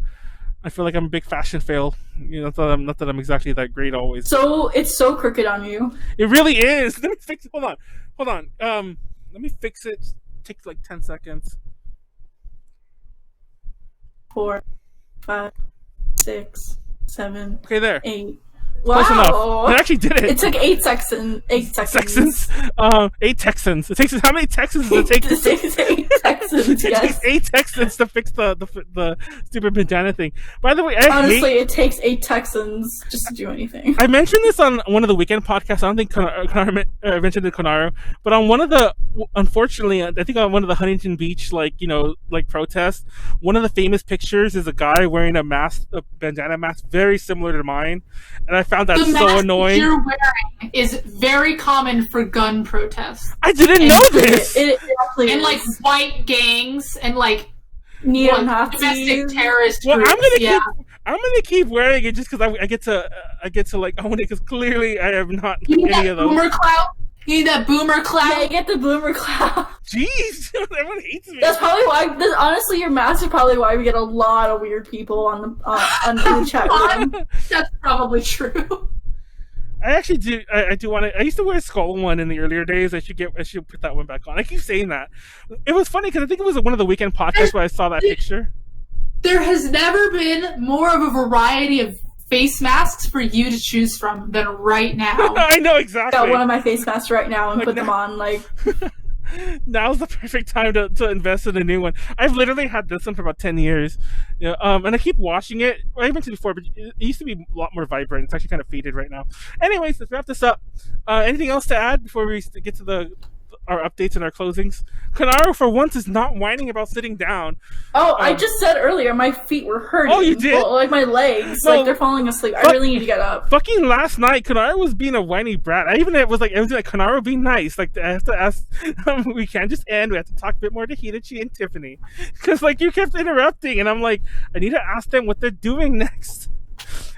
a big fashion fail. You know, not that I'm exactly that great always. So it's so crooked on you. It really is. Let me fix it. Hold on. Let me fix it. It takes like 10 seconds. 4, 5, 6, 7. Okay, there. 8. Close enough. I actually did it. It took 8 seconds. 8 seconds. 8 Texans. It takes how many Texans does it take? It takes 8 Texans. It takes 8 Texans to fix the stupid bandana thing. By the way, it takes 8 Texans just to do anything. I mentioned this on one of the weekend podcasts. I don't think Konaru mentioned it, Konaru, but on one of the, unfortunately, I think on one of the Huntington Beach protests, one of the famous pictures is a guy wearing a bandana mask, very similar to mine, and I found that so annoying. The mask you're wearing is very common for gun protests. I didn't know this. It actually and is. like white gangs and like neo-Nazis. domestic terrorist Well, groups. I'm gonna keep wearing it just because I get to like own it because clearly I have not any of those. Boomer clout. You need that boomer clout. Yeah, you get the boomer clout. Jeez, everyone hates me. That's probably why. Honestly, your mask is probably why we get a lot of weird people on the chat room. That's probably true. I actually do. I do want to. I used to wear a skull one in the earlier days. I should put that one back on. I keep saying that. It was funny because I think it was one of the weekend podcasts where I saw that picture. There has never been more of a variety of face masks for you to choose from than right now. I know exactly. I got one of my face masks right now and put them on. Now's the perfect time to invest in a new one. I've literally had this one for about 10 years. And I keep washing it. I mentioned before, but it used to be a lot more vibrant. It's actually kind of faded right now. Anyways, let's wrap this up. Anything else to add before we get to our updates and our closings? Konaru, for once, is not whining about sitting down. Oh, I just said earlier my feet were hurting. Oh, you did? Well, like my legs. No, they're falling asleep. I really need to get up. Fucking last night, Konaru was being a whiny brat. I was like, Konaru, be nice. Like, I have to ask, we can't just end. We have to talk a bit more to Hinacchi and Tiffany. Because, like, you kept interrupting, and I'm like, I need to ask them what they're doing next.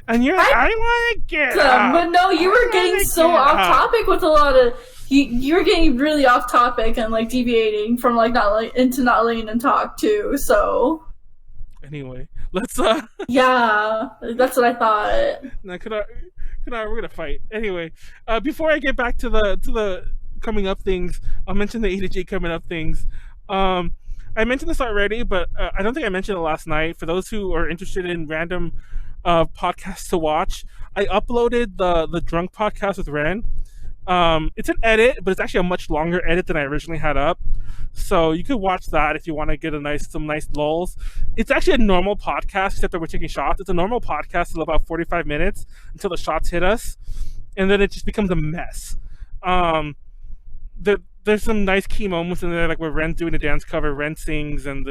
And you're like, I want to get up. But no, you were getting so off topic with a lot of... You were getting really off topic and, like, deviating from, like, into not letting them talk, too, so... Anyway, let's, Yeah, that's what I thought. Now, Konaru, we're gonna fight. Anyway, before I get back to the coming up things, I'll mention the A to J coming up things. I mentioned this already, but I don't think I mentioned it last night. For those who are interested in random podcasts to watch, I uploaded the Drunk podcast with Ren. It's an edit, but it's actually a much longer edit than I originally had up. So you could watch that if you want to get some nice lulls. It's actually a normal podcast, except that we're taking shots. It's a normal podcast till about 45 minutes until the shots hit us, and then it just becomes a mess. There's some nice key moments in there, like where Ren's doing a dance cover, Ren sings, and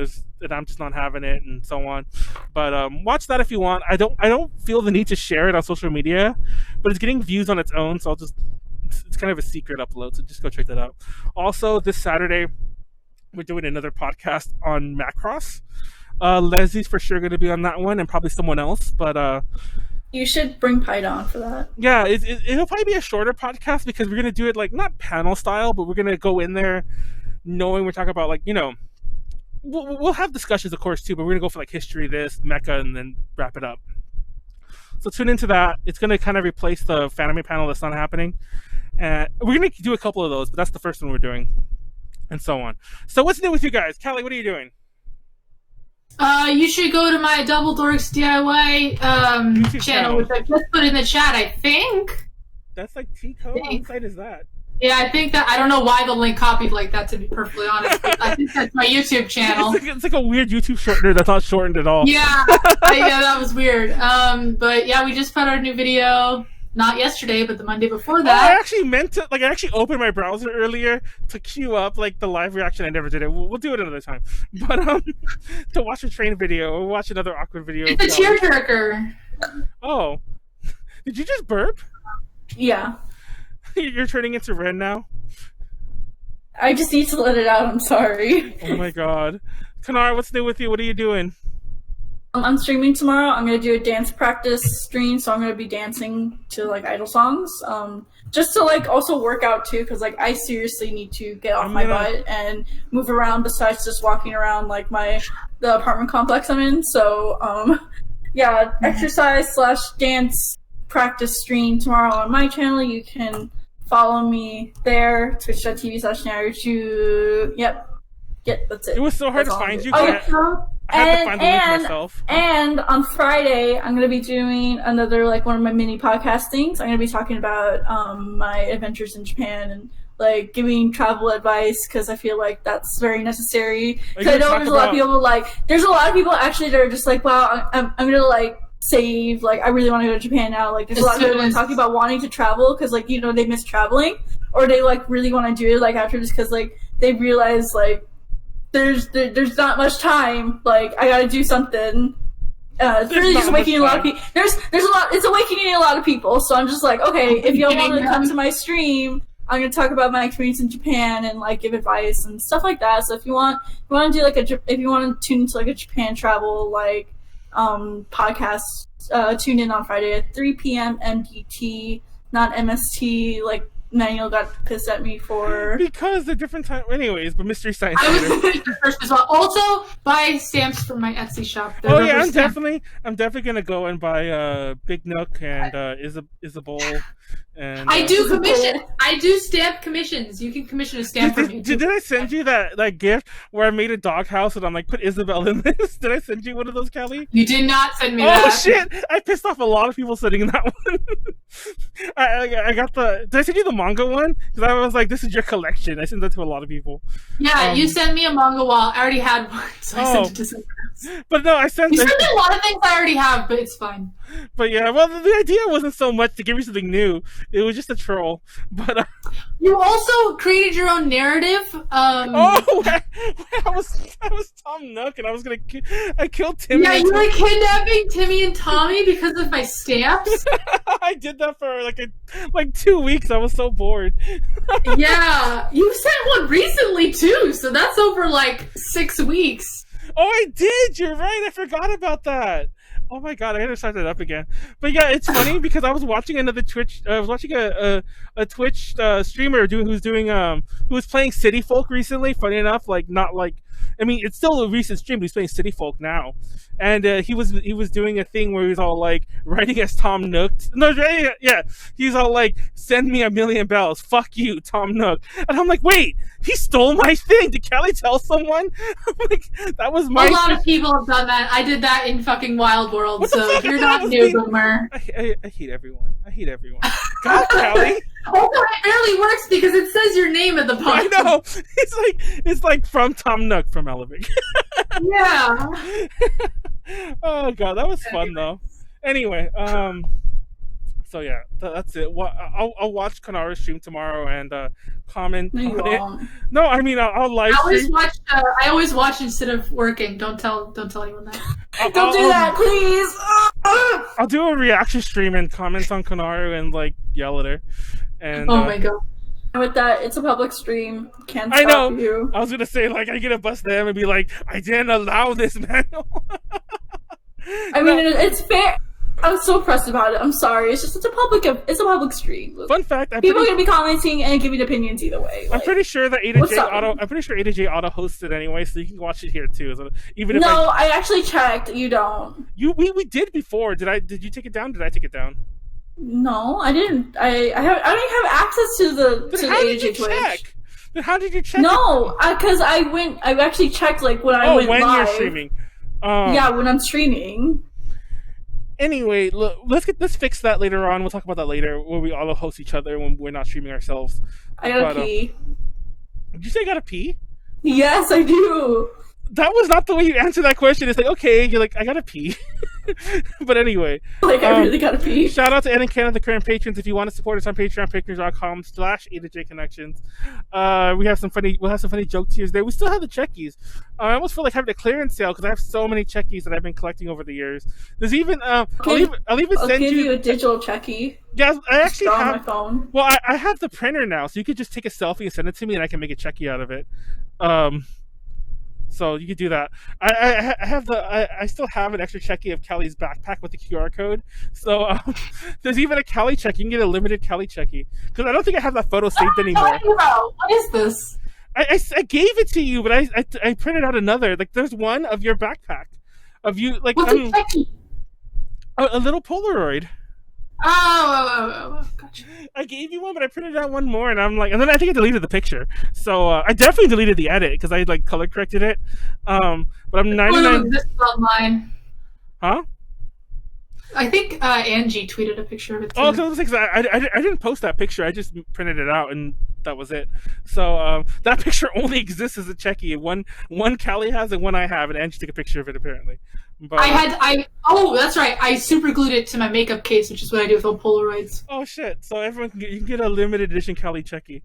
I'm just not having it, and so on. But watch that if you want. I don't feel the need to share it on social media, but it's getting views on its own, so it's kind of a secret upload, so just go check that out. Also, this Saturday, we're doing another podcast on Macross. Leslie's for sure going to be on that one, and probably someone else, but... You should bring Pyde on for that. Yeah, it'll probably be a shorter podcast because we're going to do it, like, not panel style, but we're going to go in there knowing we're talking about, like, we'll have discussions, of course, too, but we're going to go for, like, history, this, mecha, and then wrap it up. So tune into that. It's going to kind of replace the Fanime panel that's not happening. And we're going to do a couple of those, but that's the first one we're doing. And so on. So what's new with you guys? Callie, what are you doing? You should go to my Double Dorks DIY channel, which I just put in the chat, I think. That's like T-Code? What site is that? Yeah, I think that, I don't know why the link copied like that, to be perfectly honest. But I think that's my YouTube channel. It's like a weird YouTube shortener that's not shortened at all. Yeah, yeah, that was weird. But yeah, we just put our new video, not yesterday, but the Monday before that. I actually meant to, like, I actually opened my browser earlier to queue up, like, the live reaction. I never did it. We'll do it another time. But, to watch a train video or watch another awkward video. It's a tearjerker. Oh. Did you just burp? Yeah. You're turning into Ren now? I just need to let it out, I'm sorry. Oh my god. Konaru, what's new with you? What are you doing? I'm streaming tomorrow. I'm going to do a dance practice stream, so I'm going to be dancing to, like, idol songs. Just to, like, also work out, too, because, like, I seriously need to get off my butt and move around besides just walking around, like, the apartment complex I'm in. So, yeah, exercise/dance practice stream tomorrow on my channel. You can follow me there, twitch.tv/Naruto. Yep, that's it. It was so hard to find you. Okay. I had to find the link myself. And on Friday, I'm going to be doing another, like, one of my mini podcast things. I'm going to be talking about my adventures in Japan and, like, giving travel advice, because I feel like that's very necessary. Because I know there's a lot of people, like, there's a lot of people actually that are just like, wow, I'm going to, like, save, like, I really want to go to Japan now. Like, there's a lot of people talking about wanting to travel because, like, you know, they miss traveling, or they, like, really want to do it, like, after, just because, like, they realize, like, there's not much time. Like, I gotta do something. It's really just awakening a lot of people. There's a lot. It's awakening a lot of people. So I'm just like, okay, if y'all want to come to my stream, I'm gonna talk about my experience in Japan and, like, give advice and stuff like that. So if you want to do, like, if you want to tune into, like, a Japan travel, like, podcast, tune in on Friday at 3 p.m. MDT, not MST. Like, Manuel got pissed at me for, because the different time. Anyways, but Mystery Science. I was the first as well. Also, buy stamps from my Etsy shop. Oh yeah, I'm definitely gonna go and buy Big Nook and Isabel. And I do commission. I do stamp commissions. You can commission a stamp for me. Did I send you that gift where I made a doghouse and I'm like, put Isabel in this? Did I send you one of those, Callie? You did not send me that. Oh shit! I pissed off a lot of people sending that one. I got the. Did I send you the manga one? Because I was like, this is your collection. I sent that to a lot of people. Yeah, you sent me a manga wall. I already had one, so I sent it to someone else. But no, I sent. You sent me a lot of things I already have, but it's fine. But yeah, well, the idea wasn't so much to give you something new. It was just a troll. But you also created your own narrative. I was Tom Nook, and I killed Timmy. Yeah, you were kidnapping Timmy and Tommy because of my stamps. I did that for like 2 weeks. I was so bored. Yeah, you sent one recently too, so that's over like 6 weeks. Oh, I did. You're right. I forgot about that. Oh my god, I gotta start that up again. But yeah, it's funny because I was watching another Twitch. I was watching a Twitch streamer who was playing City Folk recently. Funny enough, like not like. I mean, it's still a recent stream, but he's playing City Folk now, and he was doing a thing where he was all like writing as Tom Nook. No, yeah, he's all like, "Send me 1,000,000 bells, fuck you, Tom Nook." And I'm like, wait, he stole my thing. Did Callie tell someone? I'm like, that was my. A lot of people have done that. I did that in fucking Wild World, so you're not new, boomer. I hate everyone. I hate everyone. God, Callie. Also, it barely works because it says your name at the bottom. I know. It's like from Tom Nook from Elevik. Yeah. Oh god, that was fun though. Anyway, so yeah, that's it. I'll watch Konaru's stream tomorrow and comment on it. No, I mean I'll live stream. I always watch instead of working. Don't tell anyone that. Don't do that, please. I'll do a reaction stream and comment on Konaru and like yell at her. And, oh my god. With that, it's a public stream. Can't stop you. I was gonna say, like, I get a bust them and be like, I didn't allow this, man. I mean, it's fair. I'm so pressed about it. I'm sorry. It's just it's a public stream. Fun fact: people are gonna be commenting and giving opinions either way. I'm pretty sure that A to J auto hosts it anyway, so you can watch it here too. So even if I actually checked. You don't. We did before. Did you take it down? Did I take it down? No, I didn't. I don't even have access to the A to J Twitch. Check? Then how did you check? No, because I actually checked like when I went when live. You're streaming. Yeah, when I'm streaming. Anyway, look, let's fix that later on. We'll talk about that later, where we all host each other when we're not streaming ourselves. I gotta pee. Did you say I gotta pee? Yes, I do. That was not the way you answered that question. It's like, okay, you're like, I gotta pee. But anyway. Like, I really gotta pee. Shout out to Ed and Ken, the current patrons. If you want to support us on Patreon, patreon.com/A2J-Connections. We'll have some funny joke tiers there. We still have the checkies. I almost feel like having a clearance sale because I have so many checkies that I've been collecting over the years. There's even, I'll give you a digital checkie. Yeah, I actually have. On my phone. Well, I have the printer now, so you could just take a selfie and send it to me and I can make a checkie out of it. So you could do that. I still have an extra checkie of Callie's backpack with the QR code. So there's even a Callie check. You can get a limited Callie checkie because I don't think I have that photo saved anymore. What is this? I gave it to you, but I printed out another. Like there's one of your backpack of you like what's a checkie? A little Polaroid. Oh, gotcha. I gave you one, but I printed out one more, and then I think I deleted the picture. So I definitely deleted the edit because I like color corrected it. But I'm 99. This is online. Huh? I think Angie tweeted a picture of it too. Oh, so I didn't post that picture. I just printed it out, and that was it. So that picture only exists as a checkie. One Callie has, and one I have, and Angie took a picture of it apparently. But oh, that's right. I super glued it to my makeup case, which is what I do with all Polaroids. Oh shit! So everyone you can get a limited edition Callie checkie.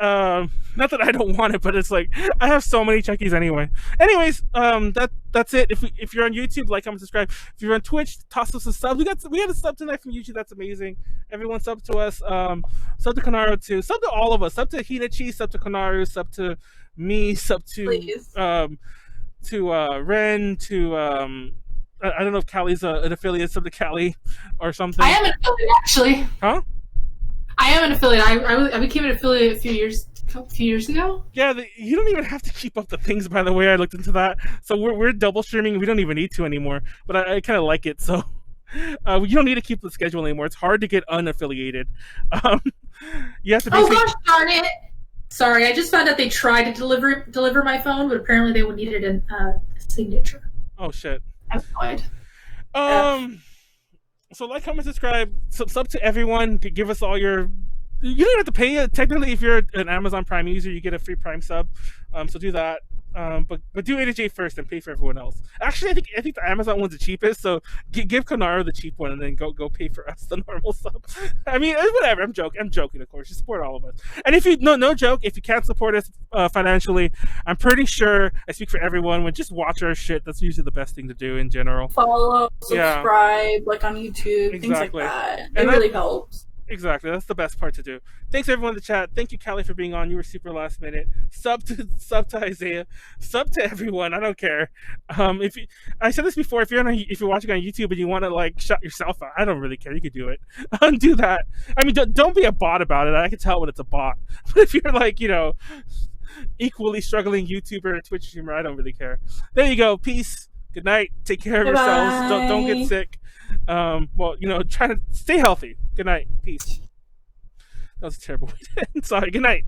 Not that I don't want it, but it's like I have so many checkies anyway. Anyways, that's it. If you're on YouTube, like, comment, subscribe. If you're on Twitch, toss us a sub. We had a sub tonight from YouTube. That's amazing. Everyone sub to us. Sub to Konaru too. Sub to all of us. Sub to Hinacchi. Sub to Konaru. Sub to me. Sub to Please. Ren. To I don't know if Callie's an affiliate. Sub to Callie or something. I am an affiliate actually. Huh? I am an affiliate. I became an affiliate a few years ago. Yeah, you don't even have to keep up the things, by the way. I looked into that. So we're double streaming. We don't even need to anymore. But I kind of like it. So you don't need to keep the schedule anymore. It's hard to get unaffiliated. You have to Oh gosh darn it! Sorry, I just found out they tried to deliver my phone, but apparently they needed a signature. Oh shit. I'm annoyed. So like, comment, subscribe, sub to everyone. Give us all your. You don't have to pay it. Technically, if you're an Amazon Prime user, you get a free Prime sub. So do that. But do A to J first and pay for everyone else. Actually, I think the Amazon one's the cheapest. So give Konaru the cheap one and then go pay for us the normal sub. I mean, whatever. I'm joking, of course. You support all of us. And if you no joke, if you can't support us financially, I'm pretty sure I speak for everyone. When just watch our shit, that's usually the best thing to do in general. Follow, subscribe, like on YouTube, things like that. It really helps. Exactly, that's the best part to do. Thanks everyone in the chat. Thank you, Callie, for being on. You were super last minute. Sub to Isaiah. Sub to everyone. I don't care. I said this before. If you're watching on YouTube and you want to like shut yourself out, I don't really care. You could do it. Do that. I mean, don't be a bot about it. I can tell when it's a bot. But if you're like equally struggling YouTuber or Twitch streamer, I don't really care. There you go. Peace. Good night. Take care of yourselves. Don't get sick. Try to stay healthy. Good night. Peace. That was a terrible way to end. Sorry. Good night.